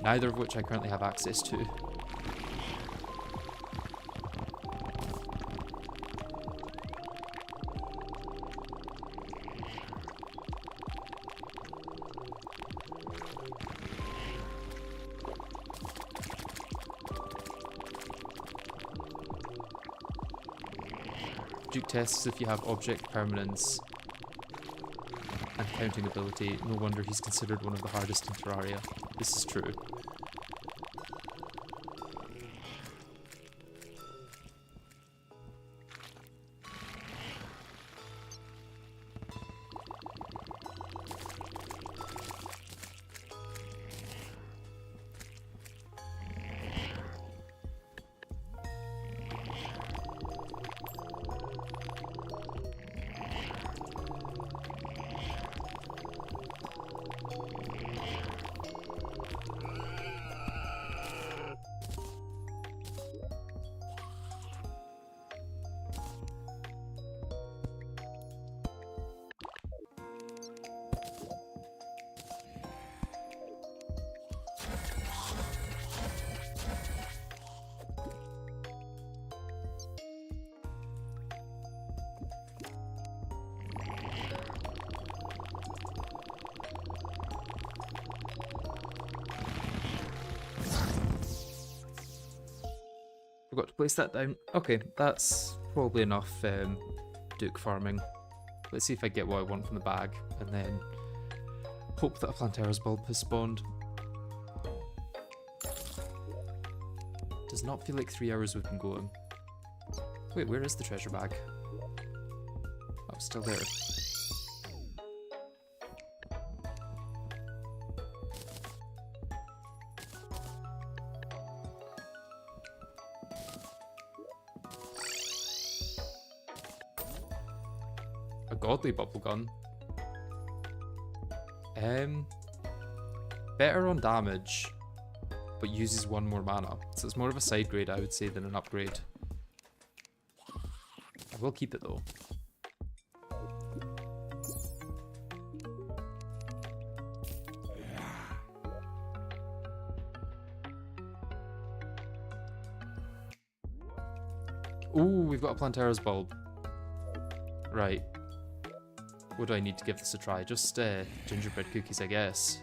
Neither of which I currently have access to. Duke tests if you have object permanence and counting ability. No wonder he's considered one of the hardest in Terraria. This is true. Forgot to place that down. Okay, that's probably enough Duke farming. Let's see if I get what I want from the bag, and then hope that a Plantera's bulb has spawned. Does not feel like 3 hours we've been going. Wait, where is the treasure bag? Oh, it's still there. A godly bubblegum. Better on damage, but uses 1 more mana. So it's more of a side grade, I would say, than an upgrade. I will keep it though. Ooh, we've got a Plantera's bulb. Right. What do I need to give this a try? Just gingerbread cookies, I guess.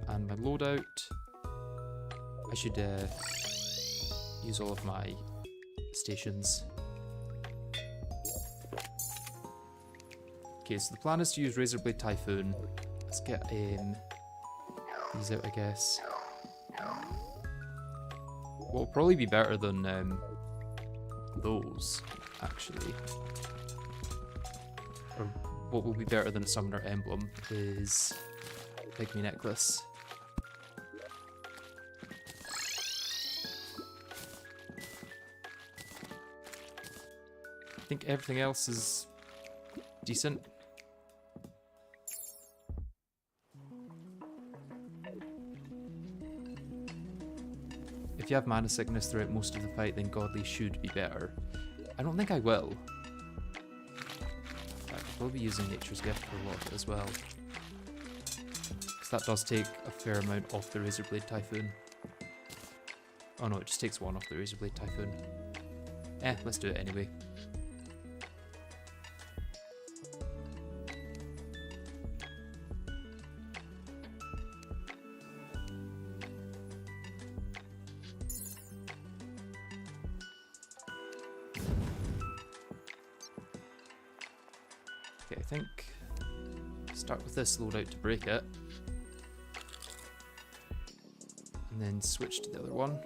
And my loadout. I should use all of my stations. Okay, so the plan is to use Razorblade Typhoon. Let's get these out, I guess. What will probably be better than those, actually. Or what will be better than a Summoner Emblem is Pygmy Necklace. I think everything else is decent. If you have mana sickness throughout most of the fight, then Godly should be better. I don't think I will. I'll probably be using Nature's Gift for a lot of it as well. Because that does take a fair amount off the Razorblade Typhoon. Oh no, it just takes one off the Razorblade Typhoon. Let's do it anyway. Okay, I think start with this loadout to break it. And then switch to the other one.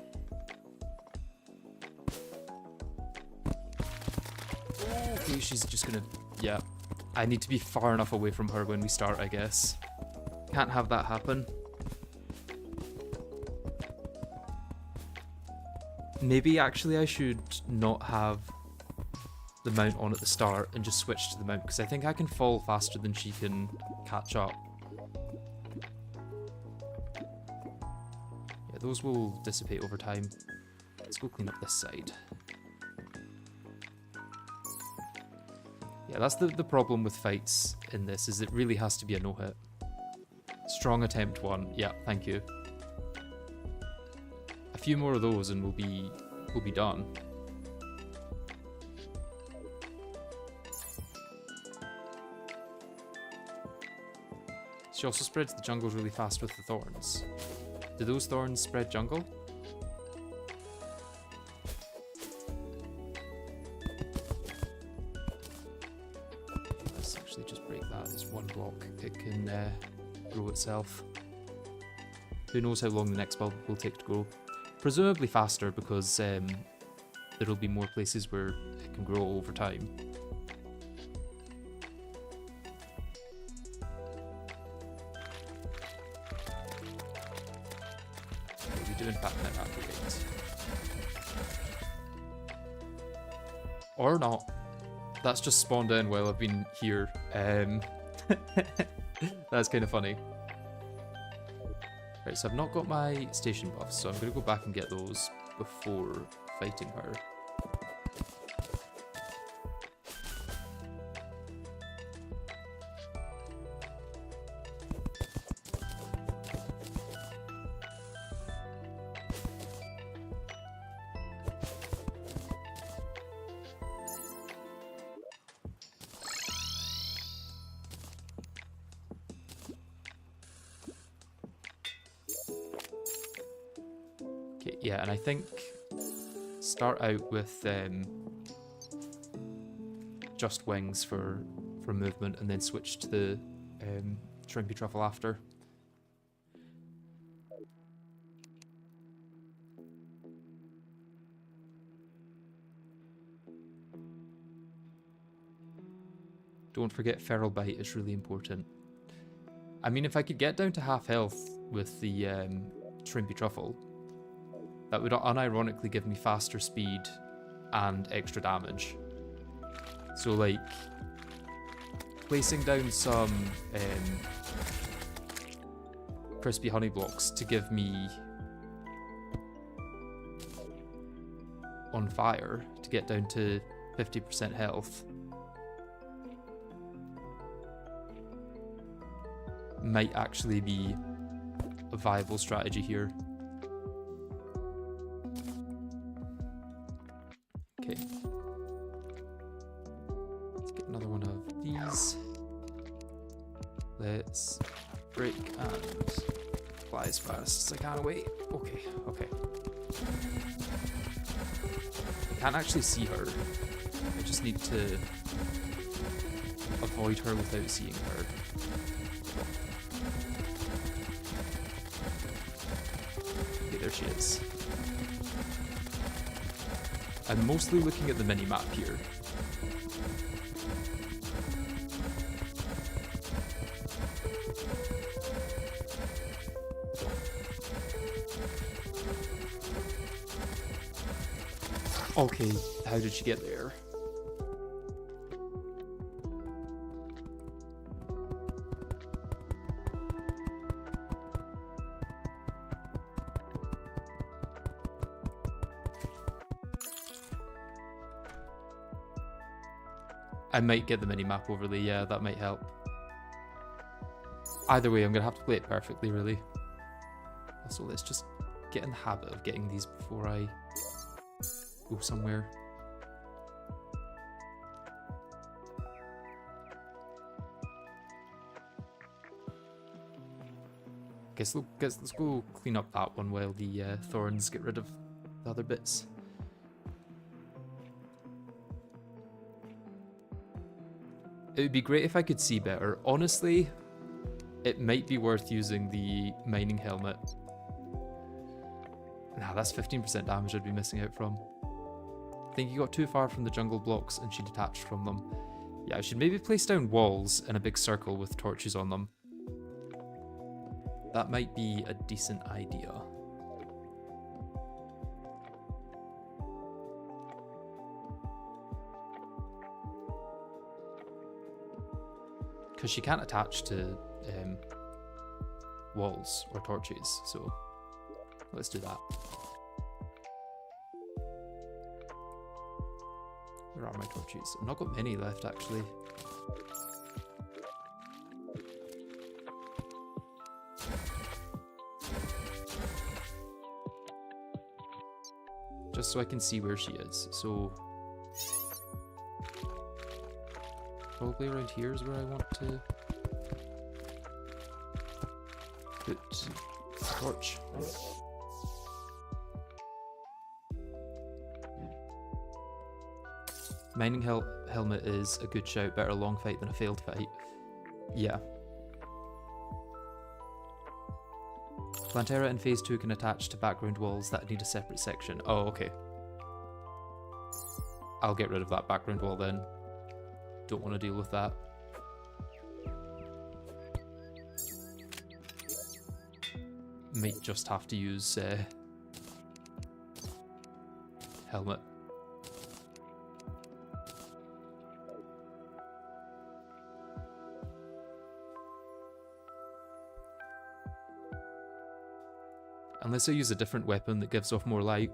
Okay, she's just gonna... Yeah. I need to be far enough away from her when we start, I guess. Can't have that happen. Maybe actually I should not have the mount on at the start and just switch to the mount, because I think I can fall faster than she can catch up. Yeah, those will dissipate over time. Let's go clean up this side. Yeah, that's the problem with fights in this, is it really has to be a no-hit. Strong attempt 1. Yeah, thank you. A few more of those and we'll be done. She also spreads the jungle really fast with the thorns. Do those thorns spread jungle? Let's actually just break that. It's one block. It can grow itself. Who knows how long the next bulb will take to grow. Presumably faster, because there'll be more places where it can grow over time. In fact, that activates. Or not. That's just spawned in while I've been here. That's kind of funny. Right, so I've not got my station buffs, so I'm going to go back and get those before fighting her. Yeah, and I think start out with just wings for movement, and then switch to the shrimpy truffle after. Don't forget Feral Bite is really important. I mean, if I could get down to half health with the shrimpy truffle, that would unironically give me faster speed and extra damage. So, like, placing down some crispy honey blocks to give me on fire to get down to 50% health might actually be a viable strategy here. Okay. Let's get another one of these. Let's break and fly as fast as I can away. Okay, okay. I can't actually see her. I just need to avoid her without seeing her. Okay, there she is. I'm mostly looking at the mini-map here. Okay, how did she get there? I might get the mini-map overlay, yeah, that might help. Either way, I'm gonna have to play it perfectly, really. Also, let's just get in the habit of getting these before I go somewhere. Let's go clean up that one while the thorns get rid of the other bits. It would be great if I could see better. Honestly, it might be worth using the mining helmet. Nah, that's 15% damage I'd be missing out from. I think you got too far from the jungle blocks and she detached from them. Yeah, I should maybe place down walls in a big circle with torches on them. That might be a decent idea. Because she can't attach to walls or torches, so let's do that. Where are my torches? I've not got many left, actually. Just so I can see where she is, so probably around here is where I want to put the torch. Mining helmet is a good shout, better a long fight than a failed fight. Yeah. Plantera in phase 2 can attach to background walls that need a separate section. Oh, okay. I'll get rid of that background wall then. Don't want to deal with that. Might just have to use helmet. Unless I use a different weapon that gives off more light.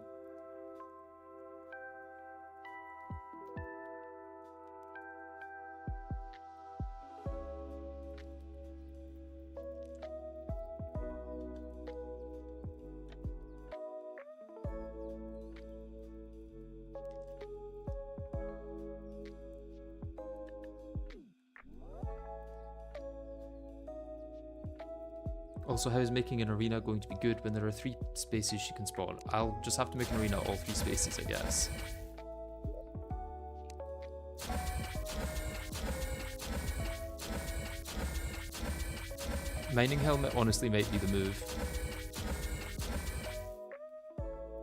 Also, how is making an arena going to be good when there are 3 spaces she can spawn? I'll just have to make an arena all 3 spaces, I guess. Mining helmet honestly might be the move.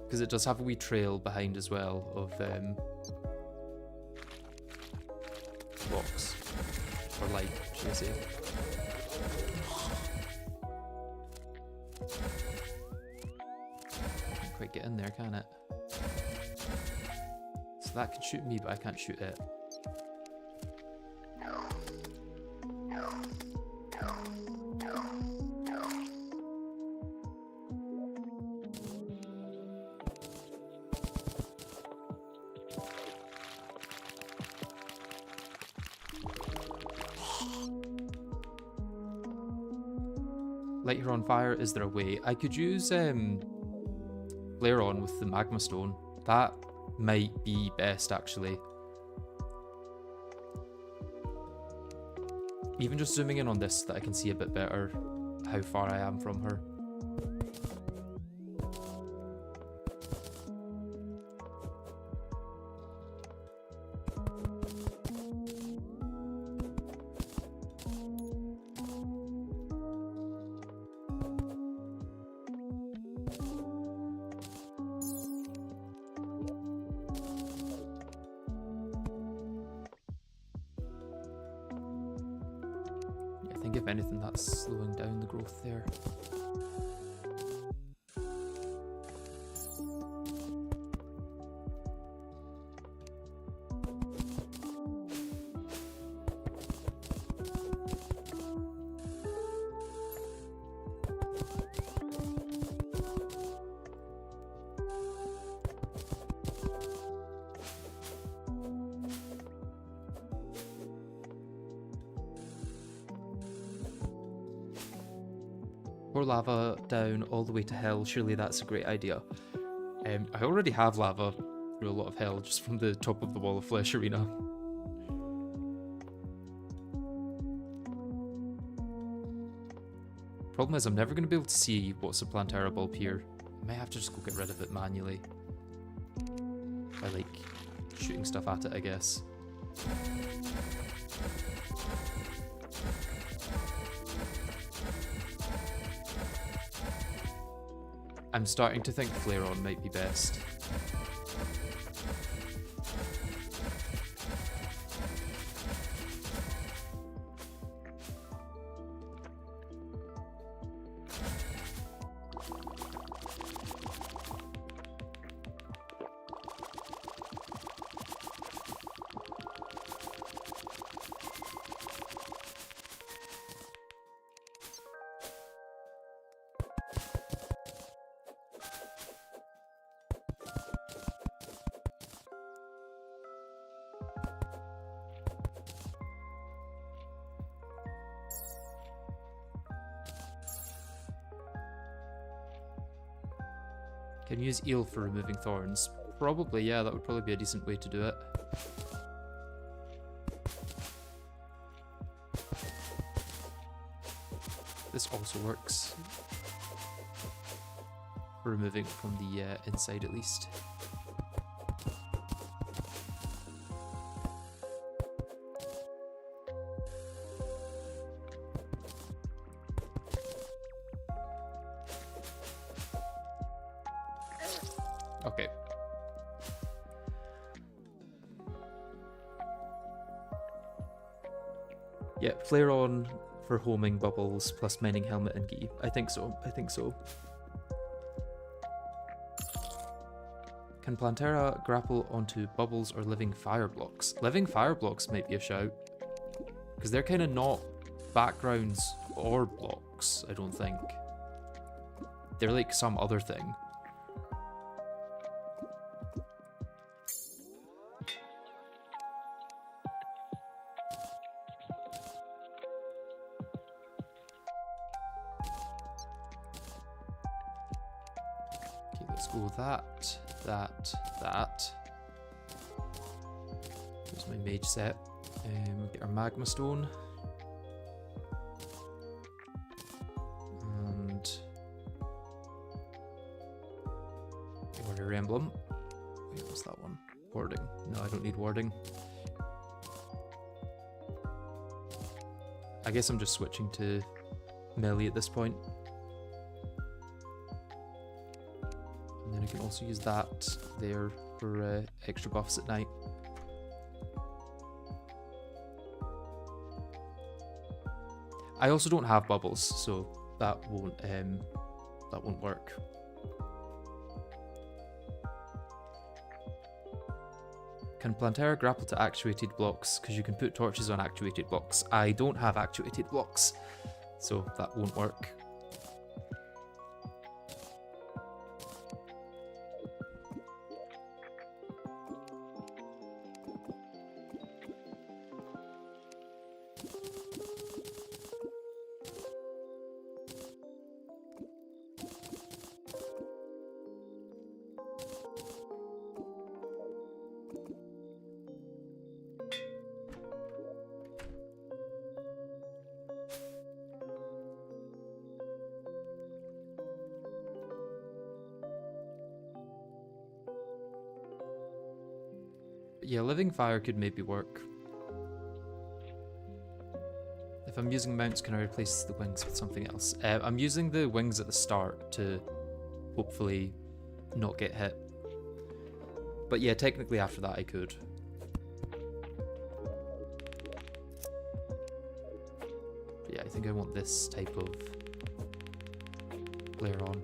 Because it does have a wee trail behind as well of blocks. Or light, should I say. Quite get in there, can it? So that can shoot me, but I can't shoot it. Light her on fire, is there a way? I could use Flare on with the magma stone. That might be best, actually. Even just zooming in on this, that I can see a bit better how far I am from her. think if anything, that's slowing down the growth there. Pour lava down all the way to hell. Surely that's a great idea. I already have lava through a lot of hell just from the top of the Wall of Flesh arena. Problem is I'm never going to be able to see what's a Plantera bulb here. I may have to just go get rid of it manually. By like shooting stuff at it, I guess. I'm starting to think Flare On might be best. Can use eel for removing thorns. Probably, yeah, that would probably be a decent way to do it. This also works. For removing it from the inside at least. Okay. Yeah, Flare On for homing bubbles plus mining helmet and gi. I think so. I think so. Can Plantera grapple onto bubbles or living fire blocks? Living fire blocks might be a shout. Because they're kind of not backgrounds or blocks, I don't think. They're like some other thing. That. Here's my mage set. We'll get our magma stone. And warrior emblem. Wait, what's that one? Warding. No, I don't need warding. I guess I'm just switching to melee at this point. And then I can also use that there for extra buffs at night. I also don't have bubbles, so that won't work. Can Plantera grapple to actuated blocks? Because you can put torches on actuated blocks. I don't have actuated blocks, so that won't work. Yeah, living fire could maybe work. If I'm using mounts, can I replace the wings with something else? I'm using the wings at the start to hopefully not get hit. But yeah, technically after that I could. But yeah, I think I want this type of layer on.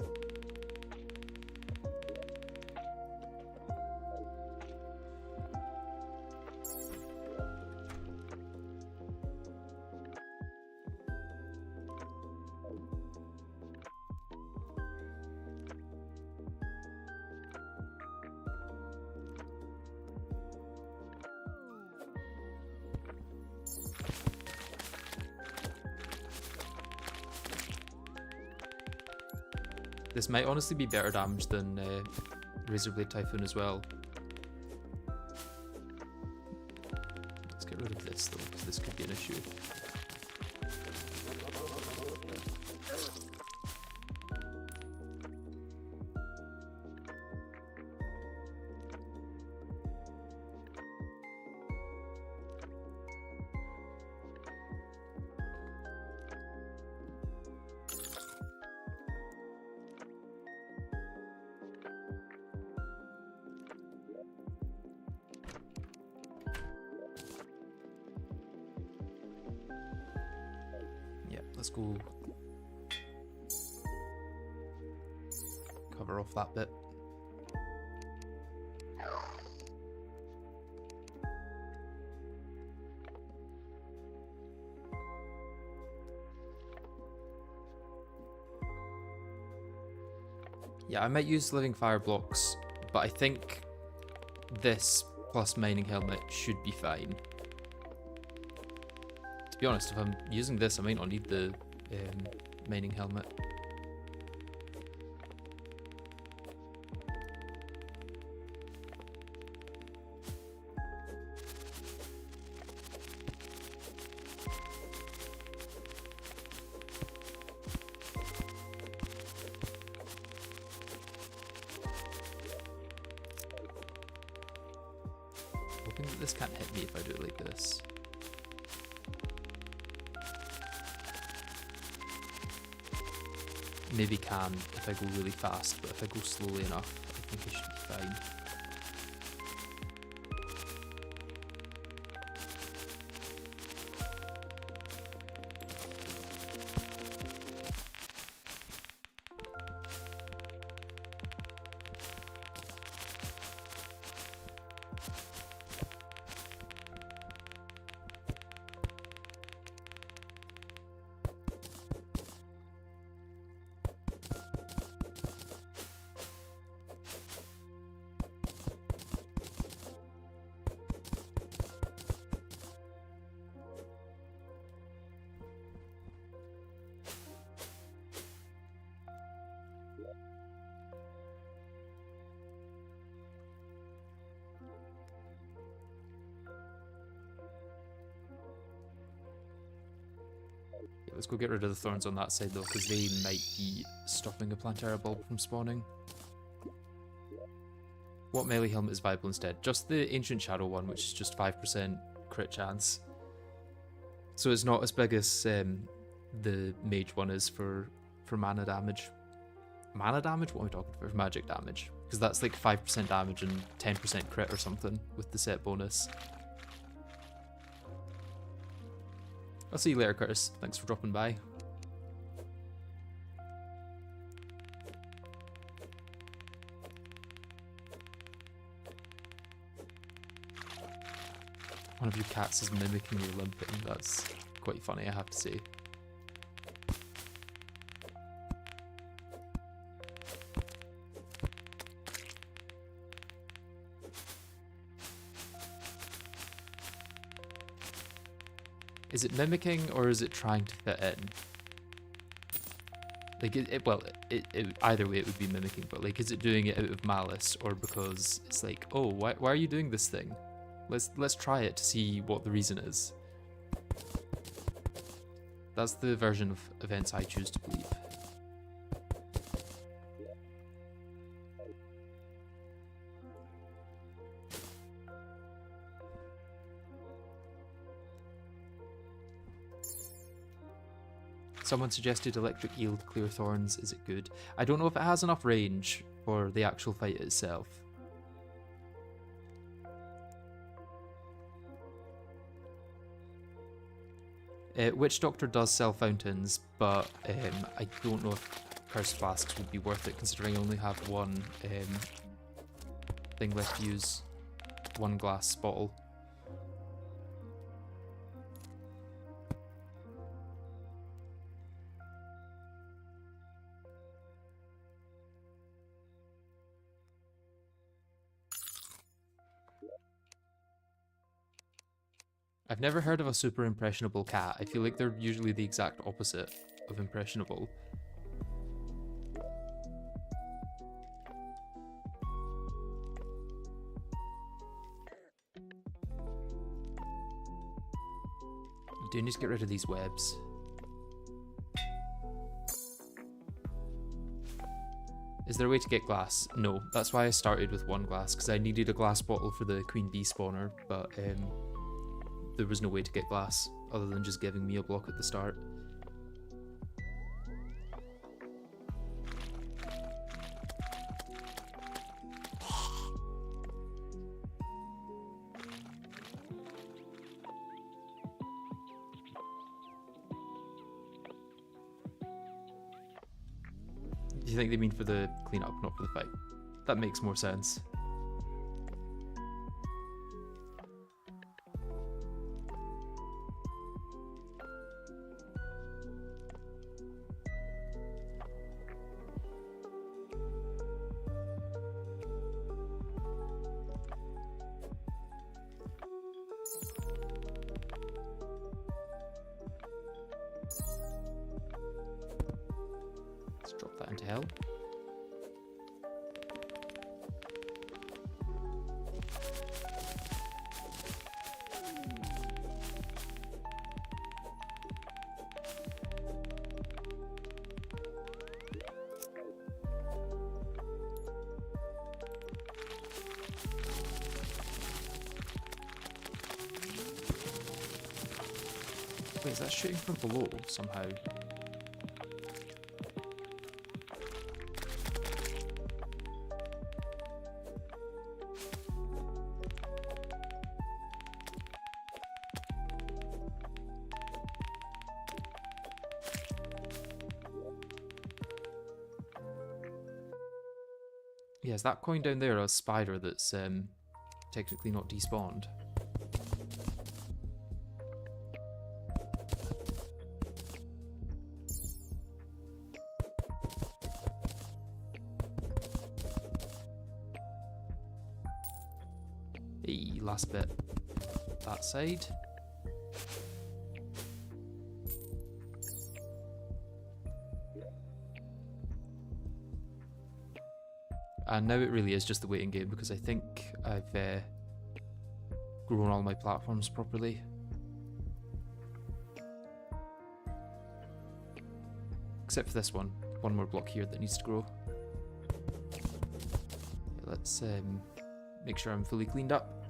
This might honestly be better damage than Razorblade Typhoon as well. Let's get rid of this though, because this could be an issue. Let's go cover off that bit. Yeah, I might use living fire blocks, but I think this plus mining helmet should be fine. To be honest, if I'm using this, I might not need the mining helmet. Hoping that this can't hit me if I do it like this. Maybe can if I go really fast, but if I go slowly enough, I think I should be fine. Let's go get rid of the thorns on that side though, because they might be stopping a Plantera bulb from spawning. What melee helmet is viable instead? Just the Ancient Shadow one, which is just 5% crit chance. So it's not as big as the mage one is for mana damage. Mana damage? What am I talking about? For magic damage. Because that's like 5% damage and 10% crit or something with the set bonus. I'll see you later, Curtis. Thanks for dropping by. One of your cats is mimicking your limping. That's quite funny, I have to say. Is it mimicking or is it trying to fit in? Like, well, either way it would be mimicking, but like, is it doing it out of malice or because it's like, oh, why are you doing this thing? Let's try it to see what the reason is. That's the version of events I choose to believe. Someone suggested electric eel to clear thorns. Is it good? I don't know if it has enough range for the actual fight itself. Witch Doctor does sell fountains, but I don't know if Cursed Flasks would be worth it, considering I only have one thing left to use. One glass bottle. I've never heard of a super impressionable cat. I feel like they're usually the exact opposite of impressionable. I do need to get rid of these webs. Is there a way to get glass? No, that's why I started with one glass, because I needed a glass bottle for the queen bee spawner, but there was no way to get glass, other than just giving me a block at the start. Do you think they mean for the cleanup, not for the fight? That makes more sense. Drop that into hell. Wait, is that shooting from below somehow? Yeah, is that coin down there a spider that's technically not despawned? Hey, last bit. That side. And now it really is just the waiting game, because I think I've grown all my platforms properly. Except for this one more block here that needs to grow. Let's make sure I'm fully cleaned up.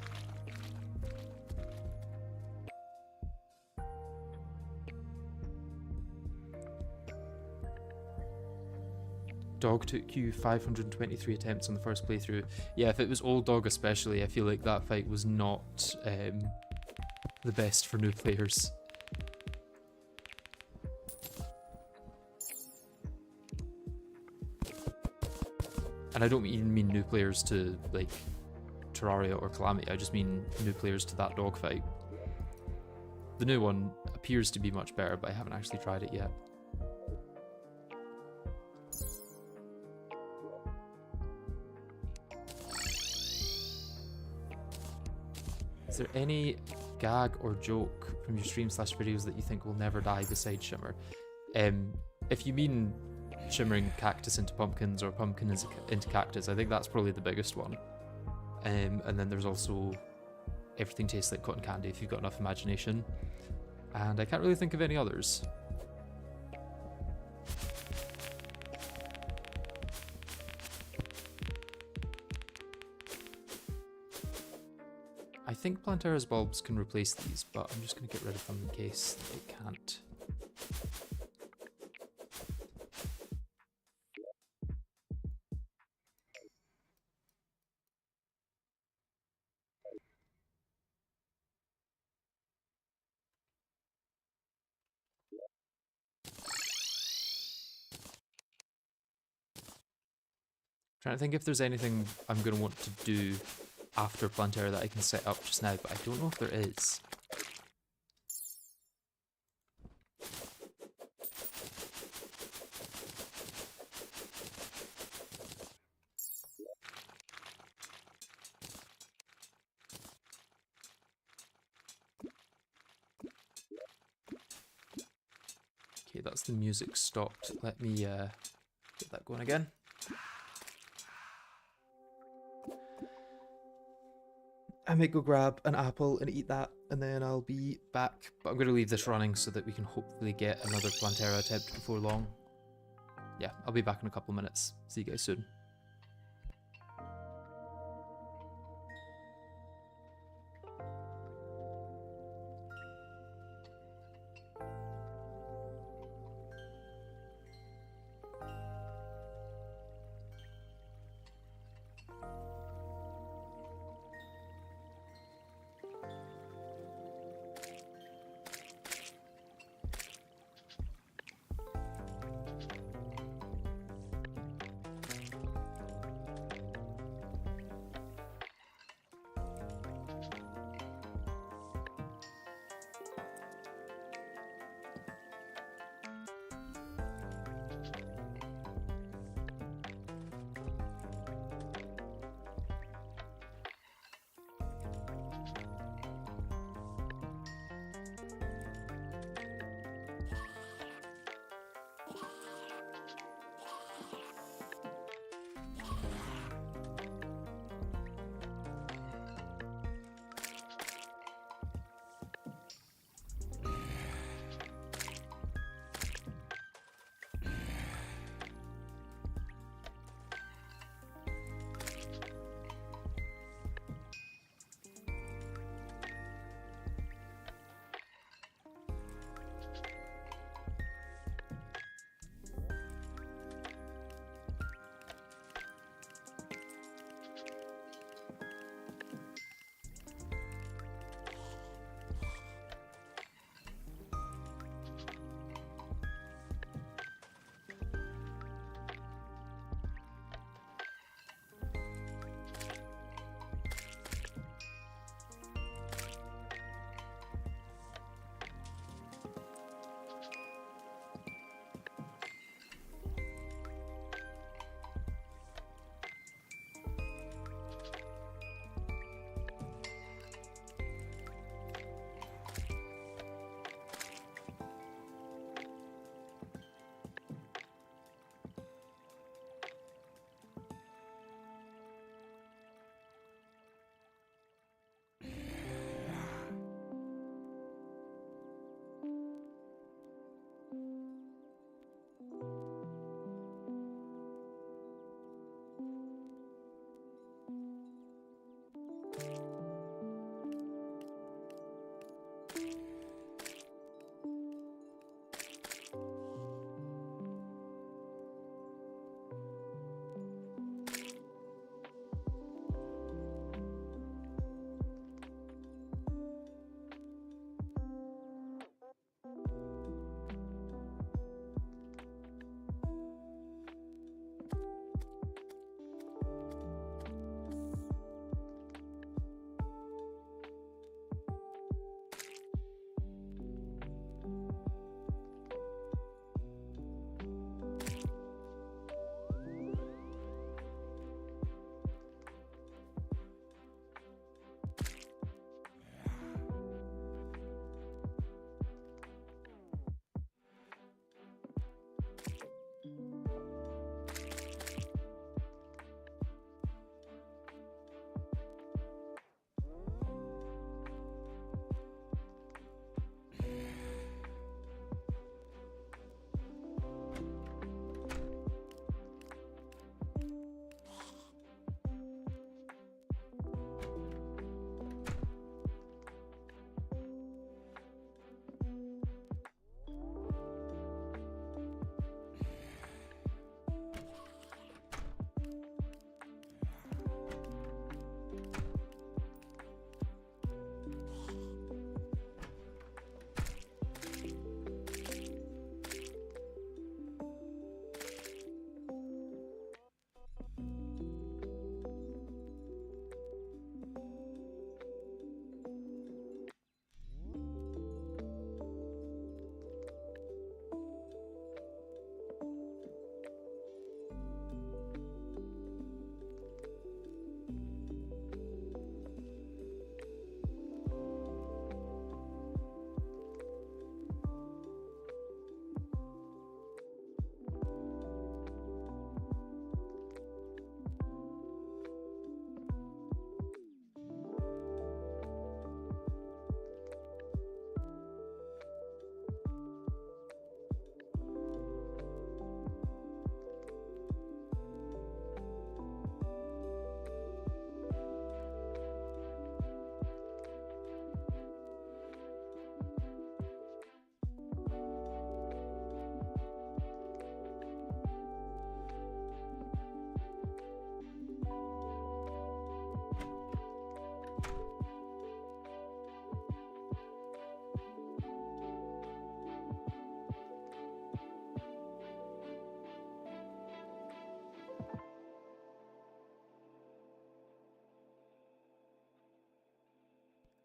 Dog took you 523 attempts on the first playthrough. Yeah, if it was old dog especially, I feel like that fight was not the best for new players. And I don't even mean new players to like Terraria or Calamity, I just mean new players to that dog fight. The new one appears to be much better, but I haven't actually tried it yet. Is there any gag or joke from your stream/videos that you think will never die besides Shimmer? If you mean shimmering cactus into pumpkins or pumpkin into cactus, I think that's probably the biggest one. And then there's also everything tastes like cotton candy if you've got enough imagination. And I can't really think of any others. I think Plantera's bulbs can replace these, but I'm just going to get rid of them in case they can't. Trying to think if there's anything I'm going to want to do after Plantera that I can set up just now, but I don't know if there is. Okay, that's the music stopped. Let me get that going again. I might go grab an apple and eat that, and then I'll be back. But I'm going to leave this running so that we can hopefully get another Plantera attempt before long. Yeah, I'll be back in a couple of minutes. See you guys soon.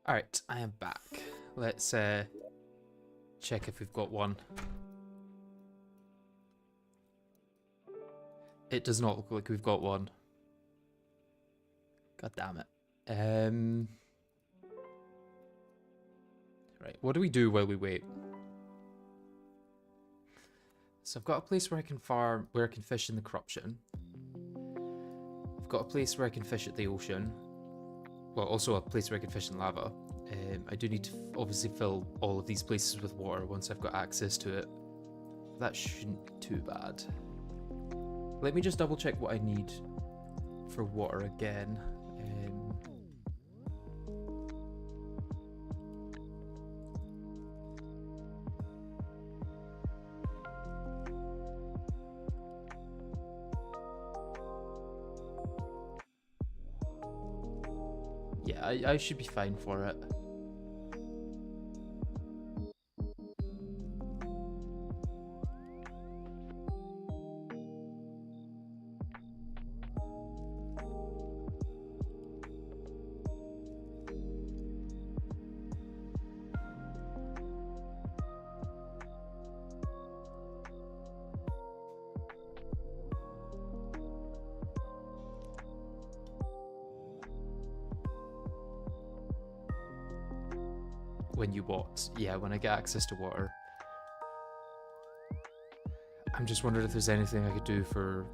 Alright, I am back. Let's check if we've got one. It does not look like we've got one. God damn it. Right, what do we do while we wait? So I've got a place where I can farm, where I can fish in the corruption. I've got a place where I can fish at the ocean. Well, also a place where I can fish in lava. I do need to obviously fill all of these places with water once I've got access to it. That shouldn't be too bad. Let me just double check what I need for water again. Yeah, I should be fine for it. When you what? Yeah, when I get access to water. I'm just wondering if there's anything I could do for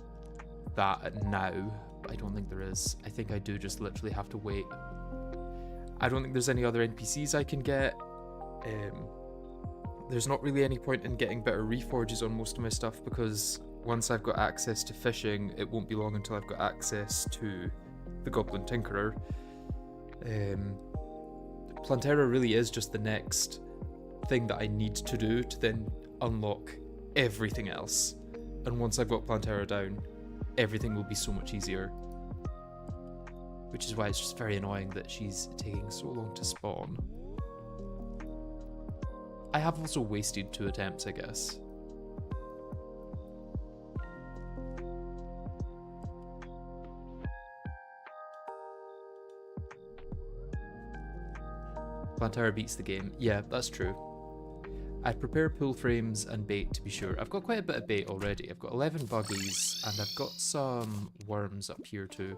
that now, but I don't think there is. I think I do just literally have to wait. I don't think there's any other NPCs I can get. There's not really any point in getting better reforges on most of my stuff because once I've got access to fishing, it won't be long until I've got access to the Goblin Tinkerer. Plantera really is just the next thing that I need to do to then unlock everything else. And once I've got Plantera down, everything will be so much easier. Which is why it's just very annoying that she's taking so long to spawn. I have also wasted 2 attempts, I guess. Plantera beats the game. Yeah, that's true. I'd prepare pull frames and bait to be sure. I've got quite a bit of bait already. I've got 11 buggies and I've got some worms up here too.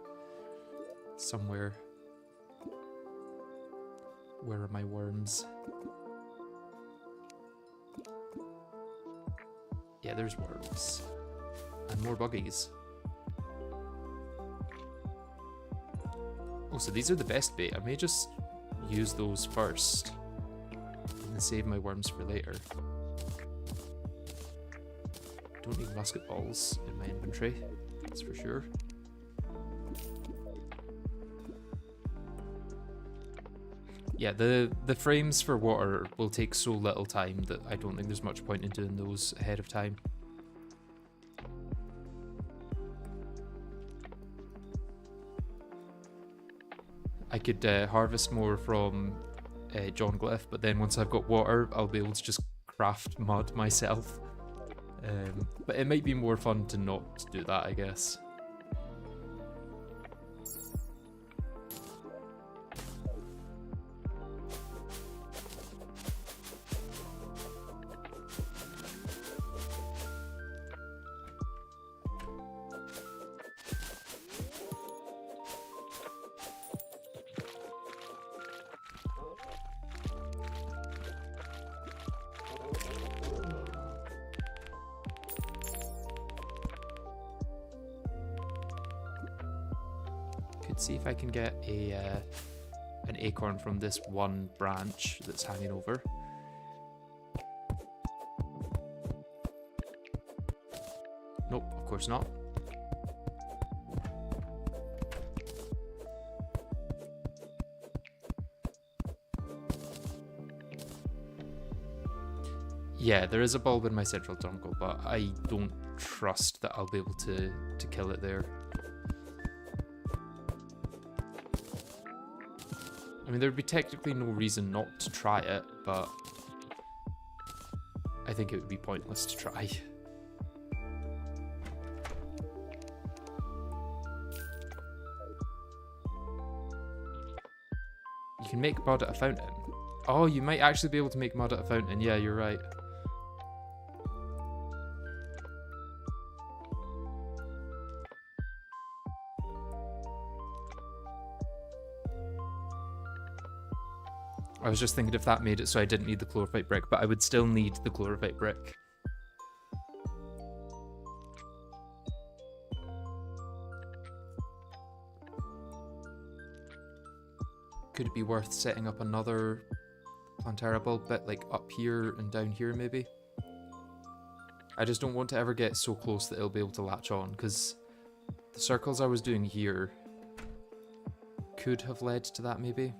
Somewhere. Where are my worms? Yeah, there's worms. And more buggies. Oh, so these are the best bait. I may just use those first and then save my worms for later. Don't need musket balls in my inventory, that's for sure. Yeah, the frames for water will take so little time that I don't think there's much point in doing those ahead of time. I could harvest more from John Glyph, but then once I've got water, I'll be able to just craft mud myself. But it might be more fun to not do that, I guess. See if I can get a an acorn from this one branch that's hanging over. Nope, of course not. Yeah, there is a bulb in my central jungle, but I don't trust that I'll be able to kill it there. I mean, there would be technically no reason not to try it, but I think it would be pointless to try. You can make mud at a fountain. Oh, you might actually be able to make mud at a fountain. Yeah, you're right. I was just thinking if that made it so I didn't need the chlorophyte brick, but I would still need the chlorophyte brick. Could it be worth setting up another Plantera bulb bit, like up here and down here maybe? I just don't want to ever get so close that it'll be able to latch on, because the circles I was doing here could have led to that maybe.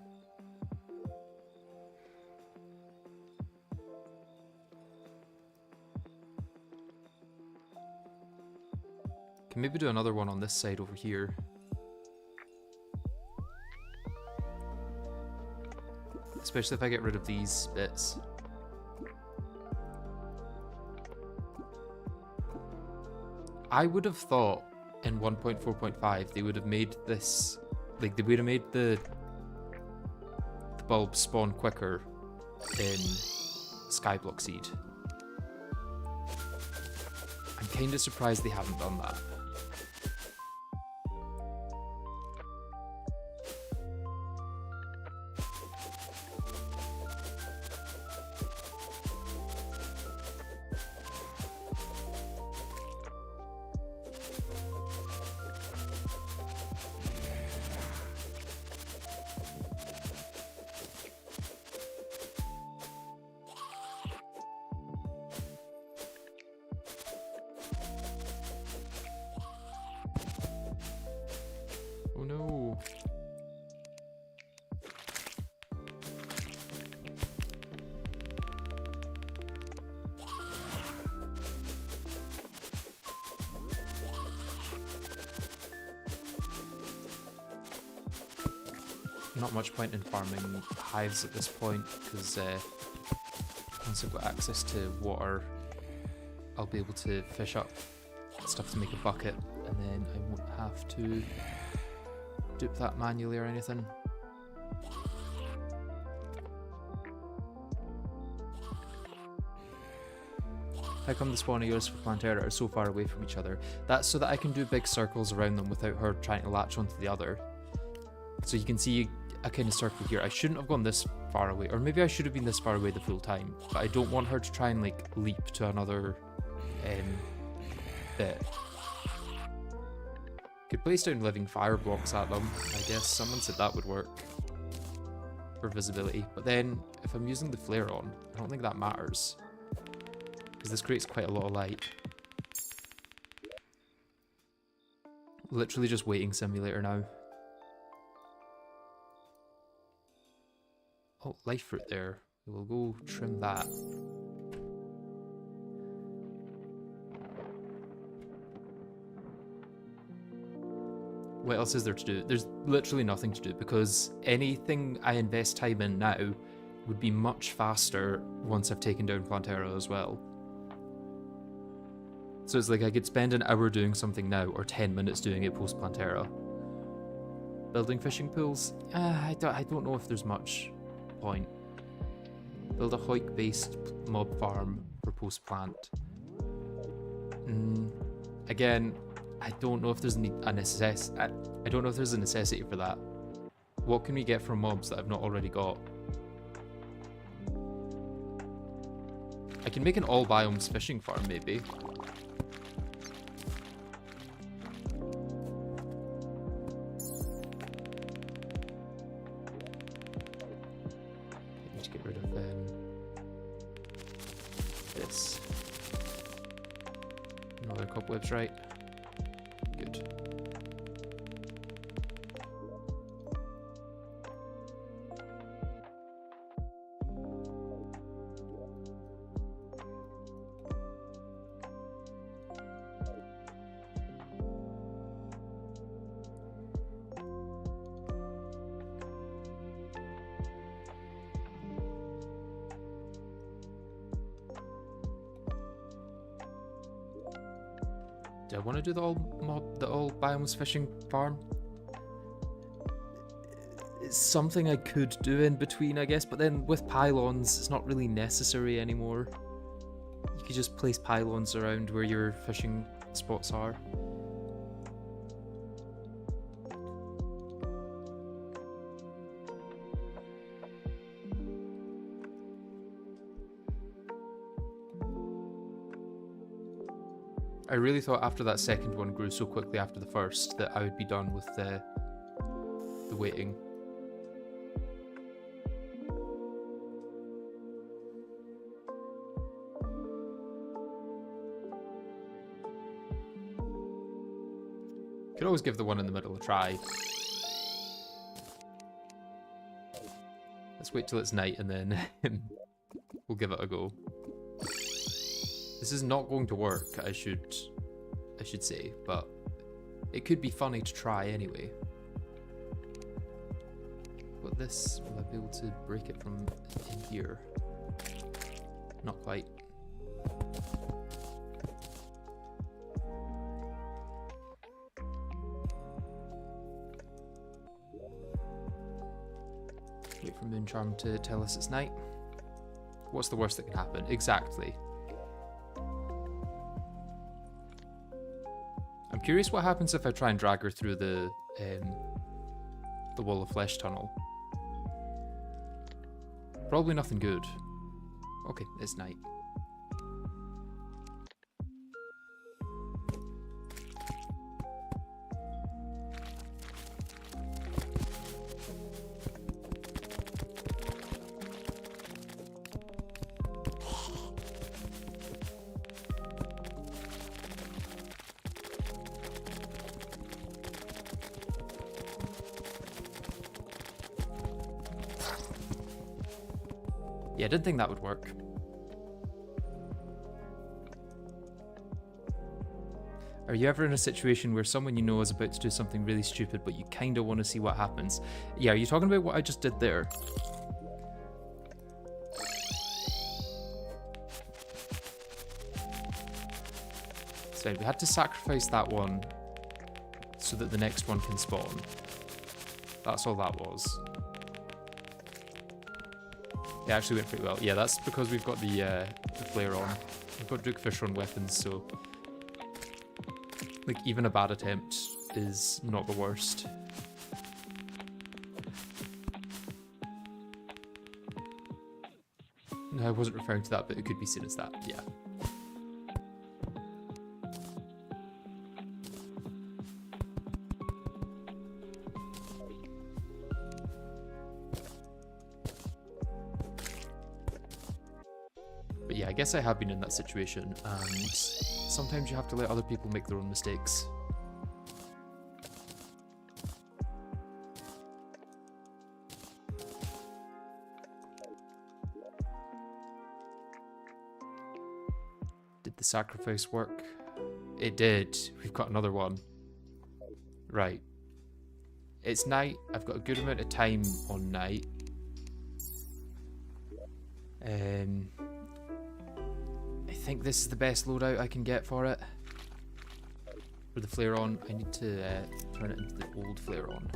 Can maybe do another one on this side over here. Especially if I get rid of these bits. I would have thought in 1.4.5 they would have made this, like they would have made the bulb spawn quicker in Skyblock Seed. I'm kind of surprised they haven't done that. Oh no. Not much point in farming hives at this point, because once I've got access to water, I'll be able to fish up stuff to make a bucket, and then I won't have to dupe that manually or anything. How come the spawn areas for Plantera are so far away from each other? That's so that I can do big circles around them without her trying to latch onto the other. So you can see a kind of circle here. I shouldn't have gone this far away, or maybe I should have been this far away the full time, but I don't want her to try and like leap to another bit. Could place down living fire blocks at them, I guess. Someone said that would work for visibility, but then if I'm using the flare on, I don't think that matters, because this creates quite a lot of light. Literally just waiting simulator now. Oh, life fruit there. We'll go trim that. What else is there to do? There's literally nothing to do, because anything I invest time in now would be much faster once I've taken down Plantera as well. So it's like I could spend an hour doing something now, or 10 minutes doing it post Plantera. Building fishing pools? I don't know if there's much point. Build a Hoik based mob farm for post plant. Again, I don't know if there's a necessity for that. What can we get from mobs that I've not already got? I can make an all biomes fishing farm maybe. Cobwebs, right? Good. Do I want to do the all biomes fishing farm? It's something I could do in between, I guess, but then with pylons, it's not really necessary anymore. You could just place pylons around where your fishing spots are. I really thought after that second one grew so quickly after the first that I would be done with the waiting. Could always give the one in the middle a try. Let's wait till it's night and then we'll give it a go. This is not going to work, I should say, but it could be funny to try anyway. But this, will I be able to break it from in here? Not quite. Wait for Mooncharm to tell us it's night. What's the worst that can happen? Exactly. I'm curious what happens if I try and drag her through the Wall of Flesh tunnel. Probably nothing good. Okay, it's night. Yeah, I didn't think that would work. Are you ever in a situation where someone you know is about to do something really stupid, but you kind of want to see what happens? Yeah, are you talking about what I just did there? So we had to sacrifice that one so that the next one can spawn. That's all that was. It actually went pretty well. Yeah, that's because we've got the flare on. We've got Dukefish on weapons, so like even a bad attempt is not the worst. No, I wasn't referring to that, but it could be seen as that. Yeah. I guess I have been in that situation, and sometimes you have to let other people make their own mistakes. Did the sacrifice work? It did. We've got another one. Right. It's night. I've got a good amount of time on night. I think this is the best loadout I can get for it. For the flare on, I need to turn it into the old flare on.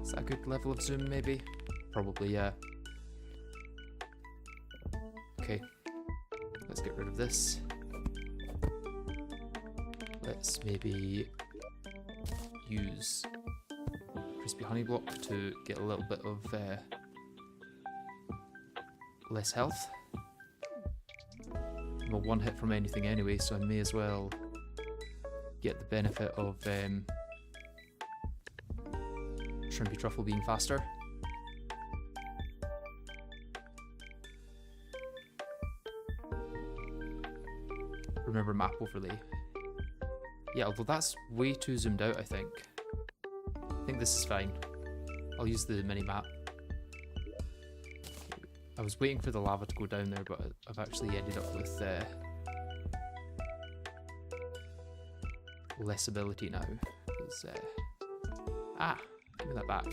Is that a good level of zoom, maybe? Probably, yeah. Okay, let's get rid of this. Let's maybe use Crispy Honey Block to get a little bit of less health. I'm a one hit from anything anyway, so I may as well get the benefit of Shrimpy Truffle being faster. Remember map overlay. Yeah, although that's way too zoomed out, I think. I think this is fine. I'll use the mini-map. I was waiting for the lava to go down there, but I've actually ended up with less ability now. Give me that back.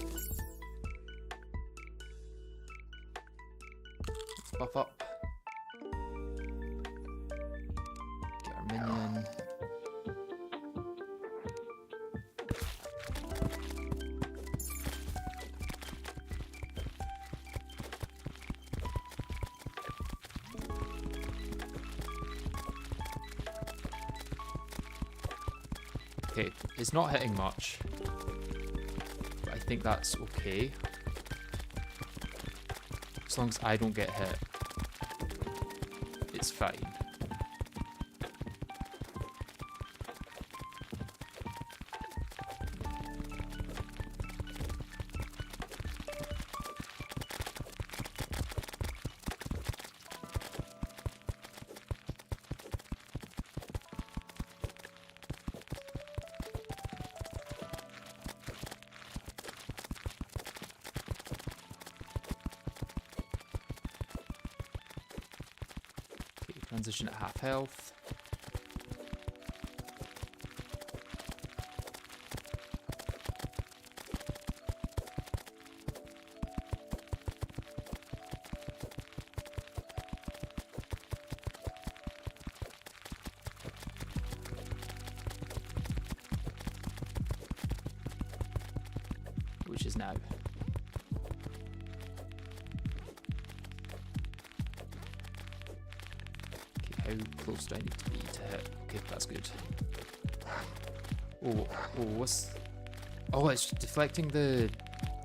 Let's buff up. Get our minion. Okay, it's not hitting much, but I think that's okay. As long as I don't get hit, it's fine. Transition at half health. Which is now. How close do I need to be to hit? Okay, that's good. Oh, what's... Oh, it's deflecting the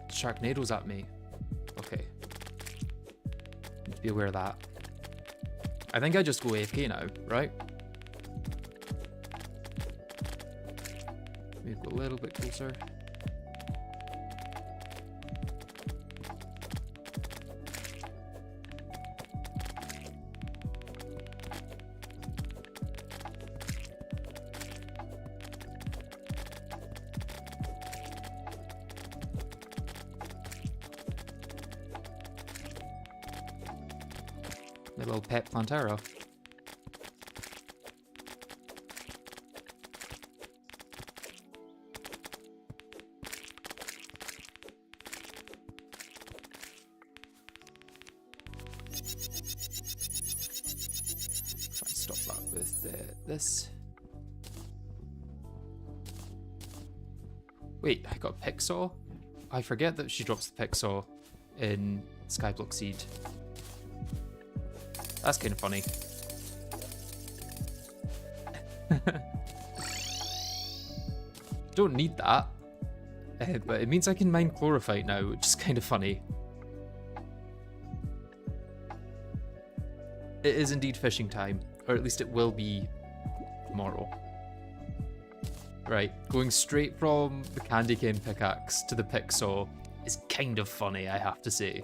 Sharknadoes at me. Okay. Need to be aware of that. I think I just go AFK now, right? Maybe go a little bit closer. My little pet Plantera. Try and stop that with this. Wait, I got a pick saw? I forget that she drops the pick saw in Skyblock Seed. That's kind of funny. Don't need that. But it means I can mine Chlorophyte now, which is kind of funny. It is indeed fishing time. Or at least it will be tomorrow. Right, going straight from the candy cane pickaxe to the pick saw is kind of funny, I have to say.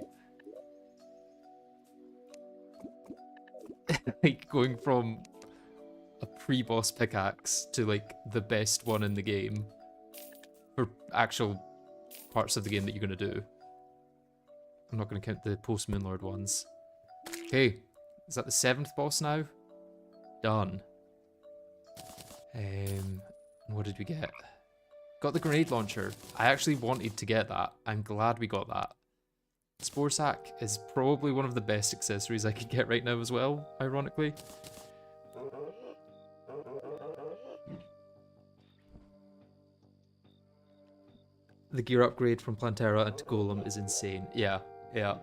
Like going from a pre-boss pickaxe to like the best one in the game for actual parts of the game that you're going to do. I'm not going to count the post-Moonlord ones. Okay, is that the 7th boss now? Done. What did we get? Got the grenade launcher. I actually wanted to get that. I'm glad we got that. Spore sack is probably one of the best accessories I could get right now as well, ironically. The gear upgrade from Plantera into Golem is insane. Yeah, yeah.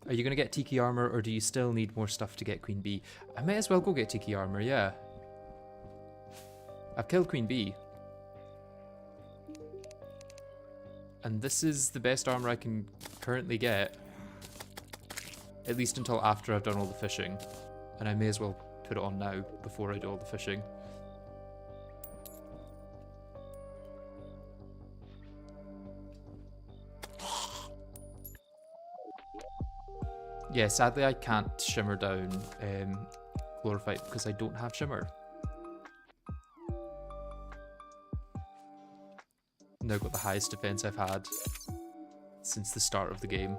Are you going to get Tiki Armor, or do you still need more stuff to get Queen Bee? I may as well go get Tiki Armor, yeah. I've killed Queen Bee. And this is the best armor I can currently get. At least until after I've done all the fishing. And I may as well put it on now, before I do all the fishing. Yeah, sadly I can't shimmer down Chlorophyte because I don't have shimmer. Now got the highest defense I've had since the start of the game.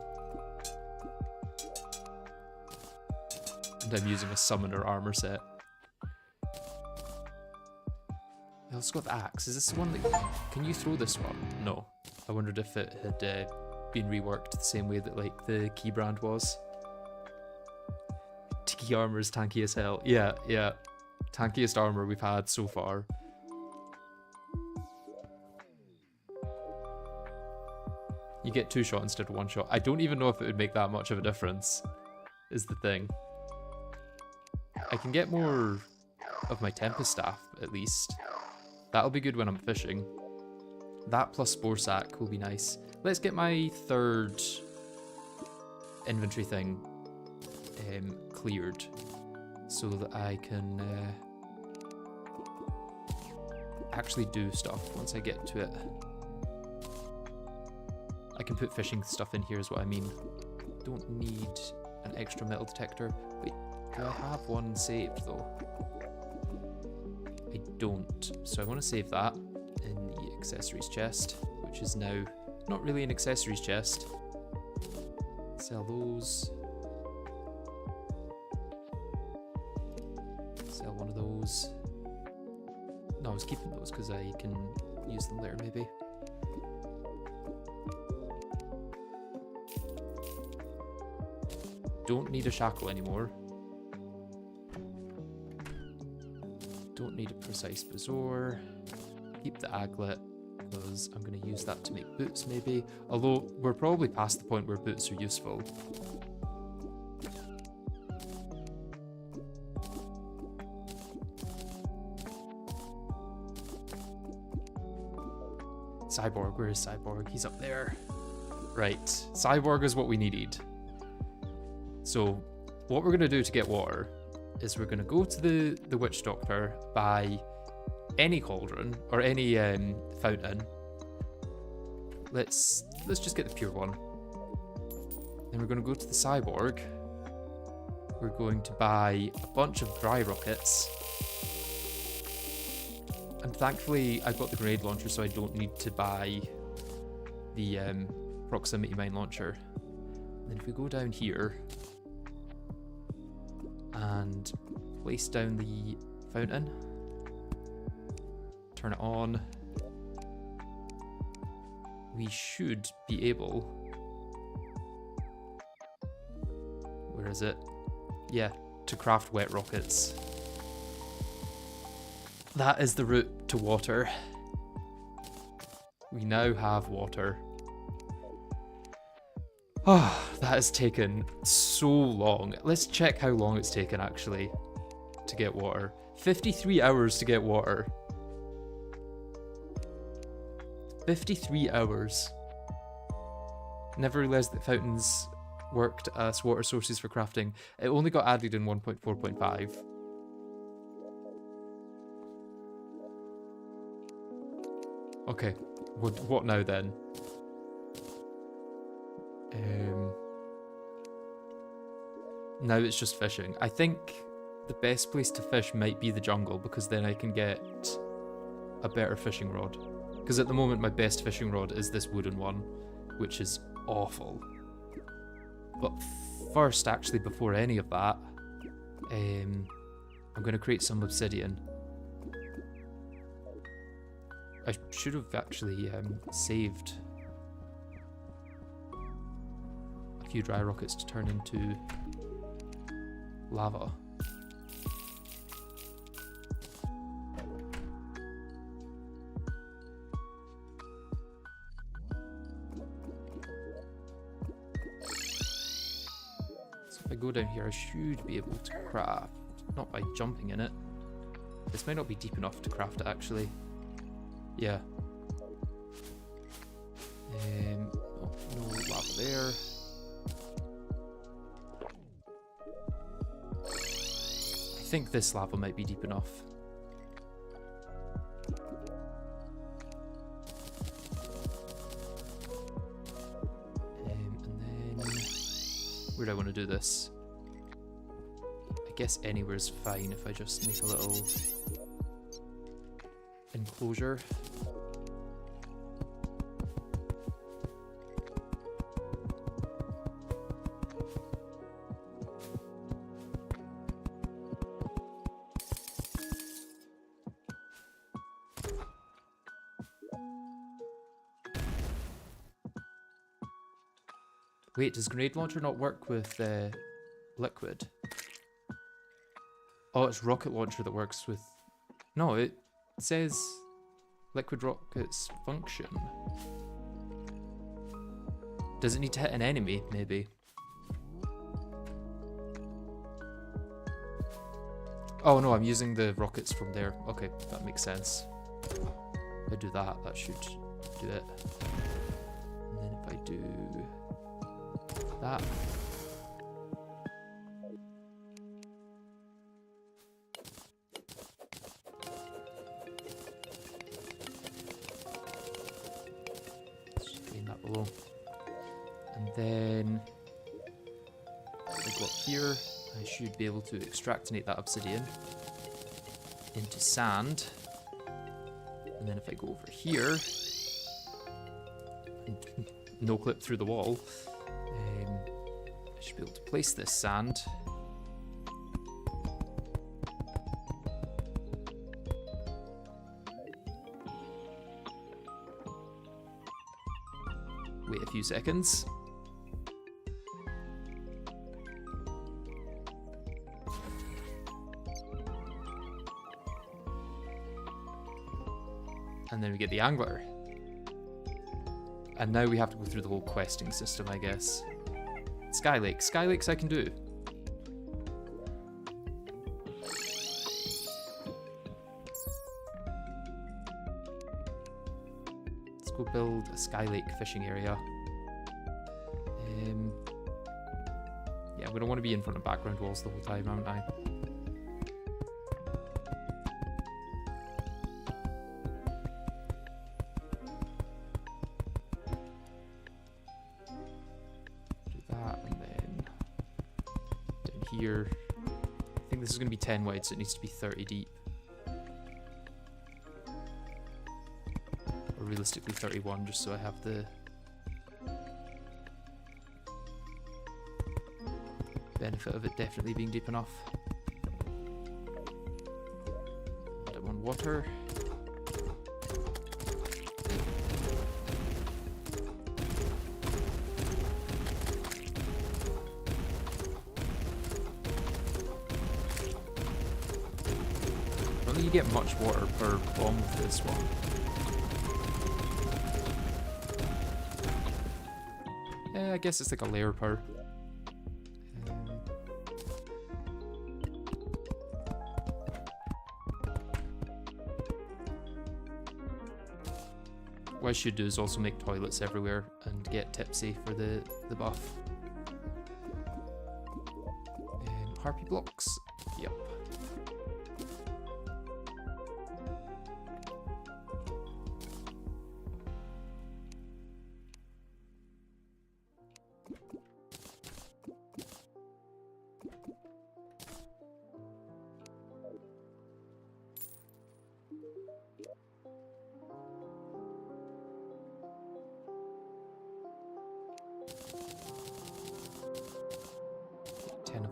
And I'm using a summoner armor set. I also got the axe. Is this the one that... Can you throw this one? No. I wondered if it had been reworked the same way that like the key brand was. Tiki armor is tanky as hell. Yeah, yeah. Tankiest armor we've had so far. You get 2 shot instead of 1 shot. I don't even know if it would make that much of a difference. is the thing. I can get more of my Tempest Staff, at least. That'll be good when I'm fishing. That plus Spore Sack will be nice. Let's get my third inventory thing cleared so that I can actually do stuff once I get to it. I can put fishing stuff in here is what I mean. Don't need an extra metal detector. Wait, do I have one saved though? I don't. So I want to save that in the accessories chest, which is now not really an accessories chest. Sell those. Sell one of those. No, I was keeping those because I can use them later maybe. Don't need a shackle anymore. Don't need a precise bazaar. Keep the aglet because I'm going to use that to make boots maybe. Although we're probably past the point where boots are useful. Cyborg, where is Cyborg? He's up there. Right, Cyborg is what we needed. So what we're going to do to get water is we're going to go to the witch doctor, buy any cauldron or any fountain. Let's just get the pure one. Then we're going to go to the cyborg. We're going to buy a bunch of dry rockets. And thankfully I've got the grenade launcher, so I don't need to buy the proximity mine launcher. And then if we go down here and place down the fountain, turn it on, we should be able, where is it? Yeah, to craft wet rockets. That is the route to water. We now have water. Oh, that has taken so long. Let's check how long it's taken actually to get water. 53 hours to get water. 53 hours. Never realised that fountains worked as water sources for crafting. It only got added in 1.4.5. Okay, what now then? Now it's just fishing. I think the best place to fish might be the jungle, because then I can get a better fishing rod. Because at the moment my best fishing rod is this wooden one, which is awful. But first, actually, before any of that, I'm going to create some obsidian. I should have actually saved a few dry rockets to turn into lava. So if I go down here, I should be able to craft, not by jumping in it. This might not be deep enough to craft it actually. Yeah. Oh, no lava there. I think this lava might be deep enough. And then where do I want to do this? I guess anywhere's fine if I just make a little enclosure. Wait, does grenade launcher not work with liquid? Oh, it's rocket launcher that works with... No, it says liquid rockets function. Does it need to hit an enemy, maybe? Oh no, I'm using the rockets from there. Okay, that makes sense. If I do that, that should do it. And then if I do that. Just drain that below. And then if I go up here, I should be able to extractinate that obsidian into sand. And then if I go over here, no clip through the wall, I should be able to place this sand. Wait a few seconds. And then we get the angler. And now we have to go through the whole questing system, I guess. Skylake. Skylakes I can do. Let's go build a Skylake fishing area. Yeah, I'm going to want to be in front of background walls the whole time, aren't I? Here. I think this is going to be 10 wide, so it needs to be 30 deep. Or realistically 31, just so I have the benefit of it definitely being deep enough. And I want water. You get much water per bomb with this one. Yeah, I guess it's like a layer per. What I should do is also make toilets everywhere and get tipsy for the buff. Harpy blocks? Yep.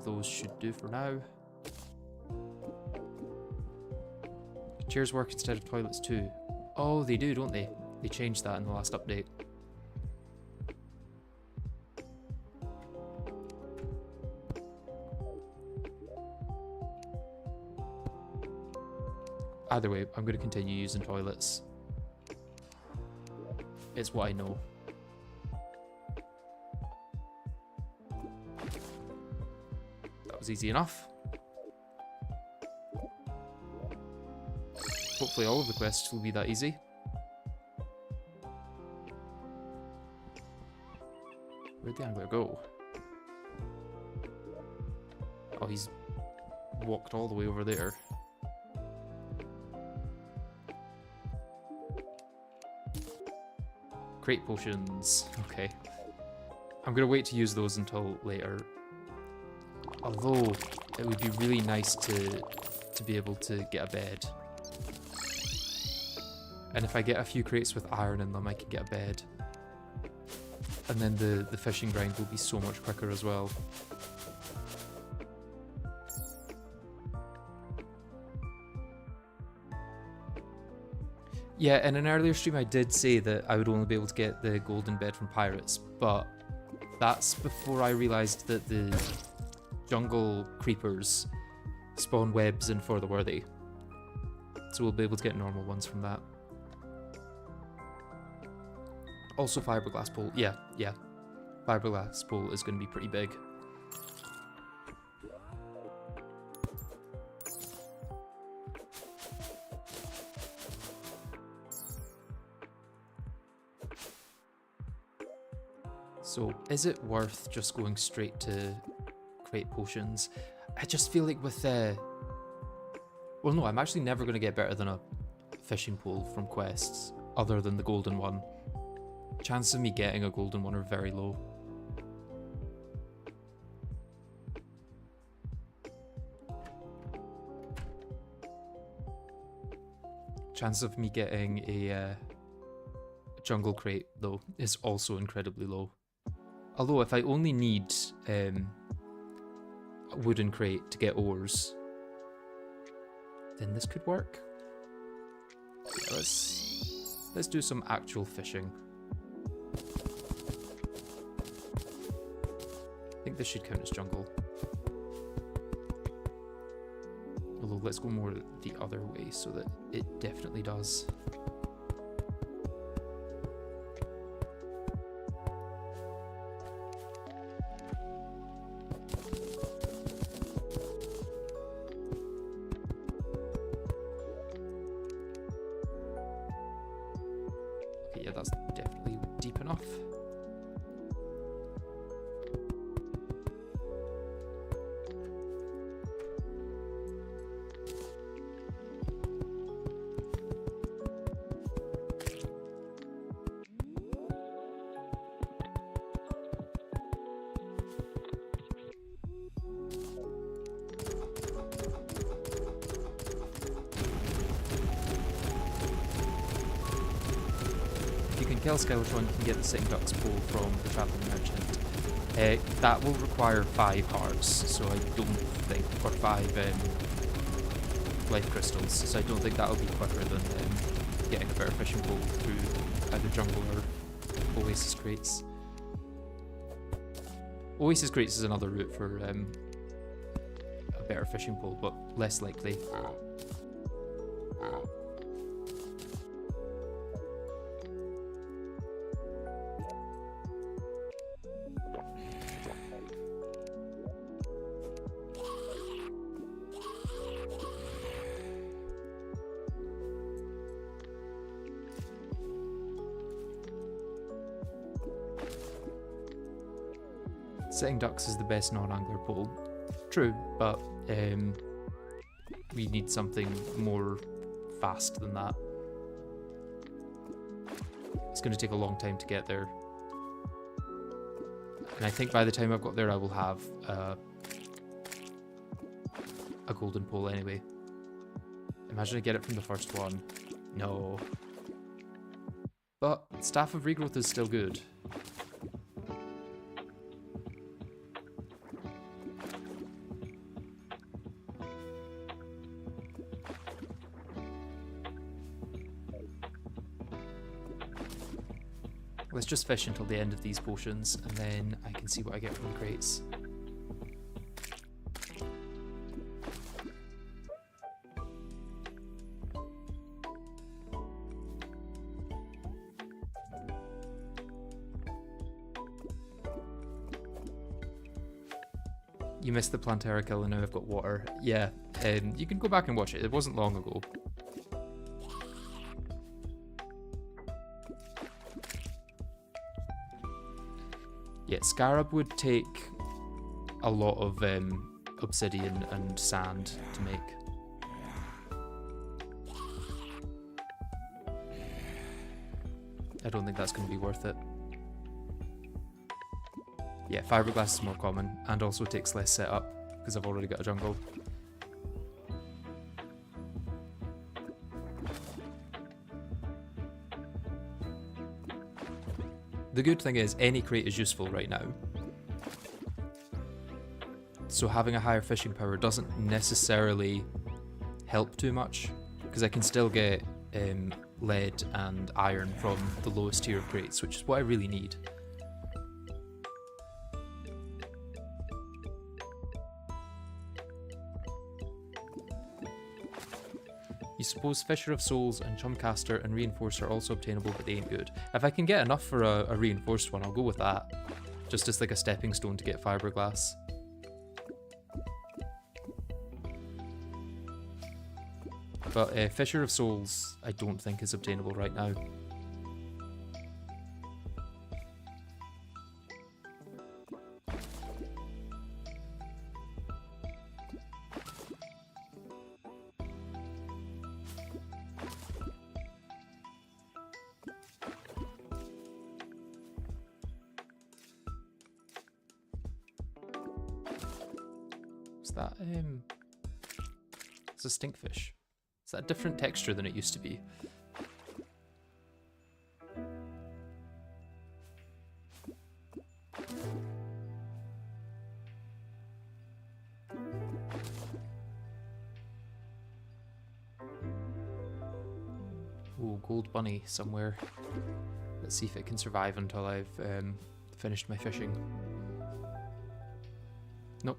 Those should do for now. Chairs work instead of toilets too. Oh, they do, don't they? They changed that in the last update. Either way, I'm going to continue using toilets. It's what I know. Was easy enough. Hopefully all of the quests will be that easy. Where'd the angler go? Oh, he's walked all the way over there. Crate potions. Okay. I'm gonna wait to use those until later. Although, it would be really nice to be able to get a bed. And if I get a few crates with iron in them, I can get a bed. And then the fishing grind will be so much quicker as well. Yeah, in an earlier stream I did say that I would only be able to get the golden bed from pirates, but that's before I realised that the jungle creepers spawn webs in for the worthy. So we'll be able to get normal ones from that. Also fiberglass pole. Yeah. Fiberglass pole is going to be pretty big. So is it worth just going straight to create potions? I just feel like with well, no, I'm actually never going to get better than a fishing pole from quests other than the golden one. Chances of me getting a golden one are very low. Chances of me getting a jungle crate, though, is also incredibly low. Although, if I only need a wooden crate to get ores, then this could work. Yeah, let's do some actual fishing. I think this should count as jungle. Although let's go more the other way so that it definitely does. Okay, yeah, that's definitely deep enough. Kill Skeleton, you can get the Sitting Duck's pole from the Traveling Merchant. That will require 5 hearts, so I don't think, or 5 life crystals, so I don't think that'll be quicker than getting a better fishing pole through either jungle or Oasis crates. Oasis crates is another route for a better fishing pole, but less likely. Sitting Ducks is the best non-angler pole. True, but we need something more fast than that. It's going to take a long time to get there. And I think by the time I've got there I will have a golden pole anyway. Imagine I get it from the first one. No. But Staff of Regrowth is still good. Let's just fish until the end of these potions, and then I can see what I get from the crates. You missed the Plantera kill and now I've got water. Yeah, you can go back and watch it. It wasn't long ago. Yeah, Scarab would take a lot of obsidian and sand to make. I don't think that's going to be worth it. Yeah, fiberglass is more common and also takes less setup because I've already got a jungle. The good thing is any crate is useful right now. So having a higher fishing power doesn't necessarily help too much because I can still get lead and iron from the lowest tier of crates, which is what I really need. You suppose Fisher of Souls and Chumcaster and Reinforced are also obtainable, but they ain't good. If I can get enough for a Reinforced one, I'll go with that. Just as like a stepping stone to get fiberglass. But Fisher of Souls, I don't think is obtainable right now. Is that it's a stinkfish. Is that a different texture than it used to be? Ooh, gold bunny somewhere. Let's see if it can survive until I've finished my fishing. Nope.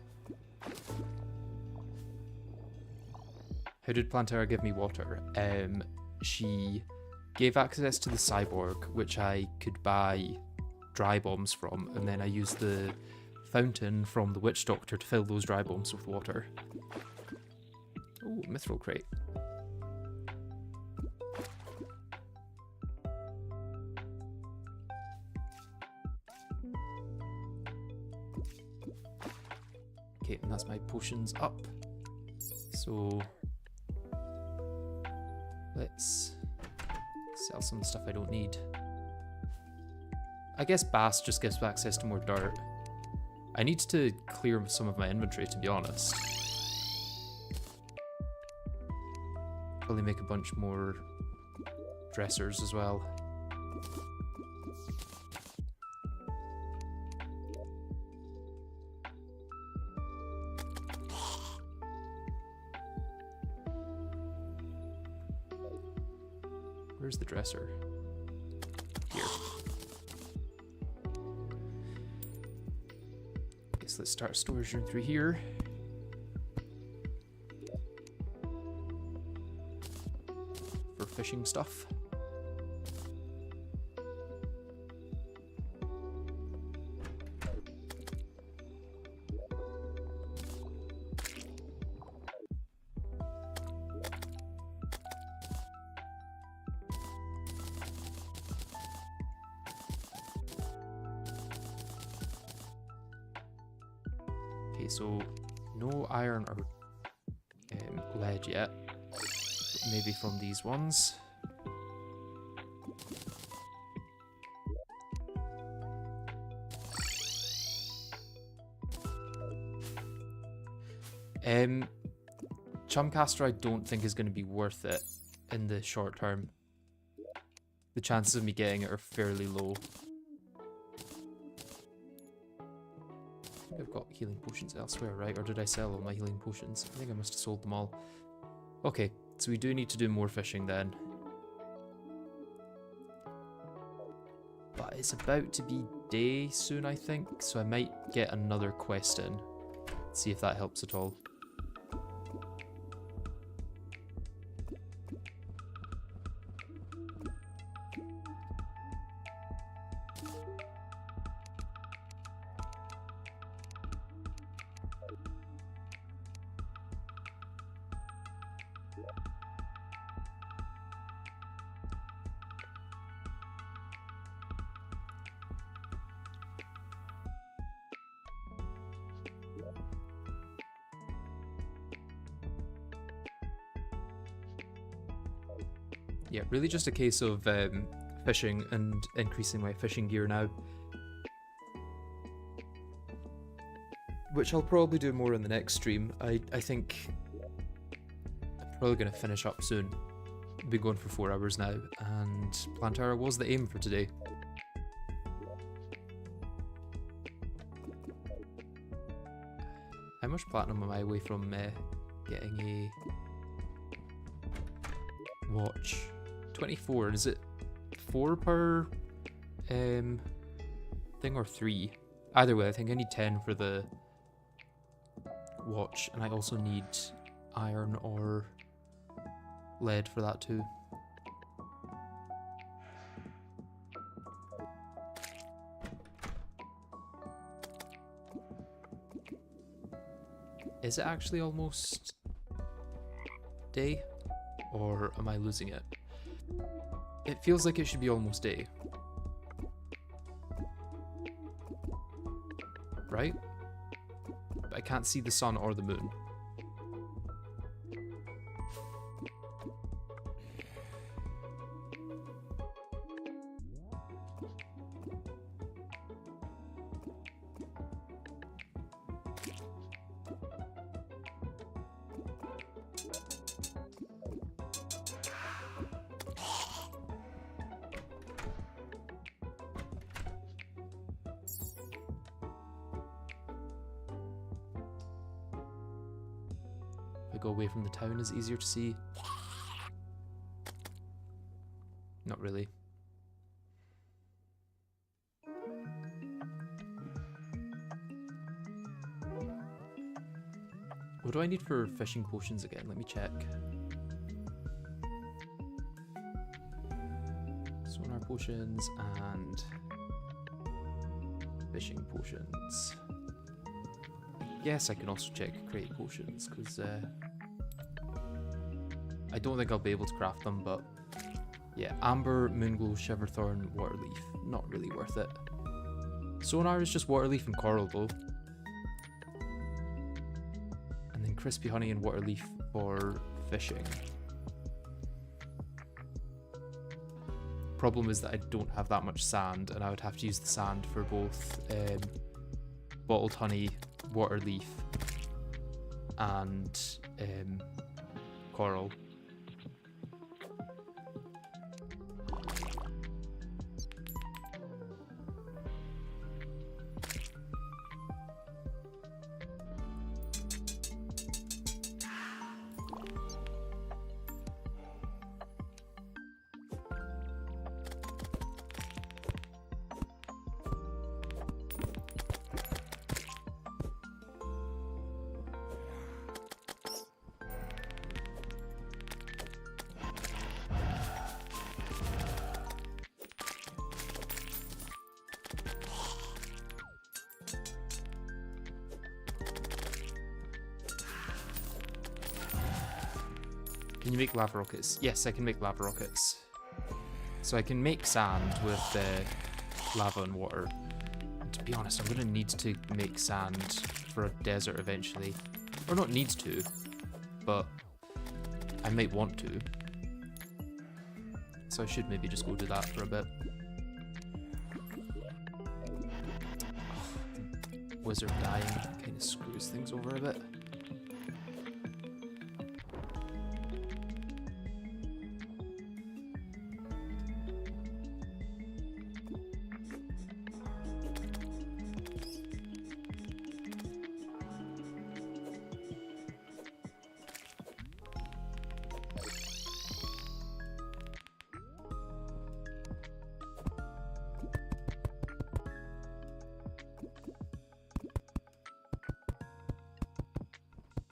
How did Plantera give me water? She gave access to the cyborg, which I could buy dry bombs from, and then I used the fountain from the witch doctor to fill those dry bombs with water. Ooh, mithril crate. Okay, and that's my potions up. So let's sell some stuff I don't need. I guess Bass just gives access to more dirt. I need to clear some of my inventory, to be honest. Probably make a bunch more dressers as well. Where's the dresser? Here. Okay, so let's start storage room through here. For fishing stuff. Okay, so no iron or lead yet. Maybe from these ones. Chumcaster I don't think is going to be worth it in the short term. The chances of me getting it are fairly low. I think I've got healing potions elsewhere, right? Or did I sell all my healing potions? I think I must have sold them all. Okay, so we do need to do more fishing then. But it's about to be day soon, I think, so I might get another quest in. See if that helps at all. Yeah, really just a case of fishing and increasing my fishing gear now. Which I'll probably do more in the next stream. I think I'm probably going to finish up soon. I've been going for 4 hours now, and Plantera was the aim for today. How much platinum am I away from getting a watch? 24, is it 4 per thing or 3? Either way, I think I need 10 for the watch, and I also need iron or lead for that too. Is it actually almost day, or am I losing it? It feels like it should be almost day. Right? But I can't see the sun or the moon. go away from the town is easier to see. Not really. What do I need for fishing potions again? Let me check. Sonar potions and fishing potions. Yes, I can also check create potions, because I don't think I'll be able to craft them, but yeah, Amber, Moonglow, Shiverthorn, Waterleaf, not really worth it. Sonar is just Waterleaf and Coral though. And then Crispy Honey and Waterleaf for fishing. Problem is that I don't have that much sand, and I would have to use the sand for both bottled honey, Waterleaf, and Coral. Can you make lava rockets? Yes, I can make lava rockets. So I can make sand with lava and water. And to be honest, I'm going to need to make sand for a desert eventually. Or not need to, but I might want to. So I should maybe just go do that for a bit. Wizard dying kind of screws things over a bit.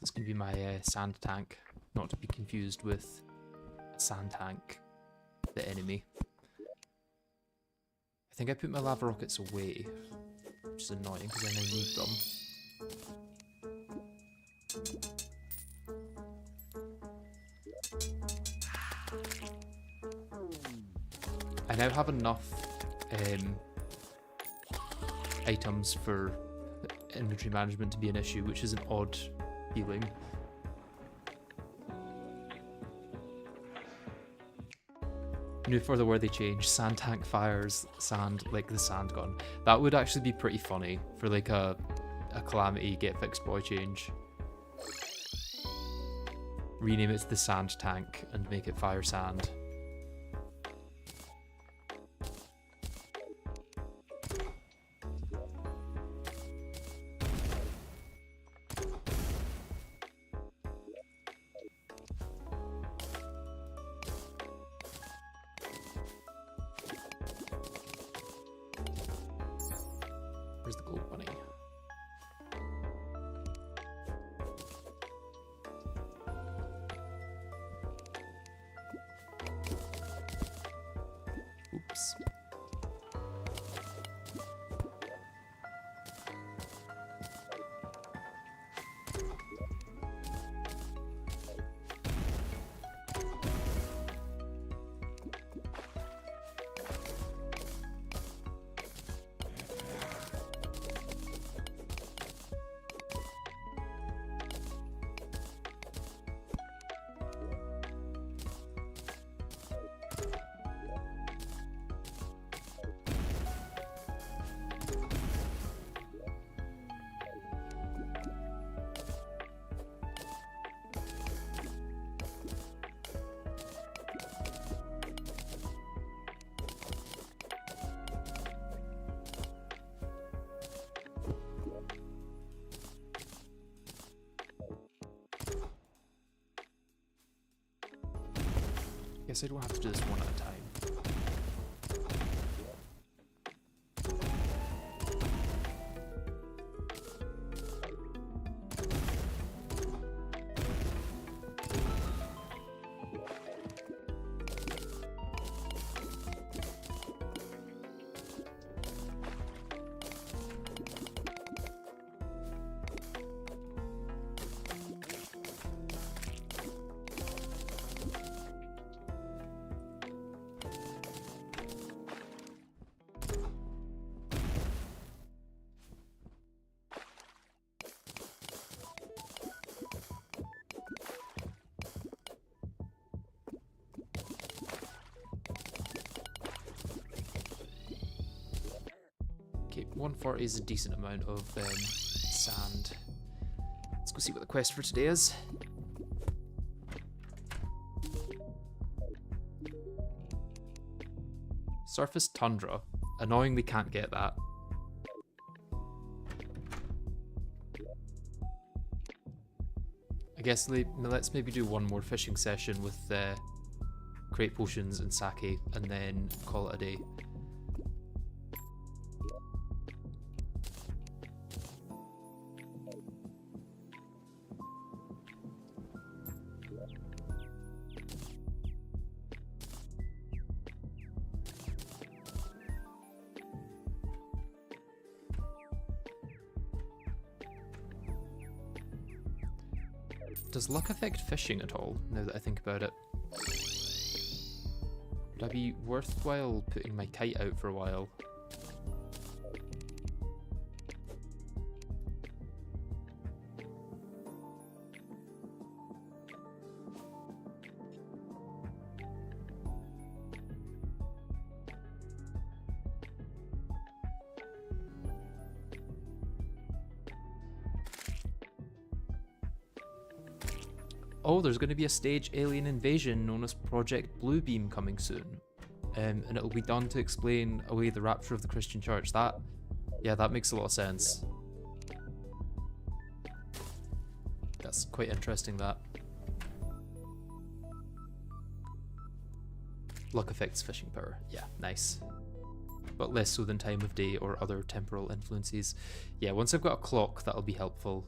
This can be my sand tank, not to be confused with a sand tank, the enemy. I think I put my lava rockets away, which is annoying because I now need them. I now have enough items for inventory management to be an issue, which is an odd feeling. New for the worthy change, sand tank fires sand like the sand gun. That would actually be pretty funny for like a calamity get fixed boy change. Rename it to the sand tank and make it fire sand. Where's the gold bunny? Guess I don't have to do this one at a time. Okay, 140 is a decent amount of sand. Let's go see what the quest for today is. Surface tundra. Annoyingly can't get that. I guess let's maybe do one more fishing session with crate potions and sake and then call it a day. Does luck affect fishing at all, now that I think about it? Would I be worthwhile putting my kite out for a while? Oh, there's going to be a stage alien invasion known as Project Bluebeam coming soon. And it'll be done to explain away the rapture of the Christian church. Yeah, that makes a lot of sense. That's quite interesting, that. Luck affects fishing power. Yeah, nice. But less so than time of day or other temporal influences. Yeah, once I've got a clock, that'll be helpful.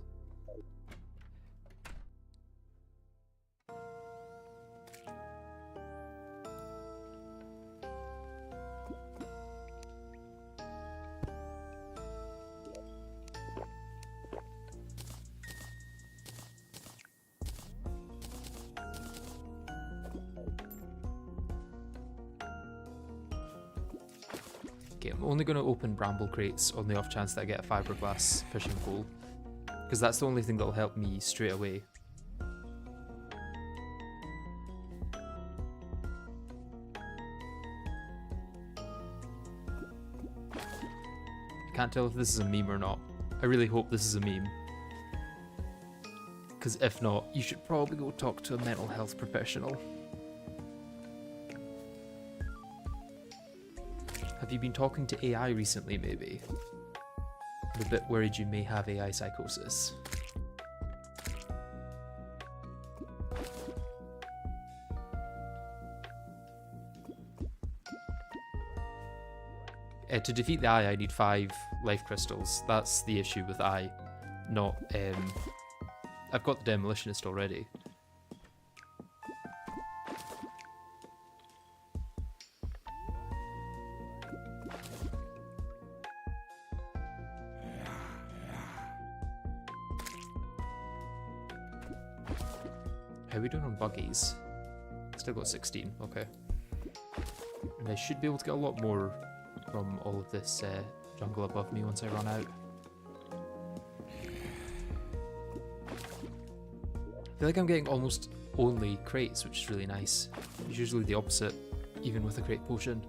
Okay, I'm only going to open bramble crates on the off chance that I get a fiberglass fishing pole, because that's the only thing that'll help me straight away. I can't tell if this is a meme or not. I really hope this is a meme, because if not, you should probably go talk to a mental health professional. Have you been talking to AI recently, maybe? I'm a bit worried you may have AI psychosis. To defeat the eye, I need 5 life crystals. That's the issue with eye, not... I've got the demolitionist already. How are we doing on buggies? Still got 16, okay. And I should be able to get a lot more from all of this jungle above me once I run out. I feel like I'm getting almost only crates, which is really nice. It's usually the opposite, even with a crate potion.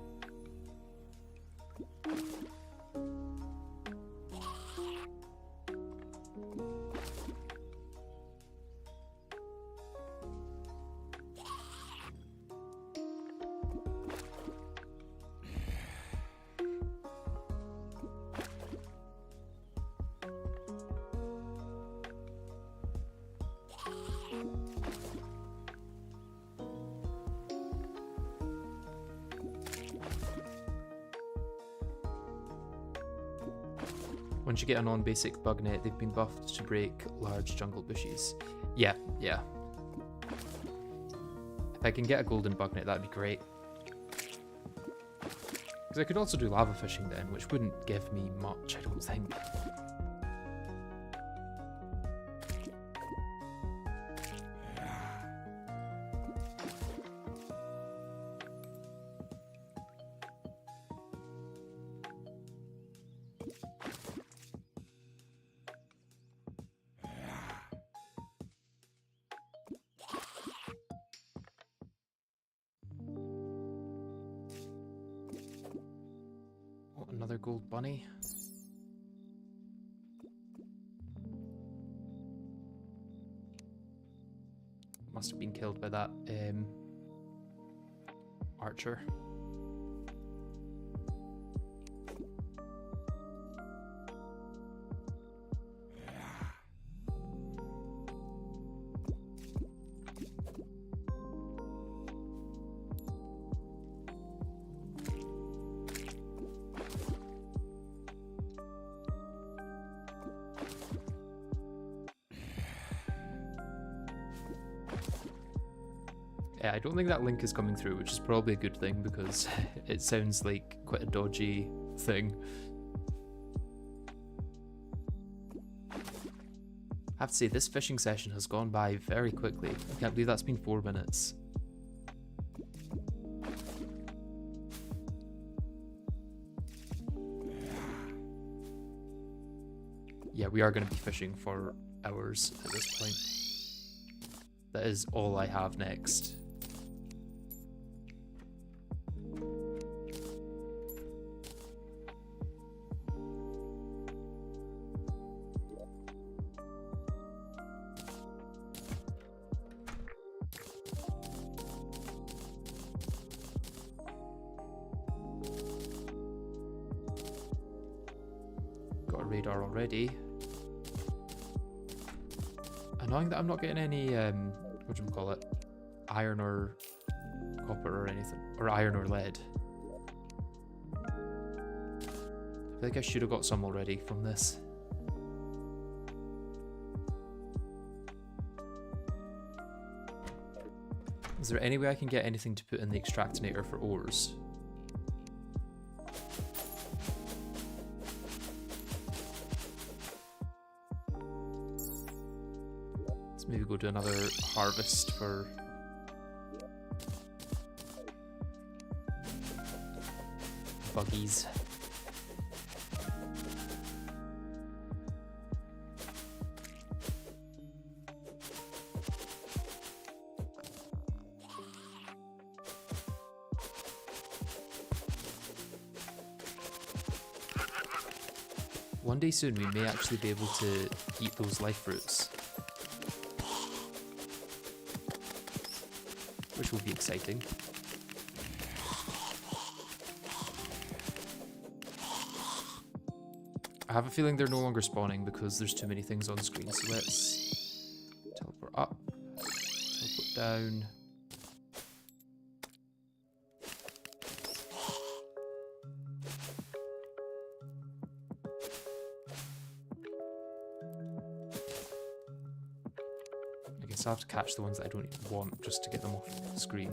Once you get a non-basic bug net, they've been buffed to break large jungle bushes. Yeah, yeah. If I can get a golden bug net, that'd be great. Because I could also do lava fishing then, which wouldn't give me much, I don't think. Another gold bunny. Must have been killed by that archer. Yeah, I don't think that link is coming through, which is probably a good thing because it sounds like quite a dodgy thing. I have to say, this fishing session has gone by very quickly. I can't believe that's been 4 minutes. Yeah, we are going to be fishing for hours at this point. That is all I have next. Got a radar already. Annoying that I'm not getting any, whatchamacallit, iron or copper or anything, or iron or lead. I feel like I should have got some already from this. Is there any way I can get anything to put in the extractinator for ores? Maybe go do another harvest for buggies. One day soon we may actually be able to eat those life fruits, which will be exciting. I have a feeling they're no longer spawning because there's too many things on screen, so let's teleport up, teleport down. I guess I'll have to catch the ones that I don't want just to get them off the screen.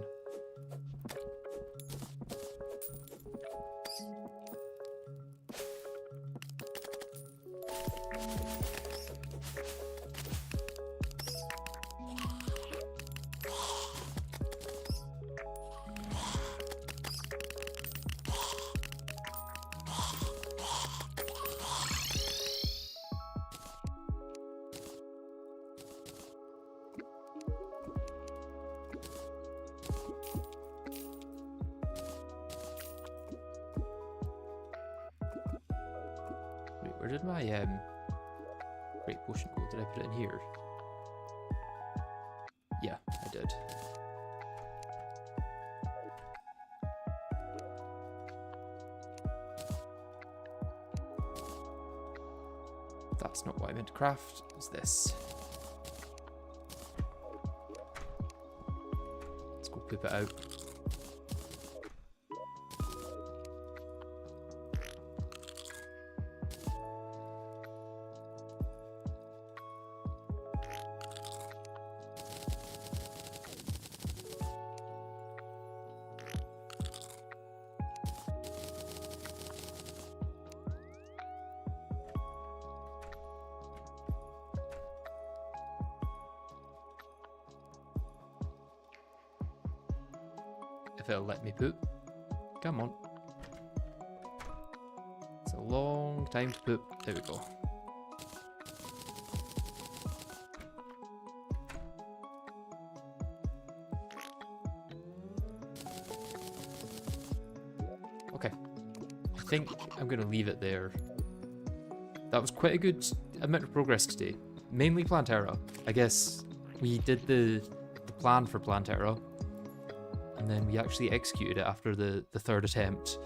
Where did my great potion go? Did I put it in here? Yeah, I did. That's not what I meant to craft. It's this. Let's go poop it out. if it'll let me poop. Come on. It's a long time to poop. There we go. Okay. I think I'm going to leave it there. That was quite a good amount of progress today. Mainly Plantera. I guess we did the plan for Plantera, and then we actually executed it after the third attempt.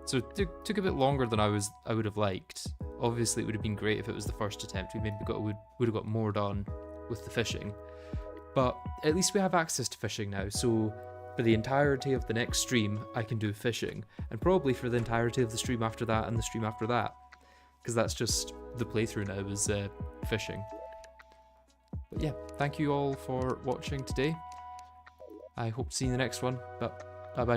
So it took a bit longer than I would have liked. Obviously, it would have been great if it was the first attempt. We maybe would have got more done with the fishing. But at least we have access to fishing now, so for the entirety of the next stream, I can do fishing. And probably for the entirety of the stream after that and the stream after that. Because that's just the playthrough now is fishing. But yeah, thank you all for watching today. I hope to see you in the next one, but bye bye.